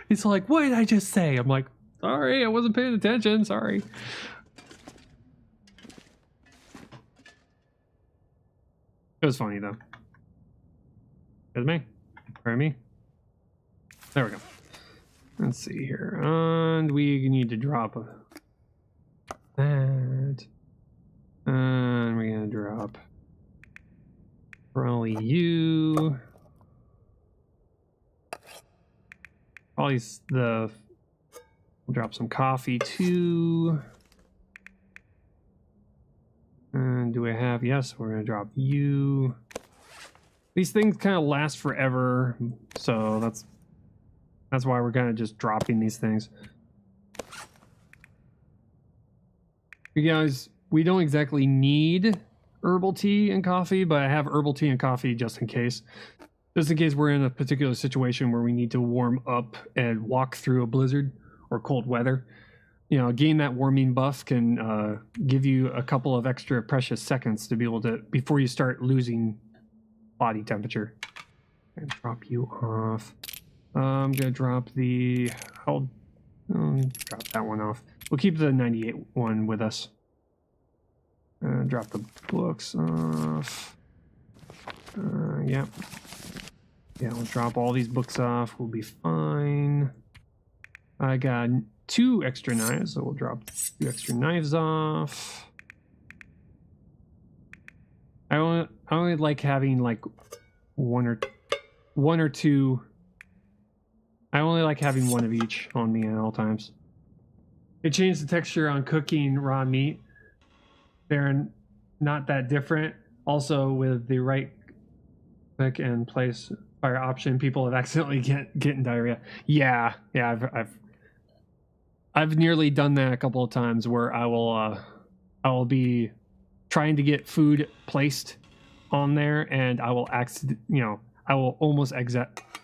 He's like, what did I just say? I'm like, sorry, I wasn't paying attention. Sorry. It was funny though. Is me? Or me? There we go. Let's see here. And we need to drop that. And we're gonna drop probably you. Probably we'll drop some coffee too. And do I have, yes, we're gonna drop you. These things kind of last forever, so that's why we're kind of just dropping these things. You guys, we don't exactly need herbal tea and coffee, but I have herbal tea and coffee just in case. Just in case we're in a particular situation where we need to warm up and walk through a blizzard or cold weather. You know, getting that warming buff can give you a couple of extra precious seconds to be able to, before you start losing body temperature. And drop you off. I'm gonna drop I'll drop that one off. We'll keep the 98 one with us. Drop the books off. Yeah. Yeah, we'll drop all these books off. We'll be fine. I got 2 extra knives, so we'll drop 2 extra knives off. I only like having like one or two. I only like having one of each on me at all times. It changed the texture on cooking raw meat. They're not that different. Also, with the right click and place fire option, people have accidentally getting diarrhea. Yeah, I've nearly done that a couple of times where I will be trying to get food placed on there, and I will I will almost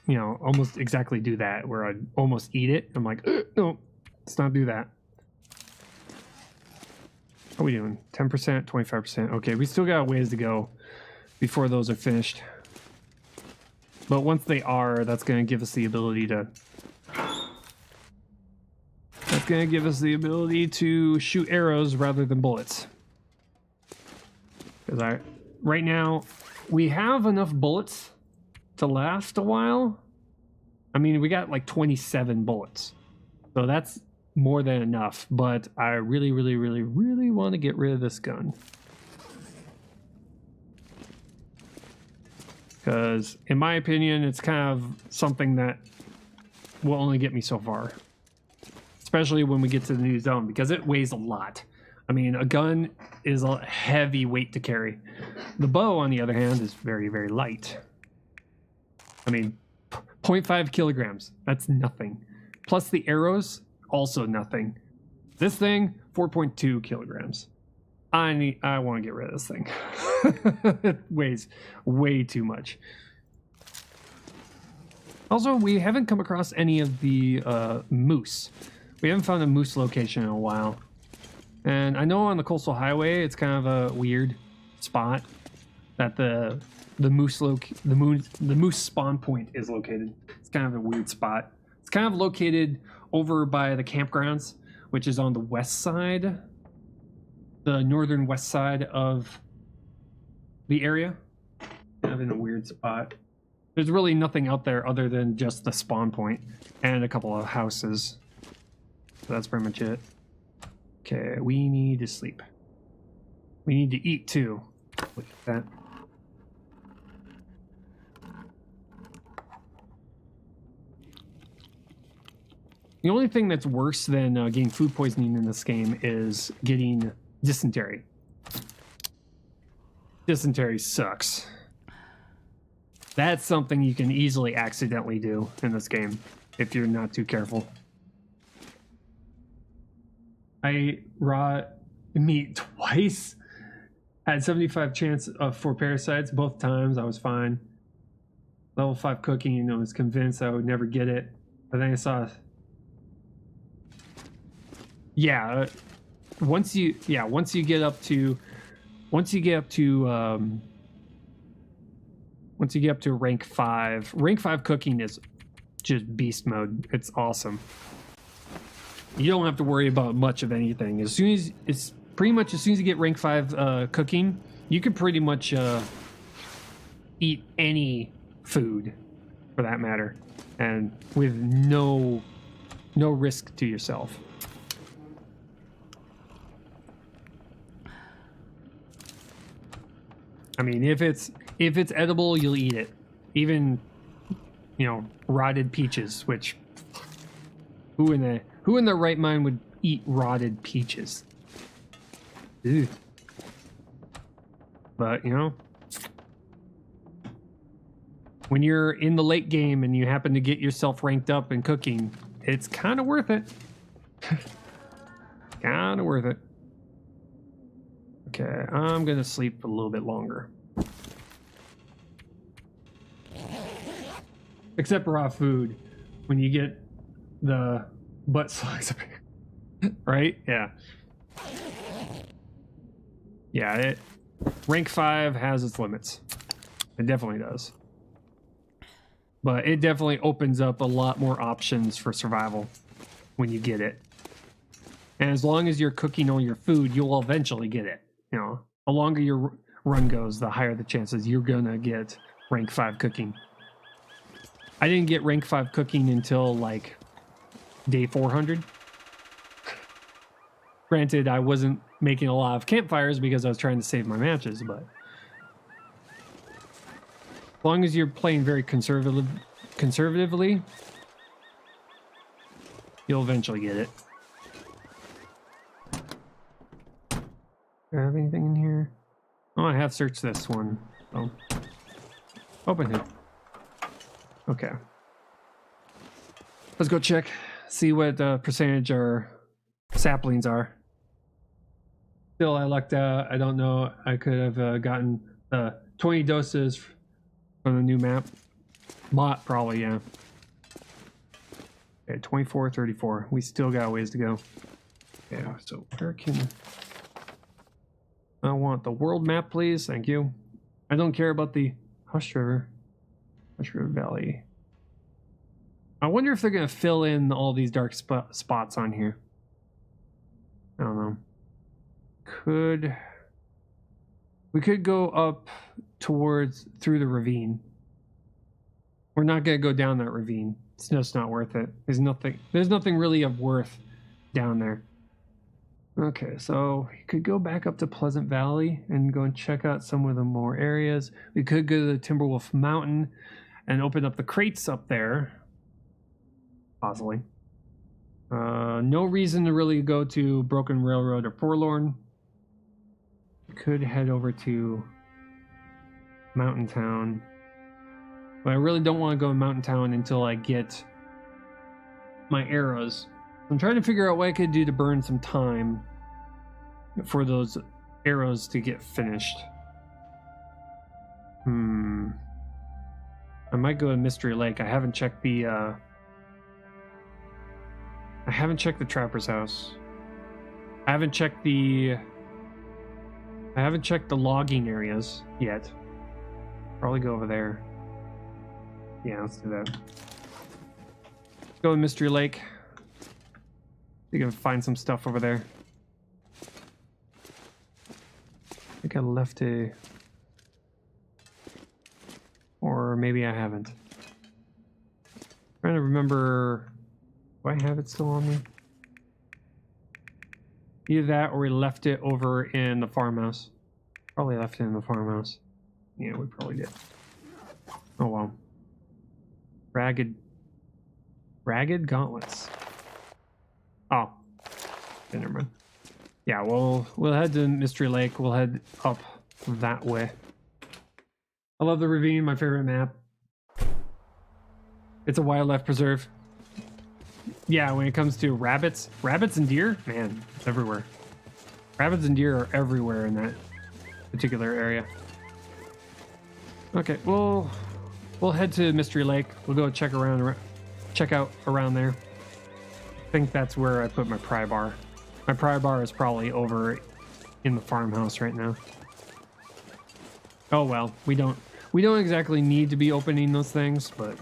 almost exactly do that, where I'd almost eat it. I'm like, no, let's not do that. How are we doing? 10%, 25%. Okay, we still got a ways to go before those are finished. But once they are, that's going to give us the ability to... That's going to give us the ability to shoot arrows rather than bullets. Because right now, we have enough bullets to last a while. I mean, we got like 27 bullets. So that's more than enough. But I really, really, really, really want to get rid of this gun. Because, in my opinion, it's kind of something that will only get me so far. Especially when we get to the new zone, because it weighs a lot. I mean, a gun is a heavy weight to carry. The bow, on the other hand, is very, very light. I mean, 0.5 kilograms. That's nothing. Plus the arrows, also nothing. This thing, 4.2 kilograms. I want to get rid of this thing. It weighs way too much. Also, we haven't come across any of the moose. We haven't found a moose location in a while. And I know on the coastal highway, it's kind of a weird spot that the moose spawn point is located. It's kind of a weird spot. It's kind of located over by the campgrounds, which is on the west side, the northern west side of the area. Kind of in a weird spot. There's really nothing out there other than just the spawn point and a couple of houses. So that's pretty much it. Okay, we need to sleep. We need to eat too. Look at that. The only thing that's worse than getting food poisoning in this game is getting dysentery. Dysentery sucks. That's something you can easily accidentally do in this game if you're not too careful. I ate raw meat twice. Had 75 chance for parasites both times. I was fine. Level 5 cooking, I was convinced I would never get it. But then I saw... Yeah, once you get up to rank 5, rank 5 cooking is just beast mode. It's awesome. You don't have to worry about much of anything. As soon as you get rank 5 cooking, you can pretty much eat any food for that matter, and with no risk to yourself. I mean, if it's edible, you'll eat it. Even, rotted peaches, which who in their right mind would eat rotted peaches? Ew. But, when you're in the late game and you happen to get yourself ranked up in cooking, it's kind of worth it. Kind of worth it. Okay, I'm gonna sleep a little bit longer. Except raw food, when you get the butt slugs, right? Yeah. Yeah, rank 5 has its limits. It definitely does. But it definitely opens up a lot more options for survival when you get it. And as long as you're cooking all your food, you'll eventually get it. The longer your run goes, the higher the chances you're gonna get rank 5 cooking. I didn't get rank 5 cooking until like day 400. Granted, I wasn't making a lot of campfires because I was trying to save my matches, but as long as you're playing very conservatively, you'll eventually get it. Do I have anything in here? Oh, I have searched this one. Oh. Open it. Okay. Let's go check. See what percentage our saplings are. Still, I lucked out. I don't know. I could have gotten 20 doses from the new map. Lot, probably, yeah. Okay, 24, 34. We still got a ways to go. Yeah, so where can... I want the world map, please. Thank you. I don't care about the Hush River. Hush River Valley. I wonder if they're going to fill in all these dark spots on here. I don't know. We could go up towards through the ravine. We're not going to go down that ravine. It's just not worth it. There's nothing really of worth down there. Okay, so we could go back up to Pleasant Valley and go and check out some of the more areas. We could go to the Timberwolf Mountain and open up the crates up there. Possibly. No reason to really go to Broken Railroad or Forlorn. We could head over to Mountain Town. But I really don't want to go to Mountain Town until I get my arrows. I'm trying to figure out what I could do to burn some time for those arrows to get finished. I might go to Mystery Lake. I haven't checked the Trapper's house. I haven't checked the logging areas yet. Probably go over there. Yeah, let's do that. Let's go to Mystery Lake. You can find some stuff over there. I think I left or maybe I haven't. Trying to remember. Do I have it still on me? Either that or we left it over in the farmhouse. Probably left it in the farmhouse. Yeah, we probably did. Oh well. Ragged gauntlets. Oh. Okay, never mind. Yeah, we'll head to Mystery Lake. We'll head up that way. I love the ravine, my favorite map. It's a wildlife preserve. Yeah, when it comes to rabbits and deer, man, it's everywhere. Rabbits and deer are everywhere in that particular area. Okay, we'll head to Mystery Lake. We'll go check out around there. I think that's where I put my pry bar. My pry bar is probably over in the farmhouse right now. Oh well, we don't exactly need to be opening those things, but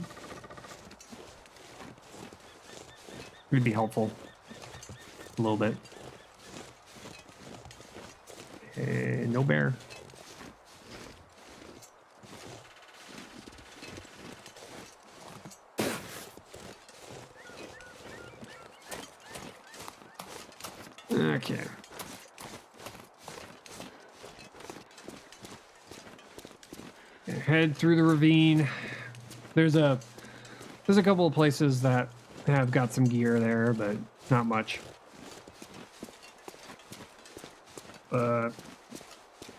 it'd be helpful a little bit. No bear. Okay. Head through the ravine. There's a couple of places that have got some gear there, but not much.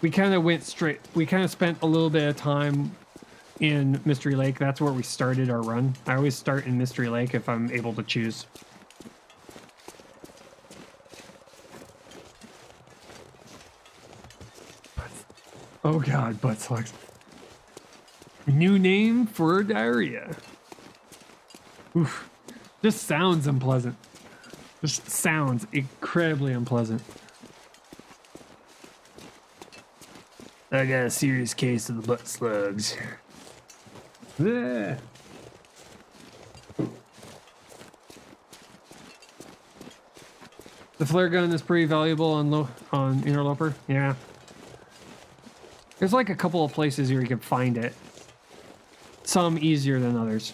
We kind of went straight. We kind of spent a little bit of time in Mystery Lake. That's where we started our run. I always start in Mystery Lake if I'm able to choose. Oh god, butt slugs. New name for diarrhea. Oof. Just sounds unpleasant. Just sounds incredibly unpleasant. I got a serious case of the butt slugs. Ugh. The flare gun is pretty valuable on Interloper. Yeah. There's like a couple of places here you can find it. Some easier than others.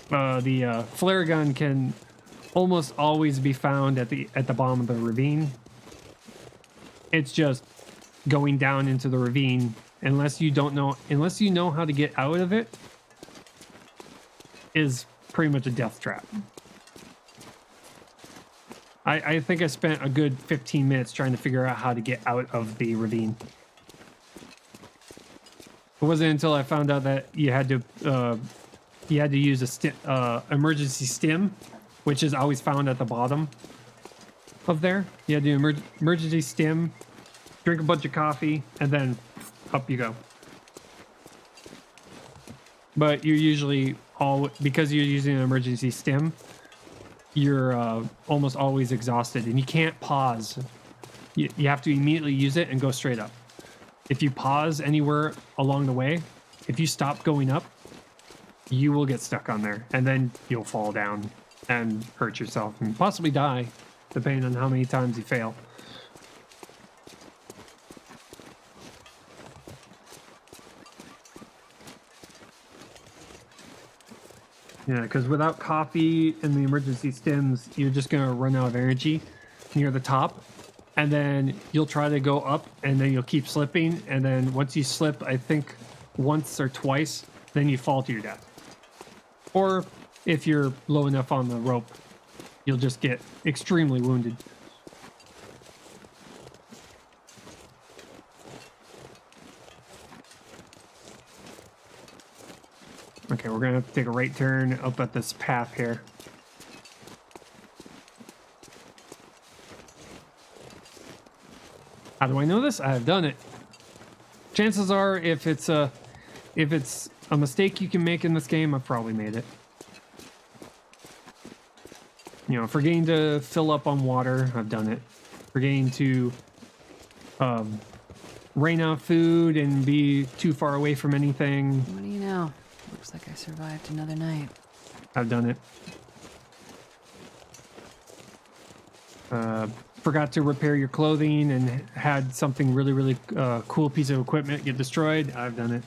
The flare gun can almost always be found at the bottom of the ravine. It's just going down into the ravine unless you know how to get out of it is pretty much a death trap. I think I spent a good 15 minutes trying to figure out how to get out of the ravine. It wasn't until I found out that you had to use a emergency stim, which is always found at the bottom of there. You had to do emergency stim, drink a bunch of coffee, and then up you go. but you're usually because you're using an emergency stim, you're almost always exhausted, and you can't pause. You have to immediately use it and go straight up. If you pause anywhere along the way, if you stop going up, you will get stuck on there, and then you'll fall down and hurt yourself and possibly die, depending on how many times you fail. Yeah, because without coffee and the emergency stims, you're just going to run out of energy near the top. And then you'll try to go up, and then you'll keep slipping. And then once you slip, I think once or twice, then you fall to your death. Or if you're low enough on the rope, you'll just get extremely wounded. Okay, we're gonna have to take a right turn up at this path here. How do I know this? I've done it. Chances are, if it's a mistake you can make in this game, I've probably made it. You know, forgetting to fill up on water, I've done it. Forgetting to rain out food and be too far away from anything. What do you know? Looks like I survived another night. I've done it. Forgot to repair your clothing and had something really cool piece of equipment get destroyed. I've done it.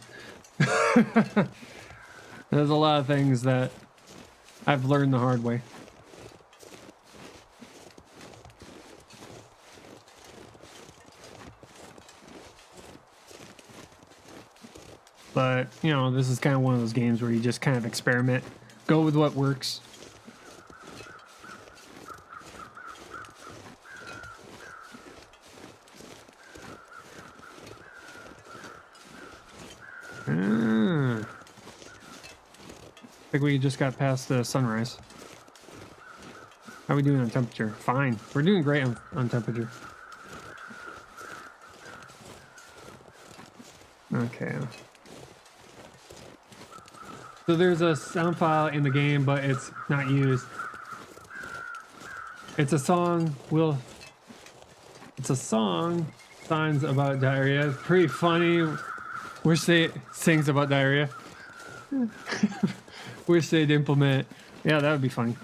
There's a lot of things that I've learned the hard way. But, you know, this is kind of one of those games where you just kind of experiment, go with what works. I think we just got past the sunrise. How are we doing on temperature? Fine. We're doing great on temperature. Okay. So there's a sound file in the game, but it's not used. It's a song. It's a song. Signs about diarrhea. It's pretty funny. Wish they sings about diarrhea. Wish they'd implement. Yeah, that would be funny.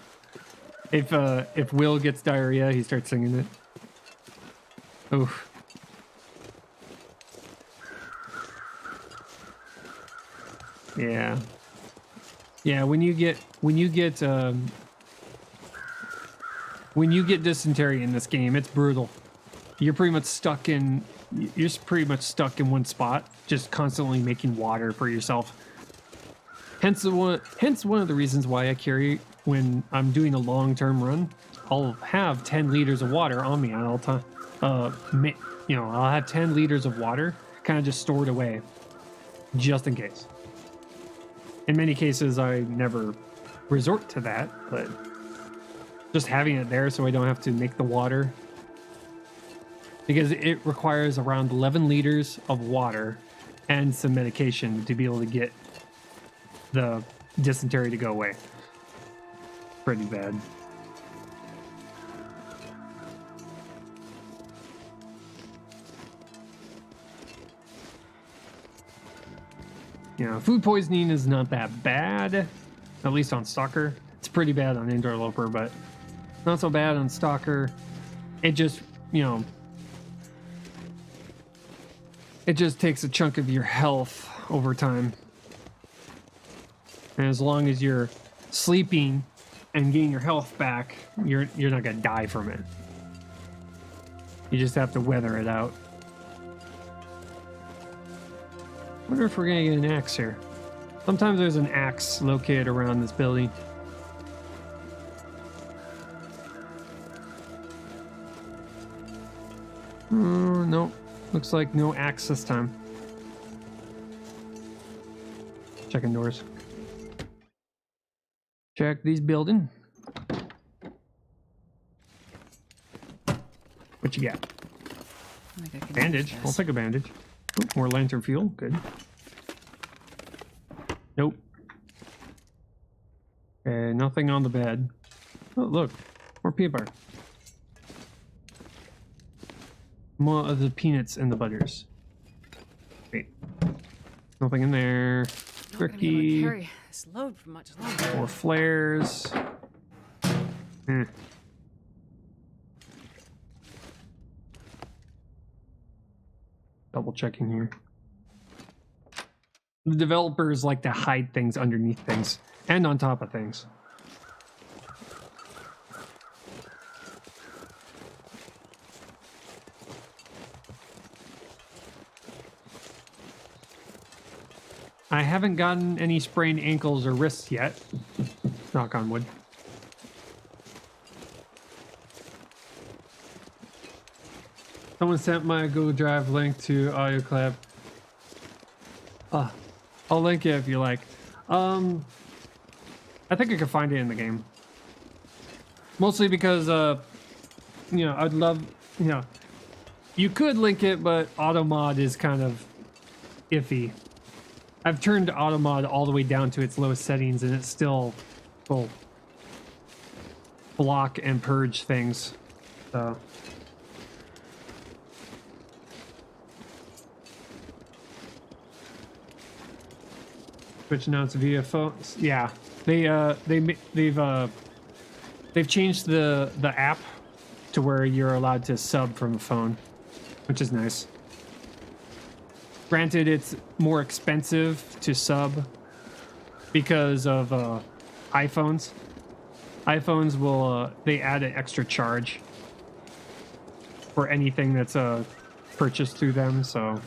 If Will gets diarrhea, he starts singing it. Oof. Yeah. Yeah, when you get dysentery in this game, it's brutal. You're pretty much stuck in one spot, just constantly making water for yourself. Hence one of the reasons why I carry, when I'm doing a long-term run, I'll have 10 liters of water on me at all time. I'll have 10 liters of water kind of just stored away, just in case. In many cases, I never resort to that, but just having it there so I don't have to make the water, because it requires around 11 liters of water and some medication to be able to get the dysentery to go away. Pretty bad. Yeah, food poisoning is not that bad, at least on Stalker. It's pretty bad on Interloper, but not so bad on Stalker. It just, it just takes a chunk of your health over time. And as long as you're sleeping and getting your health back, you're not gonna die from it. You just have to weather it out. I wonder if we're gonna get an axe here. Sometimes there's an axe located around this building. Nope. Looks like no axe this time. Checking doors. Check these building. What you got? I think I can Bandage. I'll take a bandage. Ooh, more lantern fuel. Good. Nope. Okay, nothing on the bed. Oh, look. More peanut butter. More of the peanuts and the butters. Wait. Nothing in there. Not gonna be able to Turkey. carry this load for much longer. More flares. Double checking here. The developers like to hide things underneath things and on top of things. I haven't gotten any sprained ankles or wrists yet. Knock on wood. Someone sent my Google Drive link to audio clip. I'll link it if you like. I think I can find it in the game. Mostly because, you know, I'd love, you know, you could link it, but automod is kind of iffy. I've turned automod all the way down to its lowest settings, and it still will block and purge things. So. Twitch announced via phones. Yeah, they've changed the app to where you're allowed to sub from a phone, which is nice. Granted, it's more expensive to sub because of iPhones. iPhones will they add an extra charge for anything that's purchased through them. So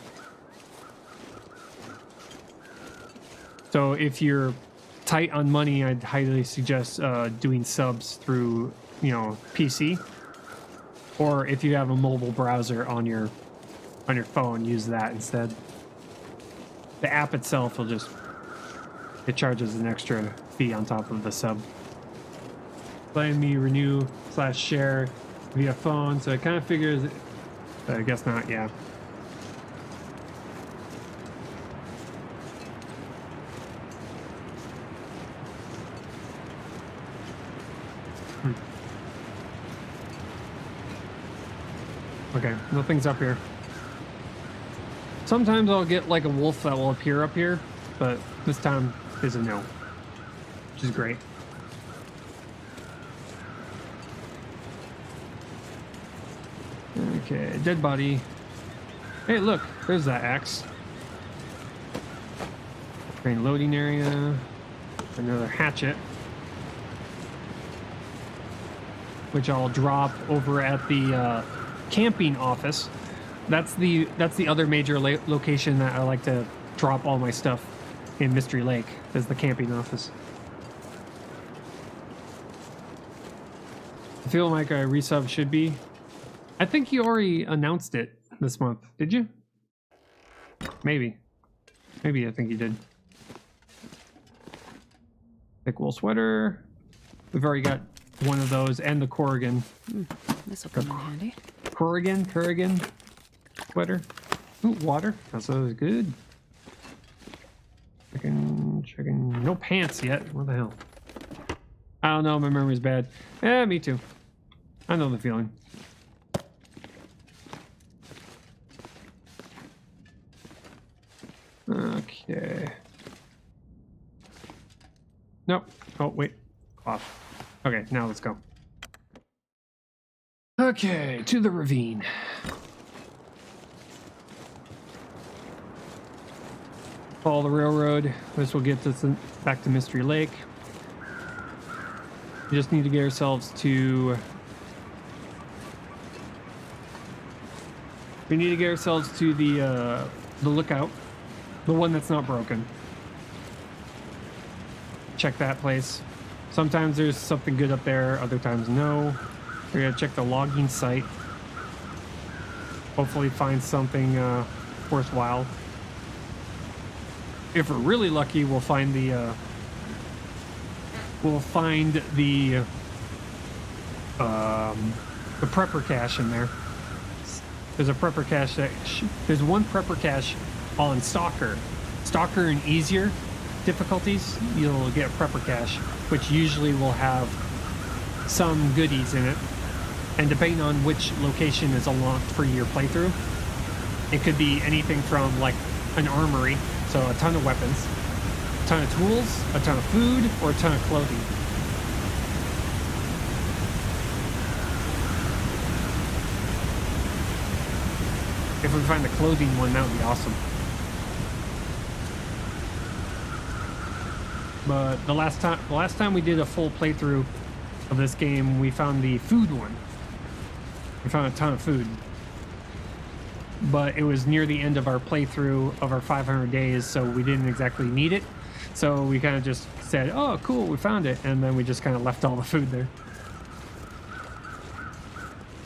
if you're tight on money, I'd highly suggest doing subs through, you know, PC, or if you have a mobile browser on your phone, use that instead. The app itself will it charges an extra fee on top of the sub. Letting me renew/share via phone, so it kind of figures, but I guess not. Yeah. Okay, nothing's up here. Sometimes I'll get like a wolf that will appear up here, but this time is a no, which is great. Okay, dead body. Hey, look, there's that axe. Train loading area. Another hatchet, which I'll drop over at the camping office. That's the other major location that I like to drop all my stuff in Mystery Lake, is the camping office. I feel like a resub should be. I think you already announced it this month. Did you? Maybe I think you did. Thick wool sweater. We've already got one of those, and the Corrigan. This will come in handy. Corrigan sweater. Ooh, water. That's always good. Chicken. No pants yet. What the hell? I don't know. My memory's bad. Yeah, me too. I know the feeling. Okay. Nope. Oh, wait. Off. Okay, now let's go. Okay, to the ravine. Follow the railroad. This will get us back to Mystery Lake. We just need to get ourselves to... We need to get ourselves to the lookout. The one that's not broken. Check that place. Sometimes there's something good up there, other times no. We're gonna check the logging site. Hopefully find something worthwhile. If we're really lucky, we'll find the prepper cache in there. There's a prepper cache there's one prepper cache on Stalker and Easier difficulties, you'll get prepper cache, which usually will have some goodies in it. And depending on which location is unlocked for your playthrough, it could be anything from like an armory, so a ton of weapons, a ton of tools, a ton of food, or a ton of clothing. If we find the clothing one, that would be awesome. But the last time we did a full playthrough of this game, we found the food one. We found a ton of food. But it was near the end of our playthrough of our 500 days, so we didn't exactly need it. So we kind of just said, oh, cool, we found it. And then we just kind of left all the food there.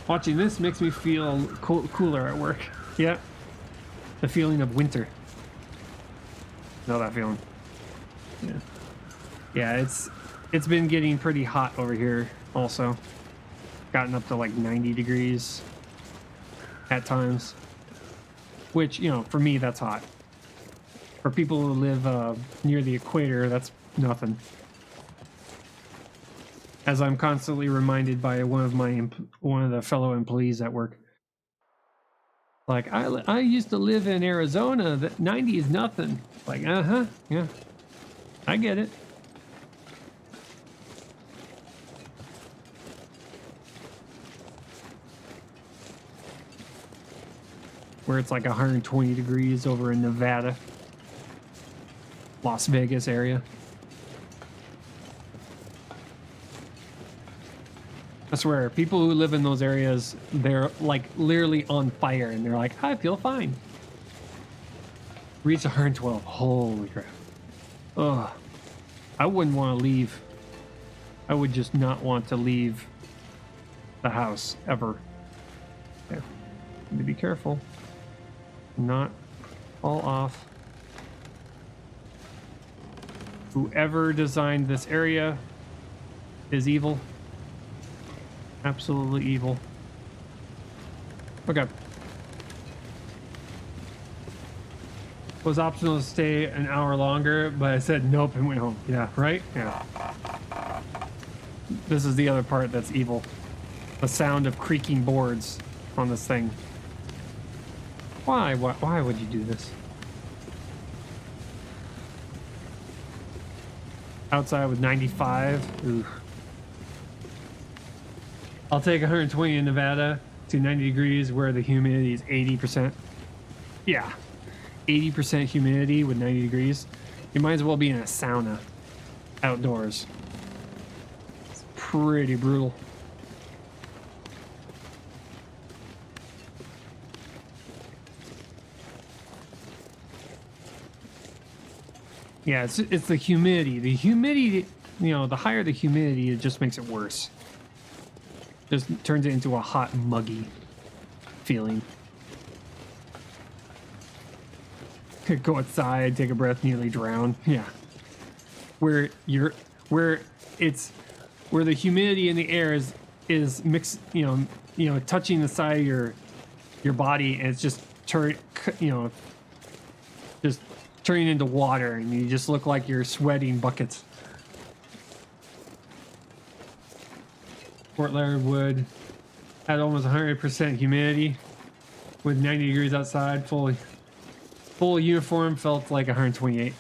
Watching this makes me feel cooler at work. Yeah. The feeling of winter. Know that feeling. Yeah. Yeah, it's been getting pretty hot over here also. Gotten up to like 90 degrees at times. Which, you know, for me, that's hot. For people who live near the equator, that's nothing. As I'm constantly reminded by one of the fellow employees at work. Like, I used to live in Arizona. That 90 is nothing. Like, yeah, I get it. Where it's like 120 degrees over in Nevada, Las Vegas area. I swear, people who live in those areas, they're like literally on fire and they're like, I feel fine. Reach 112. Holy crap. Ugh. I wouldn't want to leave. I would just not want to leave the house ever. Okay. Need to be careful. Not fall off. Whoever designed this area is evil. Absolutely evil. Okay. It was optional to stay an hour longer, but I said nope and went home. Yeah, right? Yeah. This is the other part that's evil. The sound of creaking boards on this thing. Why would you do this? Outside with 95. Ooh. I'll take 120 in Nevada to 90 degrees where the humidity is 80%. Yeah. 80% humidity with 90 degrees. You might as well be in a sauna outdoors. It's pretty brutal. Yeah, it's the humidity. The humidity, you know, the higher the humidity, it just makes it worse. Just turns it into a hot, muggy feeling. Go outside, take a breath, nearly drown. Yeah. Where the humidity in the air is mixed, you know, touching the side of your body, and it's just just turning into water, and you just look like you're sweating buckets. Fort Leonard Wood had almost 100% humidity with 90 degrees outside. Full uniform felt like 128.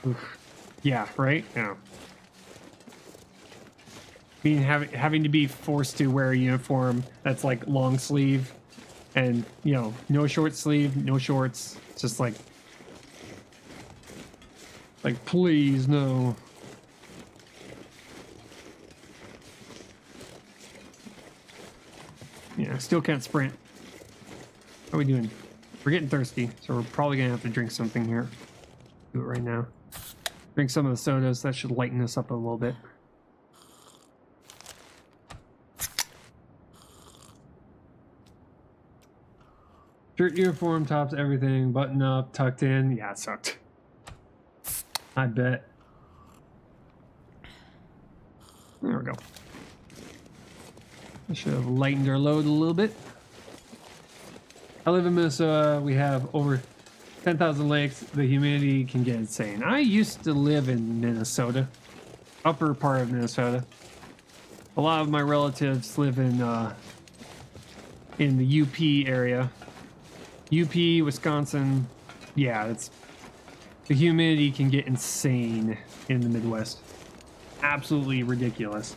Oof. Yeah, right? Yeah. Having to be forced to wear a uniform that's like long sleeve and, you know, no short sleeve, no shorts. It's just like please, no. Yeah, still can't sprint. How are we doing? We're getting thirsty, so we're probably gonna have to drink something here. Do it right now. Drink some of the sodas. That should lighten us up a little bit. Shirt, uniform, tops, everything. Button up, tucked in. Yeah, it sucked. I bet. There we go. I should have lightened our load a little bit. I live in Minnesota. We have over 10,000 lakes, the humidity can get insane. I used to live in Minnesota, upper part of Minnesota. A lot of my relatives live in the UP area. UP, Wisconsin. Yeah, it's the humidity can get insane in the Midwest. Absolutely ridiculous.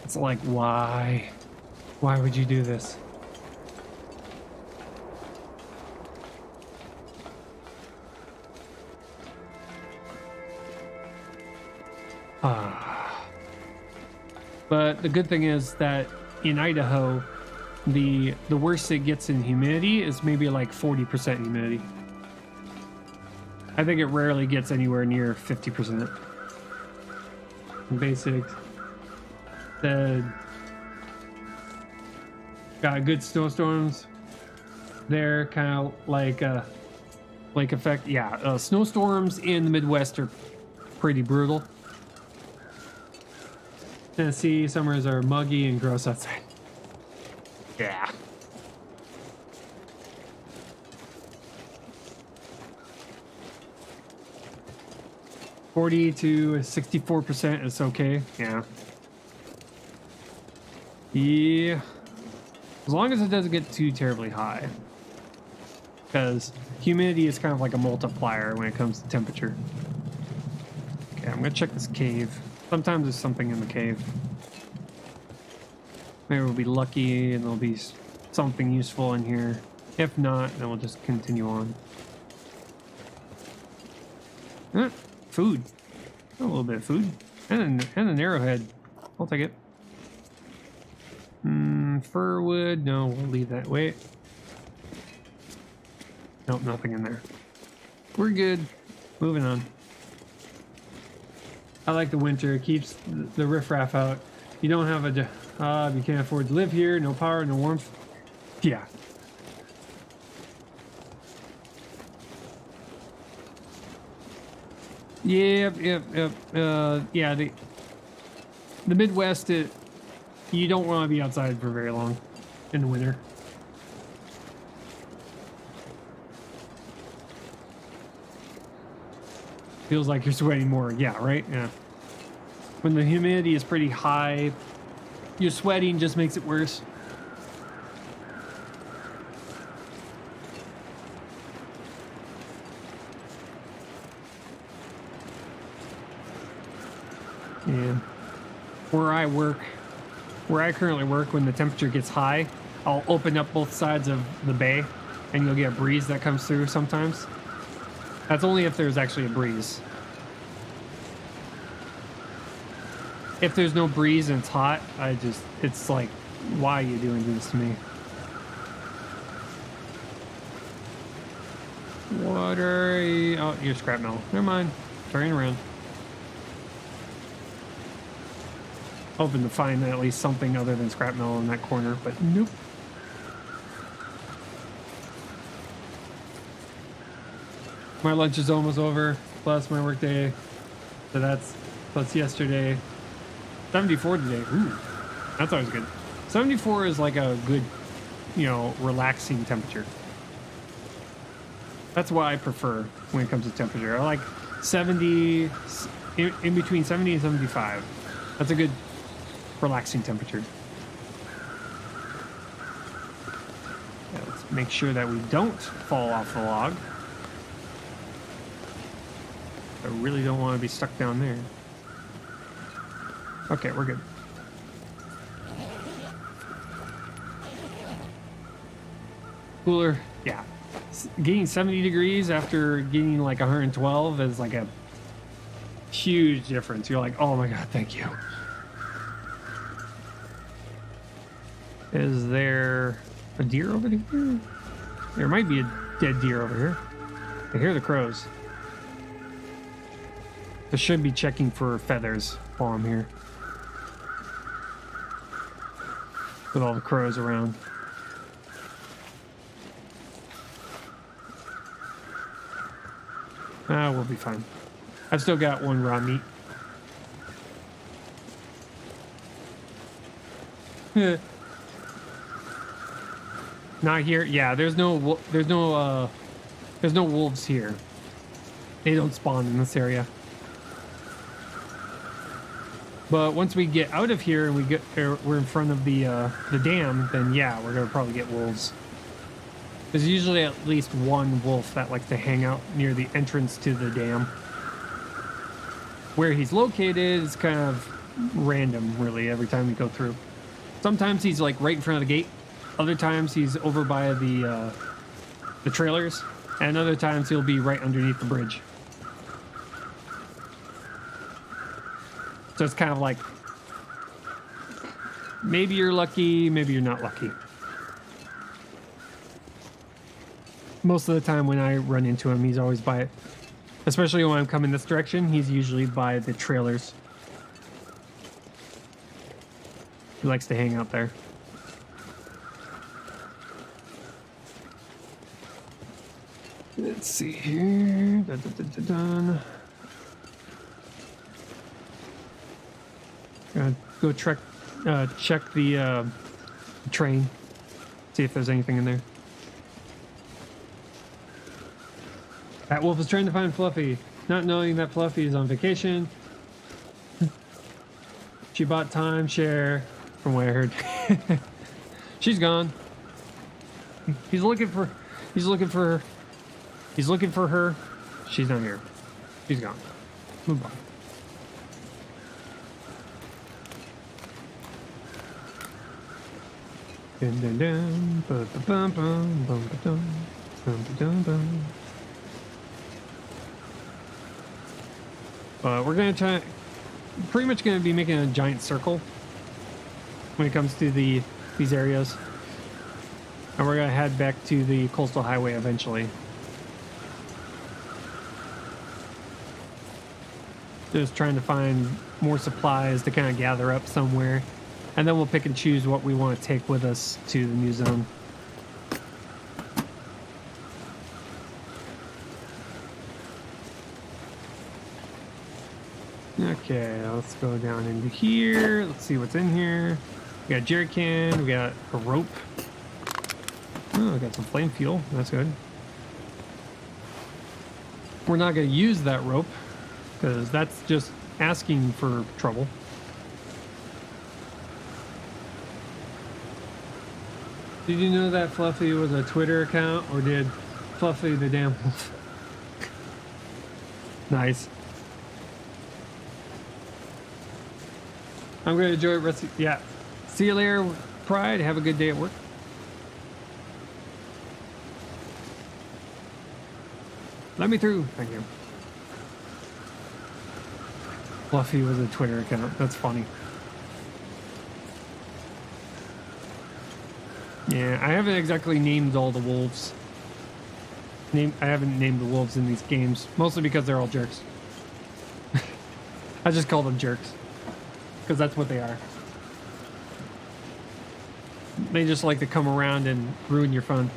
It's like, why? Why would you do this? But the good thing is that in Idaho, the worst it gets in humidity is maybe like 40% humidity. I think it rarely gets anywhere near 50%. Basic. Got good snowstorms. They're kind of like lake effect. Yeah, snowstorms in the Midwest are pretty brutal. Tennessee summers are muggy and gross outside. Yeah. (40 to 64% is okay. Yeah. Yeah. As long as it doesn't get too terribly high. Because humidity is kind of like a multiplier when it comes to temperature. Okay, I'm gonna check this cave. Sometimes there's something in the cave. Maybe we'll be lucky and there'll be something useful in here. If not, then we'll just continue on. Food. A little bit of food. And an arrowhead. I'll take it. Fir wood. No, we'll leave that. Wait. Nope, nothing in there. We're good. Moving on. I like the winter. It keeps the riffraff out. You don't have a job. You can't afford to live here. No power, no warmth. Yeah. Yep. Yeah, the Midwest, you don't want to be outside for very long in the winter. Feels like you're sweating more. Yeah, right? Yeah. When the humidity is pretty high, your sweating just makes it worse. Yeah. Where I currently work, when the temperature gets high, I'll open up both sides of the bay and you'll get a breeze that comes through sometimes. That's only if there's actually a breeze. If there's no breeze and it's hot, it's like, why are you doing this to me? What are you? Oh, you're scrap metal. Never mind. Turning around. Hoping to find at least something other than scrap metal in that corner, but nope. My lunch is almost over, plus my work day. So that's plus yesterday. 74 today. Ooh, that's always good. 74 is like a good, relaxing temperature. That's what I prefer when it comes to temperature. I like 70, in between 70 and 75. That's a good relaxing temperature. Yeah, let's make sure that we don't fall off the log. I really don't want to be stuck down there. Okay, we're good. Cooler, yeah. Getting 70 degrees after getting like 112 is like a huge difference. You're like, oh my god, thank you. Is there a deer over there? There might be a dead deer over here. I hear the crows. I should be checking for feathers while I'm here. With all the crows around. We'll be fine. I've still got one raw meat. Not here. Yeah, there's no There's no wolves here. They don't spawn in this area. But once we get out of here and we're in front of the dam, then yeah, we're gonna probably get wolves. There's usually at least one wolf that likes to hang out near the entrance to the dam. Where he's located is kind of random, really, every time we go through. Sometimes he's like right in front of the gate. Other times he's over by the trailers, and other times he'll be right underneath the bridge. So it's kind of like, maybe you're lucky, maybe you're not lucky. Most of the time when I run into him, he's always by it. Especially when I'm coming this direction, he's usually by the trailers. He likes to hang out there. Let's see here. Dun, dun, dun, dun, dun. Go check the train. See if there's anything in there. That wolf is trying to find Fluffy, not knowing that Fluffy is on vacation. She bought timeshare, from what I heard. She's gone. He's looking for her. She's not here. She's gone. Move on. Dun, dun, dun, bum, bum, bum, bum, bum, bum, bum, bum. We're gonna try, pretty much gonna be making a giant circle when it comes to these areas, and we're gonna head back to the coastal highway eventually. Just trying to find more supplies to kind of gather up somewhere. And then we'll pick and choose what we want to take with us to the new zone. Okay, let's go down into here. Let's see what's in here. We got a jerry can, we got a rope. Oh, we got some flame fuel. That's good. We're not going to use that rope because that's just asking for trouble. Did you know that Fluffy was a Twitter account, or did Fluffy the damn wolf? Nice. I'm going to enjoy it. Yeah. See you later, Pride. Have a good day at work. Let me through. Thank you. Fluffy was a Twitter account. That's funny. Yeah, I haven't exactly named all the wolves. I haven't named the wolves in these games, mostly because they're all jerks. I just call them jerks, because that's what they are. They just like to come around and ruin your fun.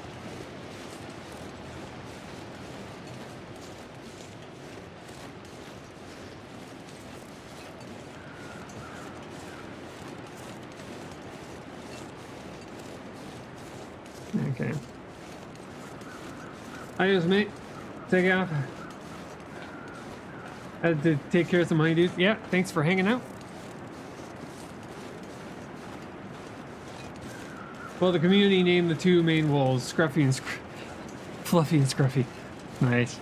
Okay. Adios, mate. Take off. Had to take care of some honeydews. Yeah, thanks for hanging out. Well, the community named the two main wolves Scruffy and Fluffy and Scruffy. Nice.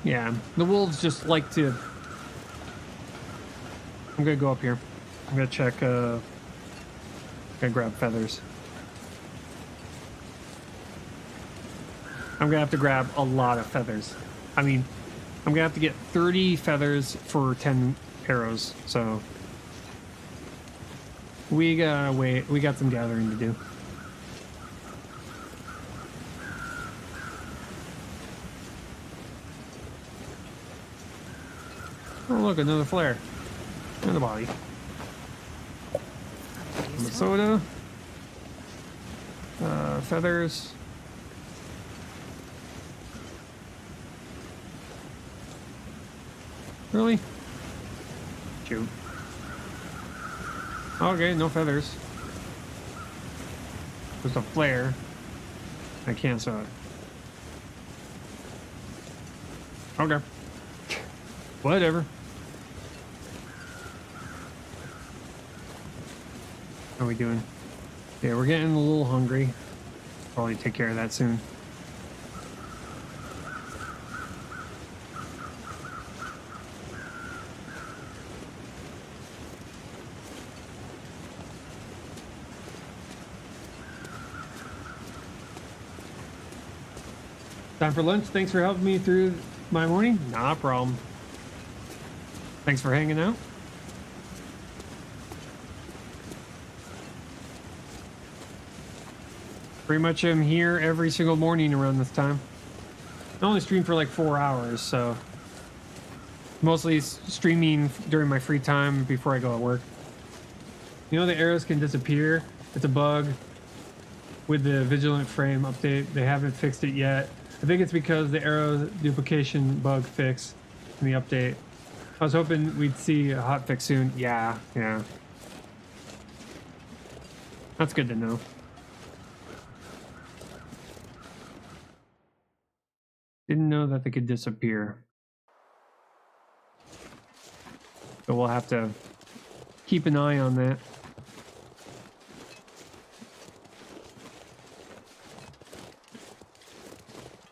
Yeah, the wolves just like to... I'm gonna go up here. I'm gonna check, gonna grab feathers. I'm gonna have to grab a lot of feathers. I mean, I'm gonna have to get 30 feathers for 10 arrows, so... We gotta wait. We got some gathering to do. Oh, look, another flare. And a body. Some soda. Feathers. Really? Shoot. Okay, no feathers. There's a flare. I can't saw it. Okay. Whatever. How are we doing? Yeah, we're getting a little hungry. Probably take care of that soon. Time for lunch. Thanks for helping me through my morning. Not a problem. Thanks for hanging out. Pretty much I'm here every single morning around this time. I only stream for like 4 hours, so mostly streaming during my free time before I go to work. You know the arrows can disappear. It's a bug with the Vigilant frame update. They haven't fixed it yet. I think it's because the arrow duplication bug fix in the update. I was hoping we'd see a hot fix soon. Yeah. That's good to know. Didn't know that they could disappear. So we'll have to keep an eye on that.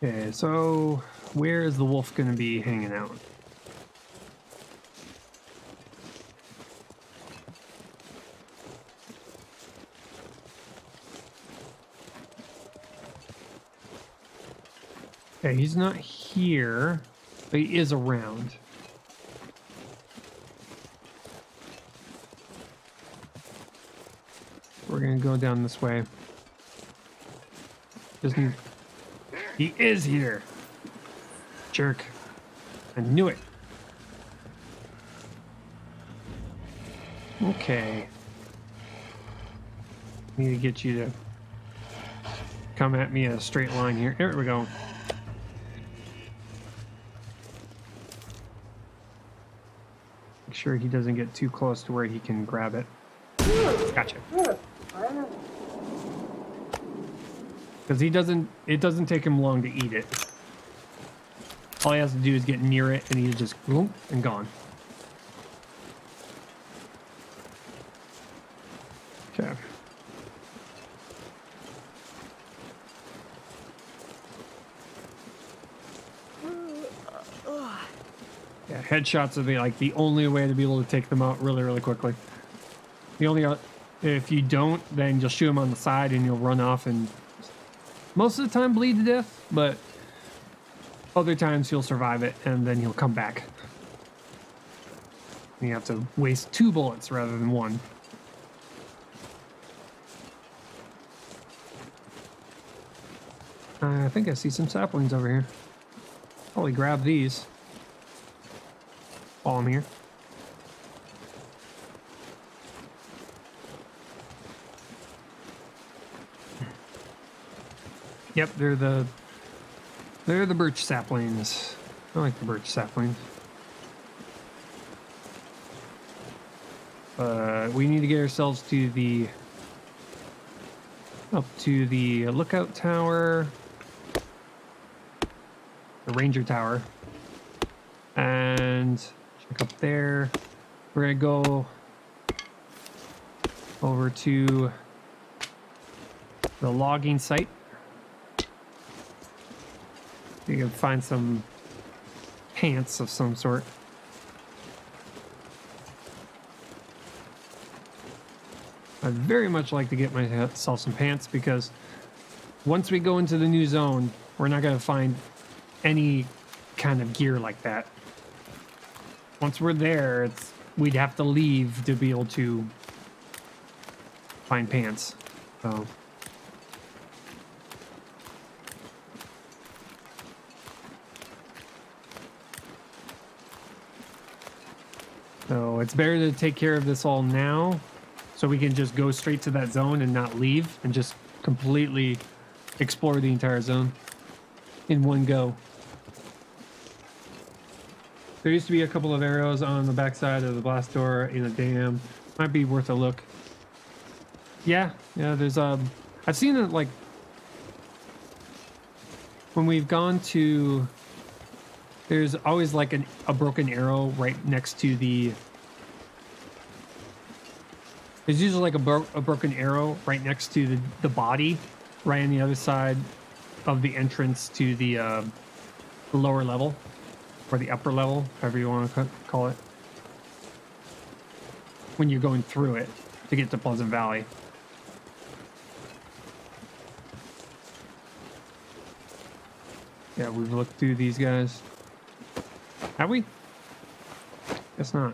Okay, so where is the wolf going to be hanging out? Okay, he's not here, but he is around. We're gonna go down this way. He is here. Jerk. I knew it. Okay. Need to get you to come at me in a straight line here. There we go. Make sure he doesn't get too close to where he can grab it. Gotcha. Because it doesn't take him long to eat it. All he has to do is get near it and he's just boom and gone. Okay. Yeah, headshots would be like the only way to be able to take them out really, really quickly. If you don't, then you'll shoot him on the side and you'll run off and most of the time bleed to death, but other times you'll survive it and then you'll come back. And you have to waste 2 bullets rather than 1. I think I see some saplings over here. Probably grab these while I'm here. Yep, they're the birch saplings. I like the birch saplings. We need to get ourselves to up to the lookout tower, the ranger tower, and check up there. We're gonna go over to the logging site. You can find some pants of some sort. I'd very much like to get myself some pants because once we go into the new zone, we're not going to find any kind of gear like that. Once we're there, we'd have to leave to be able to find pants. So it's better to take care of this all now so we can just go straight to that zone and not leave and just completely explore the entire zone in one go. There used to be a couple of arrows on the backside of the blast door in a dam. Might be worth a look. Yeah, there's I've seen it like when we've gone to, there's always like a broken arrow right next to the, there's usually like a broken arrow right next to the body, right on the other side of the entrance to the lower level, or the upper level, however you want to call it, when you're going through it to get to Pleasant Valley. Yeah, we've looked through these guys. Have we? Guess not.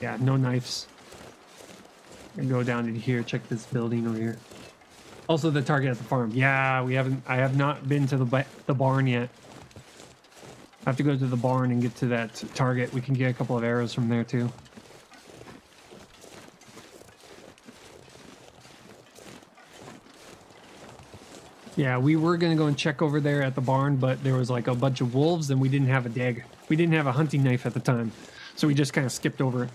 Yeah, no knives. And go down in here, check this building over here. Also the target at the farm. Yeah, I have not been to the barn yet. I have to go to the barn and get to that target. We can get a couple of arrows from there too. Yeah, we were gonna go and check over there at the barn, but there was like a bunch of wolves and we didn't have a dag. We didn't have a hunting knife at the time. So we just kind of skipped over it.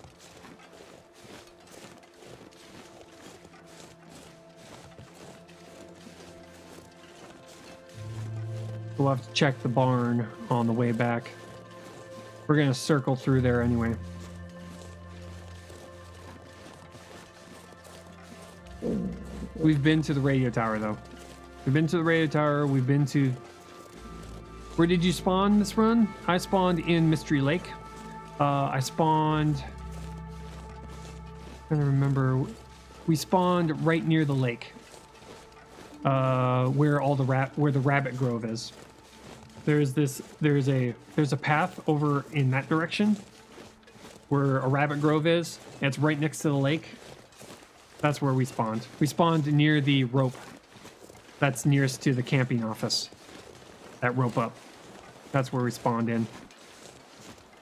We'll have to check the barn on the way back. We're gonna circle through there anyway. We've been to the radio tower though. We've been to the radio tower. We've been to... Where did you spawn this run? I spawned in Mystery Lake. I spawned... I'm trying to remember. We spawned right near the lake. Where all the where the rabbit grove is. There's a path over in that direction where a rabbit grove is. And it's right next to the lake. That's where we spawned. We spawned near the rope that's nearest to the camping office. That rope up. That's where we spawned in.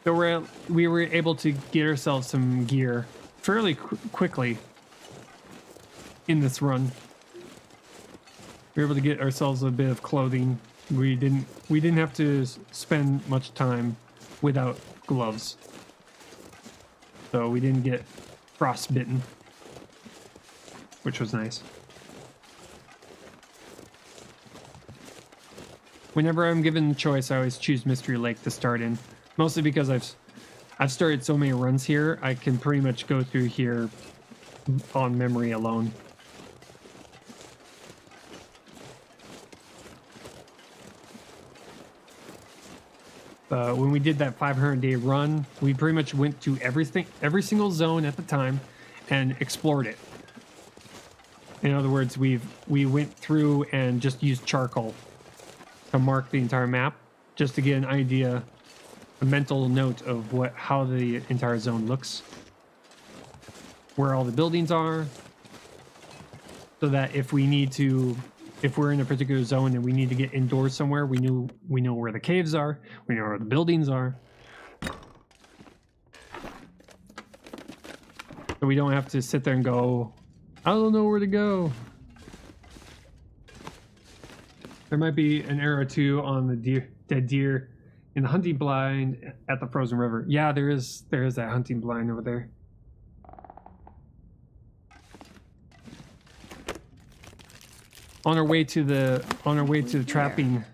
So we were able to get ourselves some gear fairly quickly in this run. We were able to get ourselves a bit of clothing. We didn't have to spend much time without gloves. So we didn't get frostbitten, which was nice. Whenever I'm given the choice, I always choose Mystery Lake to start in. Mostly because I've started so many runs here, I can pretty much go through here on memory alone. When we did that 500-day run, we pretty much went to every single zone at the time and explored it. In other words, we went through and just used charcoal to mark the entire map, just to get an idea, a mental note of how the entire zone looks, where all the buildings are, so that if we're in a particular zone and we need to get indoors somewhere, we know where the caves are, we know where the buildings are, so we don't have to sit there and go, I don't know where to go. There might be an arrow too on the dead deer in the hunting blind at the frozen river. Yeah, there is that hunting blind over there. On our way to the trapping.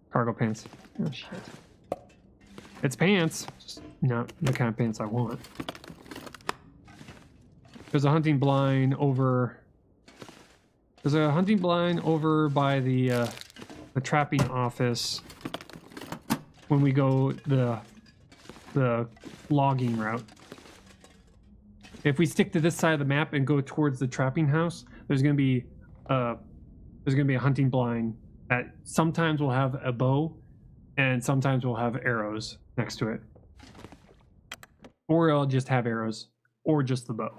Cargo pants. Oh shit. It's pants, just not the kind of pants I want. There's a hunting blind over. There's a hunting blind over by the trapping office when we go the logging route. If we stick to this side of the map and go towards the trapping house, there's gonna be a hunting blind that sometimes will have a bow and sometimes will have arrows next to it. Or I'll just have arrows or just the bow.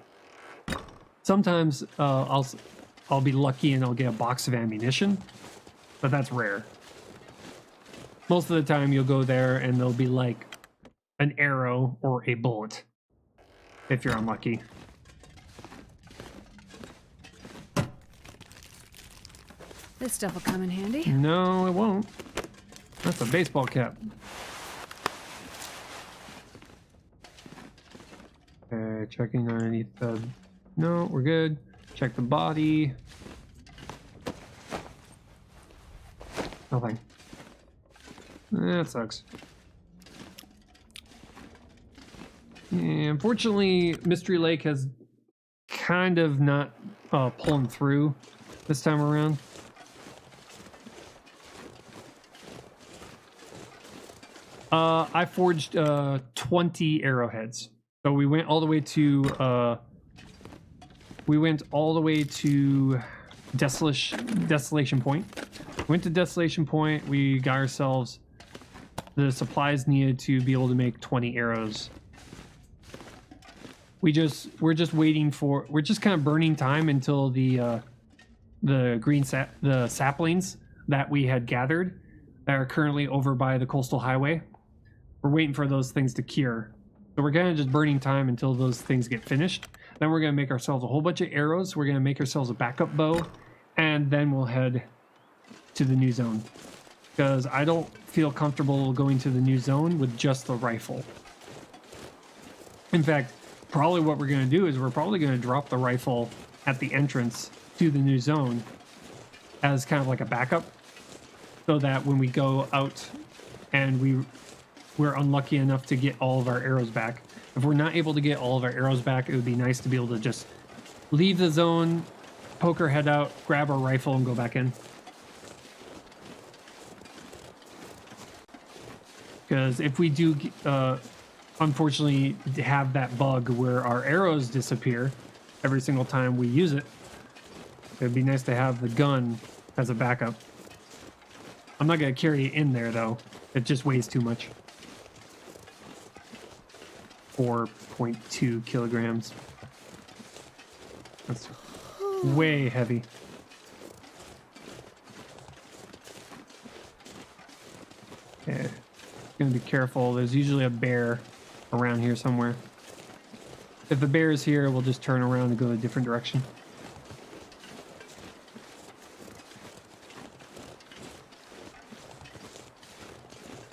Sometimes I'll be lucky and I'll get a box of ammunition, but that's rare. Most of the time you'll go there and there'll be like an arrow or a bullet, if you're unlucky. This stuff will come in handy. No, it won't. That's a baseball cap. Okay, checking underneath the... No, we're good. Check the body. Nothing. That sucks. Yeah, unfortunately, Mystery Lake has kind of not pulling through this time around. I forged 20 arrowheads. So we went all the way to Desolation Point. Went to Desolation Point. We got ourselves the supplies needed to be able to make 20 arrows. We're just waiting for. We're just kind of burning time until the saplings that we had gathered that are currently over by the coastal highway. We're waiting for those things to cure. So we're kind of just burning time until those things get finished. Then we're going to make ourselves a whole bunch of arrows. We're going to make ourselves a backup bow. And then we'll head to the new zone. Because I don't feel comfortable going to the new zone with just the rifle. In fact, probably what we're going to do is we're probably going to drop the rifle at the entrance to the new zone as kind of like a backup. So that when we go out and we're unlucky enough to get all of our arrows back. If we're not able to get all of our arrows back, it would be nice to be able to just leave the zone, poke our head out, grab our rifle, and go back in. Because if we do, unfortunately, have that bug where our arrows disappear every single time we use it, it'd be nice to have the gun as a backup. I'm not going to carry it in there, though. It just weighs too much. 4.2 kilograms. That's way heavy. Okay. Gonna be careful. There's usually a bear around here somewhere. If the bear is here, we'll just turn around and go a different direction.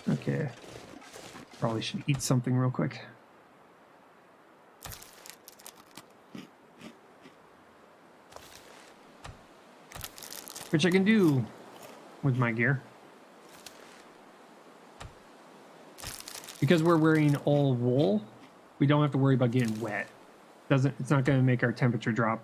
Okay. Probably should eat something real quick. Which I can do with my gear. Because we're wearing all wool, we don't have to worry about getting wet. It's not going to make our temperature drop.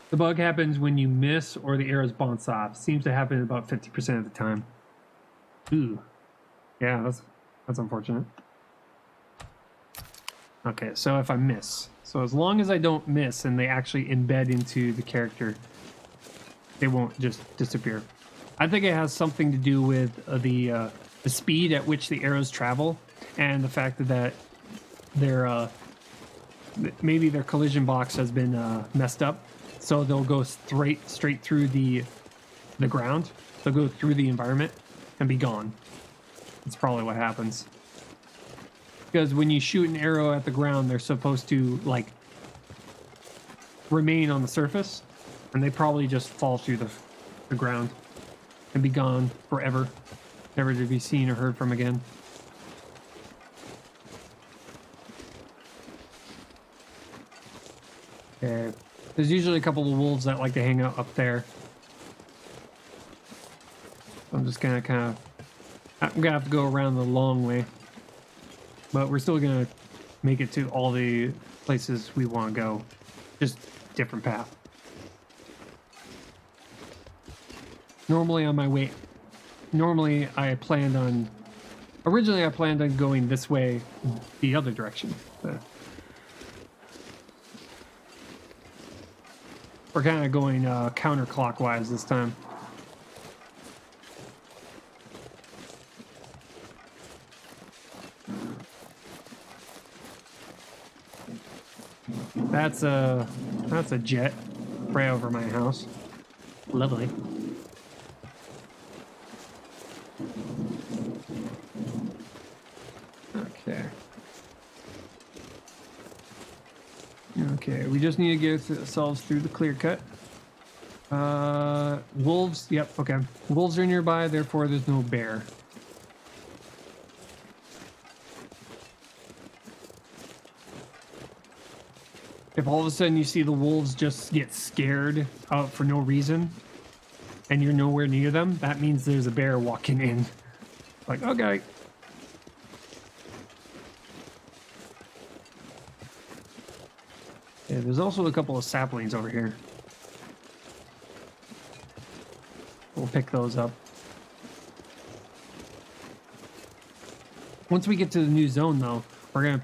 The bug happens when you miss or the arrows bounce off. Seems to happen about 50% of the time. Ooh. Yeah, that's unfortunate. Okay, so if I miss. So as long as I don't miss and they actually embed into the character, they won't just disappear. I think it has something to do with the speed at which the arrows travel and the fact that maybe their collision box has been messed up, so they'll go straight through the ground. They'll go through the environment and be gone. That's probably what happens. Because when you shoot an arrow at the ground, they're supposed to like remain on the surface, and they probably just fall through the ground and be gone forever, never to be seen or heard from again. Okay. There's usually a couple of wolves that like to hang out up there. I'm just gonna I'm gonna have to go around the long way. But we're still gonna make it to all the places we want to go. Just different path. Normally on my way, originally I planned on going this way, the other direction. But we're kind of going counterclockwise this time. That's a jet right over my house. Lovely. Okay, we just need to get ourselves through the clear cut. Wolves. Yep. Okay. Wolves are nearby, therefore there's no bear. If all of a sudden you see the wolves just get scared for no reason, and you're nowhere near them, that means there's a bear walking in. Like, okay. Yeah, there's also a couple of saplings over here. We'll pick those up. Once we get to the new zone, though, we're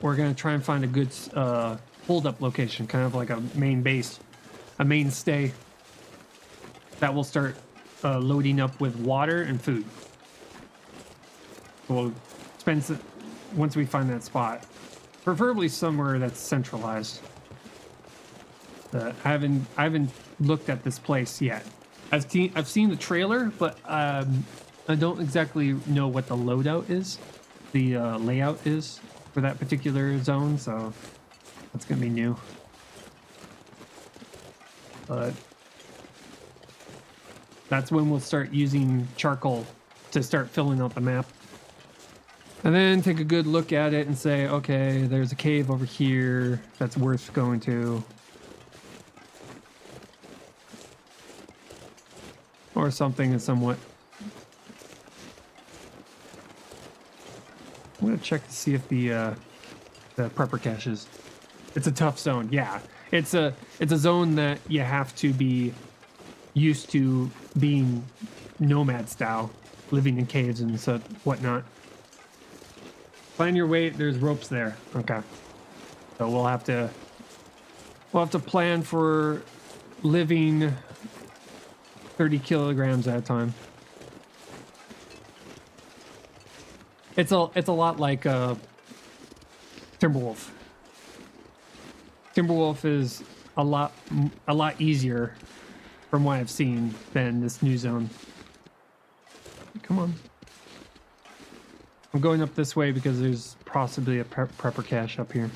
gonna try and find a good hold-up location, kind of like a main base, a mainstay that will start loading up with water and food. We'll spend once we find that spot, preferably somewhere that's centralized. I haven't looked at this place yet. I've seen the trailer, but I don't exactly know what the loadout is, the layout is for that particular zone, so that's gonna be new. But that's when we'll start using charcoal to start filling out the map. And then take a good look at it and say, okay, there's a cave over here that's worth going to. Or something is somewhat. I'm gonna check to see if the prepper caches. It's a tough zone, yeah. It's a zone that you have to be used to being nomad style, living in caves and so whatnot. Plan your weight. There's ropes there. Okay, so we'll have to plan for living 30 kilograms at a time. It's a lot like Timberwolf. Timberwolf is a lot easier from what I've seen than this new zone. Come on. I'm going up this way because there's possibly a prepper cache up here.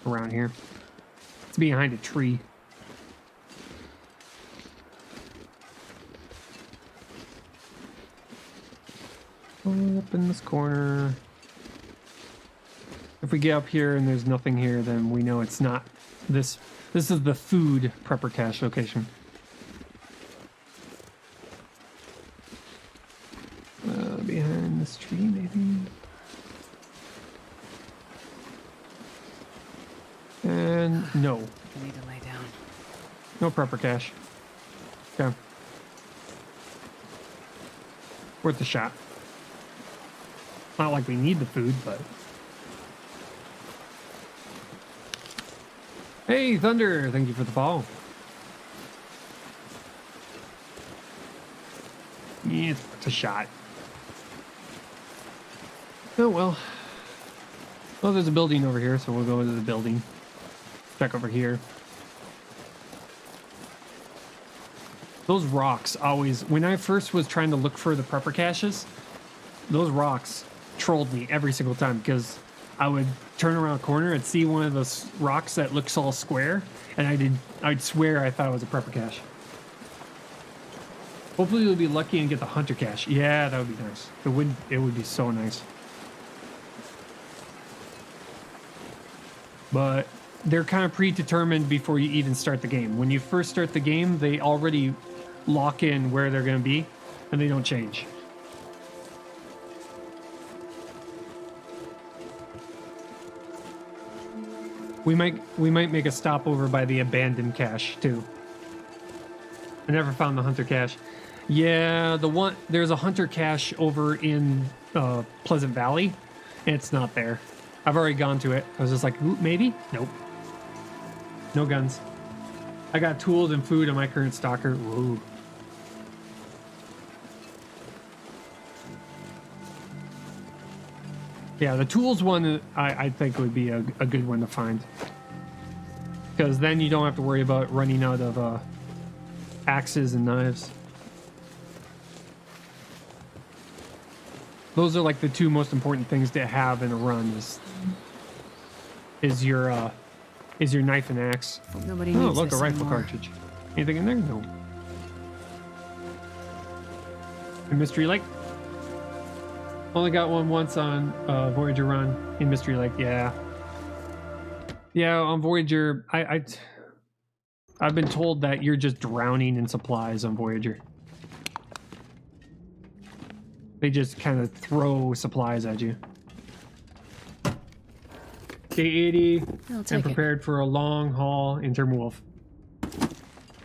Around here. It's behind a tree. Up in this corner. If we get up here and there's nothing here, then we know it's not this. This is the food prepper cache location. Behind this tree, maybe. And no. I need to lay down. No prepper cache. Okay. Worth a shot. Not like we need the food, but. Hey, Thunder! Thank you for the follow. Yeah, it's a shot. Oh, well. Well, there's a building over here, so we'll go to the building. Check over here. Those rocks always... When I first was trying to look for the prepper caches, those rocks trolled me every single time because I would turn around a corner and see one of those rocks that looks all square, and I'd swear I thought it was a prepper cache. Hopefully we'll be lucky and get the hunter cache. Yeah, that would be nice. It would be so nice. But they're kind of predetermined before you even start the game. When you first start the game, they already lock in where they're going to be, and they don't change. We might make a stop over by the abandoned cache too. I never found the hunter cache. Yeah, there's a hunter cache over in Pleasant Valley, and it's not there. I've already gone to it. I was just like, ooh, maybe? Nope. No guns. I got tools and food on my current stalker. Ooh. Yeah, the tools one I think would be a good one to find. Because then you don't have to worry about running out of axes and knives. Those are like the two most important things to have in a run is your is your knife and axe. Hope nobody Oh, needs look, a this rifle anymore. cartridge. Anything in there? No. A Mystery Lake? Only got one once on Voyager run in Mystery Lake. Yeah. Yeah, on Voyager, I've been told that you're just drowning in supplies on Voyager. They just kind of throw supplies at you. Day 80 and prepared for a long haul in Timberwolf.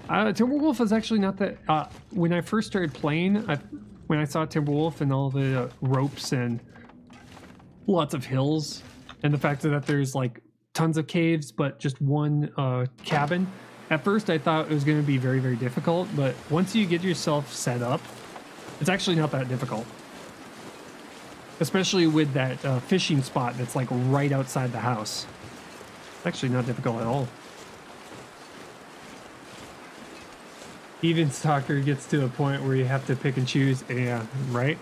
Timberwolf is actually not that... when I first started playing, when I saw Timberwolf and all the ropes and lots of hills, and the fact that there's like tons of caves but just one cabin, at first I thought it was going to be very, very difficult, but once you get yourself set up, it's actually not that difficult. Especially with that fishing spot that's like right outside the house. It's actually not difficult at all. Even Stalker gets to a point where you have to pick and choose. Yeah, right?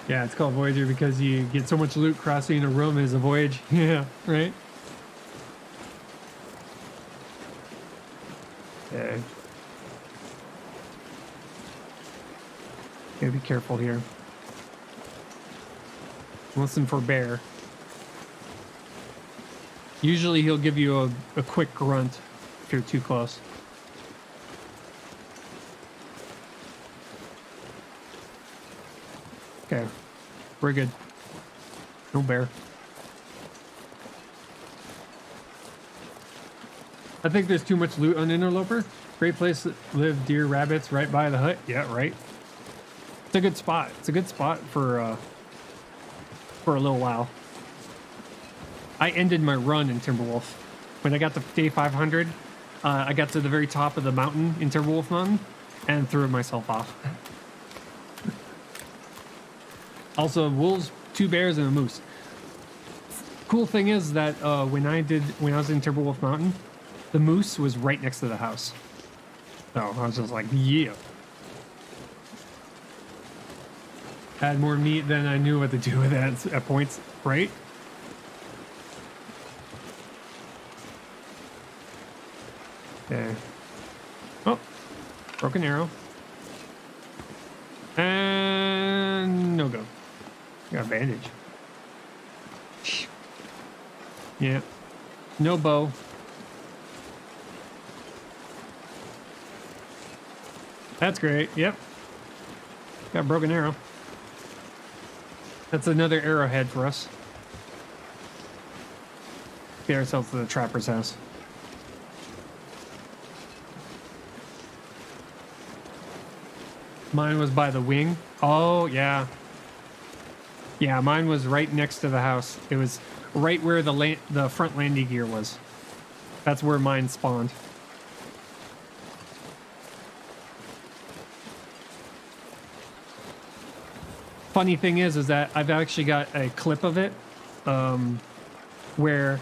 Yeah, it's called Voyager because you get so much loot crossing a room as a voyage. Yeah, right? Okay. Gotta be careful here. Listen for bear. Usually he'll give you a quick grunt if you're too close. Okay, we're good. No bear. I think there's too much loot on Interloper. Great place to live, deer, rabbits, right by the hut. Yeah, right. It's a good spot. It's a good spot for a little while. I ended my run in Timberwolf. When I got to day 500, I got to the very top of the mountain in Timberwolf Mountain and threw myself off. Also, wolves, 2 bears, and a moose. Cool thing is that when I was in Timberwolf Mountain, the moose was right next to the house. So I was just like, yeah. Had more meat than I knew what to do with that at points, right? Okay. Oh, broken arrow. And no go. Got a bandage. Yeah. No bow. That's great. Yep. Got a broken arrow. That's another arrowhead for us. Get ourselves to the trapper's house. Mine was by the wing. Oh, yeah. Yeah, mine was right next to the house. It was right where the front landing gear was. That's where mine spawned. Funny thing is that I've actually got a clip of it where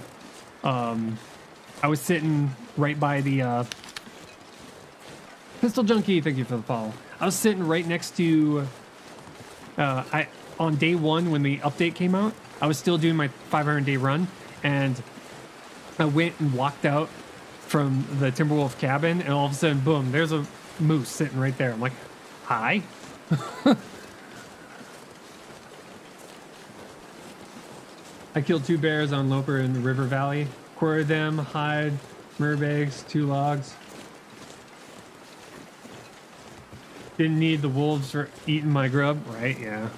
I was sitting right by the Pistol Junkie. Thank you for the follow. I was sitting right next to on day 1 when the update came out. I was still doing my 500-day run, and I went and walked out from the Timberwolf cabin, and all of a sudden, boom! There's a moose sitting right there. I'm like, hi. I killed 2 bears on Loper in the river valley. Quartered them, hide, merbags, 2 logs. Didn't need the wolves for eating my grub, right? Yeah.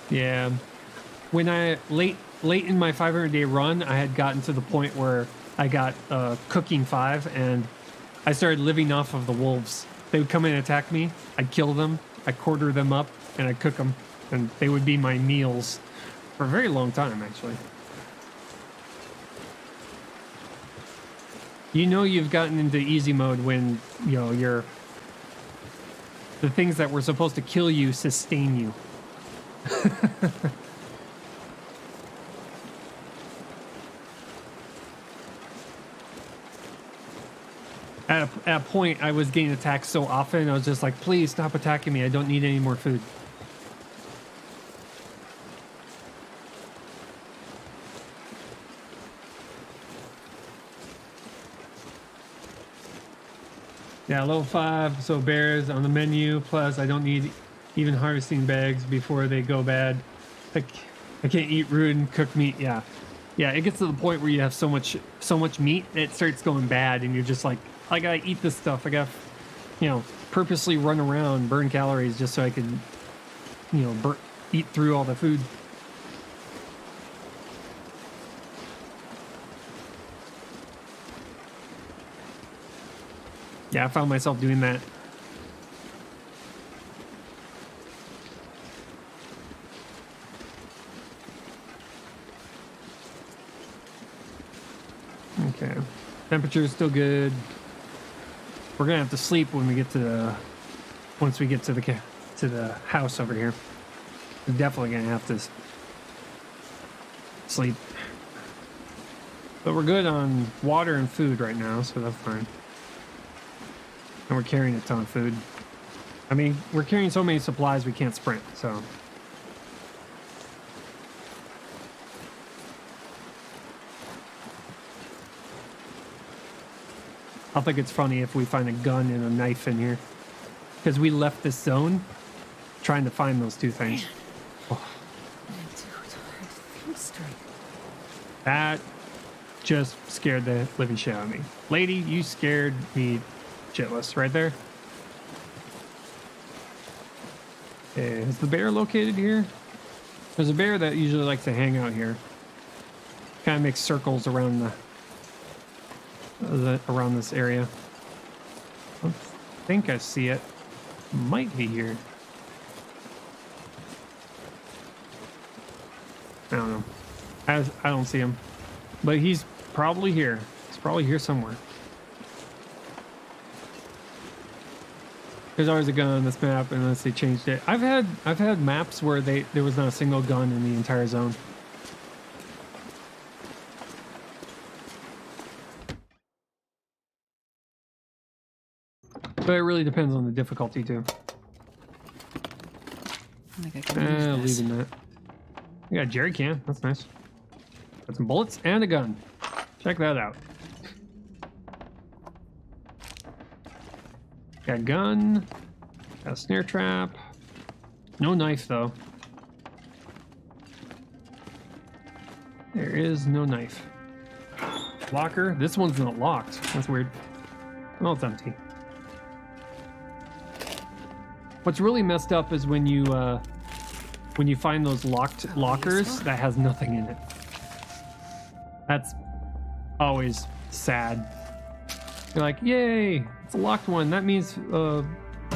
Yeah. When I late in my 500-day run, I had gotten to the point where I got cooking 5, and I started living off of the wolves. They would come in and attack me. I'd kill them. I'd quarter them up, and I'd cook them, and they would be my meals for a very long time, actually. You know you've gotten into easy mode when, you know, the things that were supposed to kill you sustain you. At a point, I was getting attacked so often, I was just like, please stop attacking me. I don't need any more food. Yeah, level 5, so bears on the menu. Plus, I don't need even harvesting bags before they go bad. I can't eat rude and cooked meat. Yeah, yeah. It gets to the point where you have so much meat, it starts going bad, and you're just like, I gotta eat this stuff. I gotta, purposely run around, burn calories just so I can, eat through all the food. Yeah, I found myself doing that. Okay, temperature is still good. We're gonna have to sleep when we get to once we get to the house over here. We're definitely gonna have to sleep, but we're good on water and food right now, so that's fine. And we're carrying a ton of food. I mean, we're carrying so many supplies we can't sprint, so. I'll think it's funny if we find a gun and a knife in here. Because we left this zone trying to find those two things. Oh. That just scared the living shit out of me. Lady, you scared me shitless right there. Is the bear located here? There's a bear that usually likes to hang out here. Kind of makes circles around around this area. I think I see it. Might be here. I don't know. I don't see him, but he's probably here. He's probably here somewhere. There's always a gun on this map unless they changed it. I've had maps where there was not a single gun in the entire zone. But it really depends on the difficulty too. I think I can use this. Leaving that. We got a jerry can. That's nice. Got some bullets and a gun. Check that out. Got a gun. Got a snare trap. No knife though. There is no knife. Locker. This one's not locked. That's weird. Oh, it's empty. What's really messed up is when you find those locked lockers that has nothing in it. That's always sad. You're like, yay, it's a locked one. That means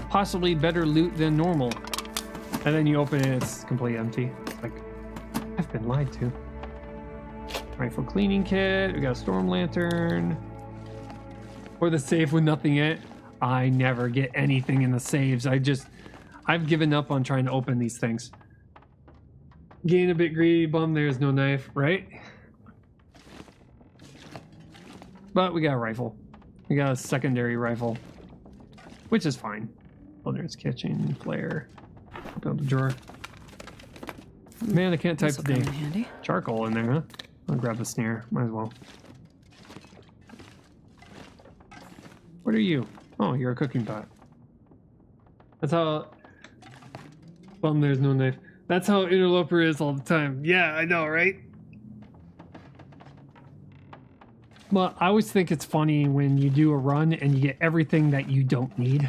possibly better loot than normal. And then you open it, it's completely empty. It's like, I've been lied to. Rifle cleaning kit. We got a storm lantern. Or the safe with nothing in it. I never get anything in the saves. I've given up on trying to open these things. Getting a bit greedy, bum, there's no knife, right? But we got a rifle. We got a secondary rifle, which is fine. Oh, there's kitchen, flare. Open up the drawer. Man, I can't type This'll come today. in handy. Charcoal in there, huh? I'll grab the snare. Might as well. What are you? Oh, you're a cooking pot. That's how... Bum, there's no knife. That's how Interloper is all the time. Yeah, I know, right? But I always think it's funny when you do a run and you get everything that you don't need.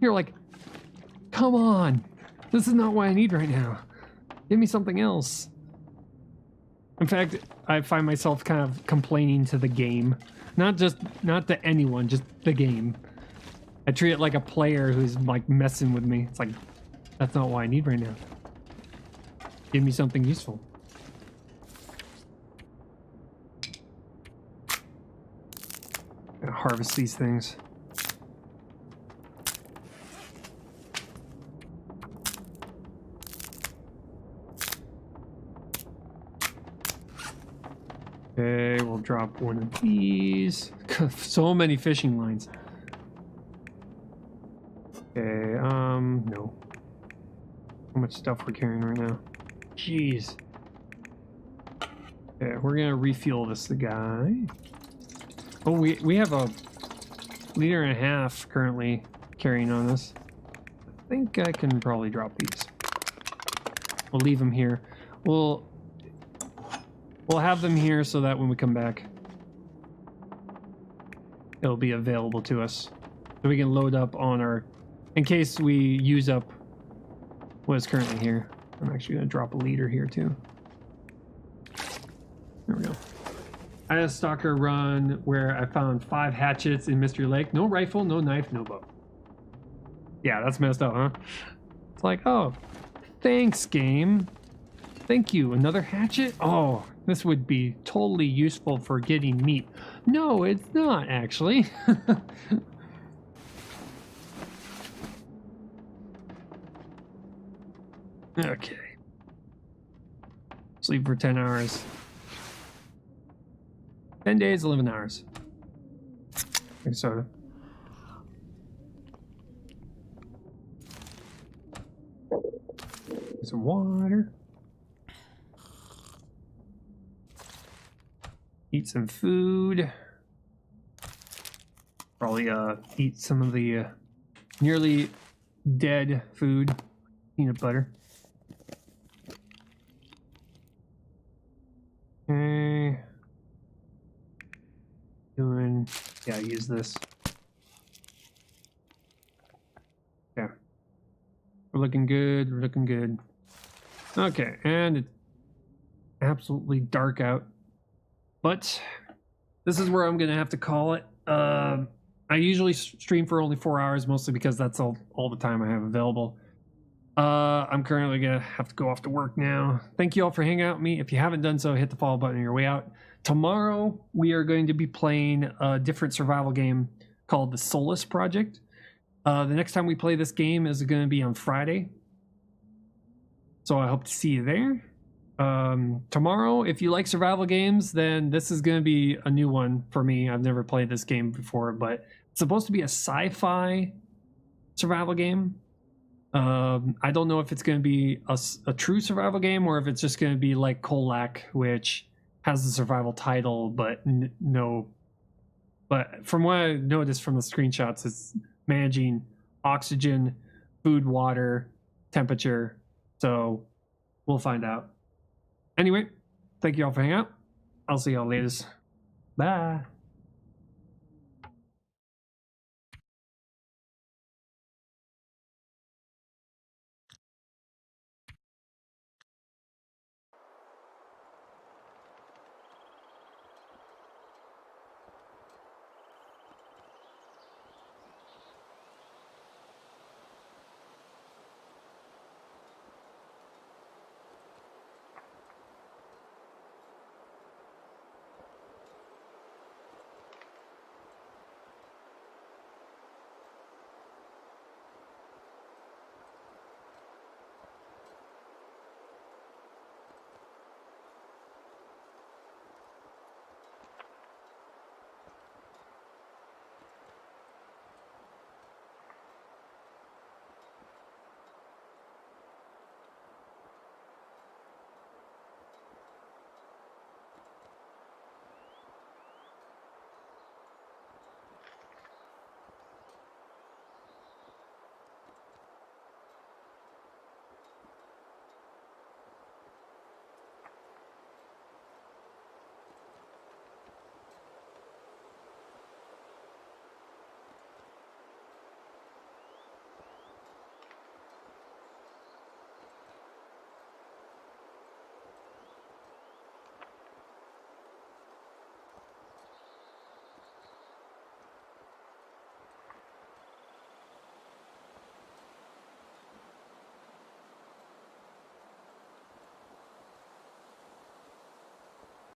You're like, come on. This is not what I need right now. Give me something else. In fact, I find myself kind of complaining to the game. Not to anyone, just the game. I treat it like a player who's like messing with me. It's like, that's not what I need right now. Give me something useful. Gotta harvest these things. Okay, we'll drop one of these. So many fishing lines. Okay, no. How much stuff we're carrying right now? Jeez. Okay, we're gonna refuel this guy. Oh, we have a 1.5 liters currently carrying on us. I think I can probably drop these. We'll leave them here. We'll have them here so that when we come back, it'll be available to us. So we can load up on our, in case we use up what is currently here. I'm actually going to drop a liter here too. There we go. I had a stalker run where I found 5 hatchets in Mystery Lake. No rifle, no knife, no bow. Yeah, that's messed up, huh? It's like, oh, thanks, game. Thank you. Another hatchet? Oh, this would be totally useful for getting meat. No, it's not, actually. Okay. Sleep for 10 hours. 10 days, 11 hours. Drink soda. Some water. Eat some food. Probably eat some of the nearly dead food. Peanut butter. Okay. Yeah, use this. Yeah. We're looking good, we're looking good. Okay, and it's absolutely dark out. But this is where I'm gonna have to call it. I usually stream for only 4 hours, mostly because that's all the time I have available. I'm currently gonna have to go off to work now. Thank you all for hanging out with me. If you haven't done so, hit the follow button on your way out. Tomorrow we are going to be playing a different survival game called the Solus Project. The next time we play this game is going to be on Friday. So I hope to see you there. Tomorrow, if you like survival games, then this is going to be a new one for me. I've never played this game before, but it's supposed to be a sci-fi survival game. I don't know if it's going to be a true survival game or if it's just going to be like Colac, which has the survival title, but no. But from what I noticed from the screenshots, it's managing oxygen, food, water, temperature. So we'll find out. Anyway, thank you all for hanging out. I'll see y'all later. Bye.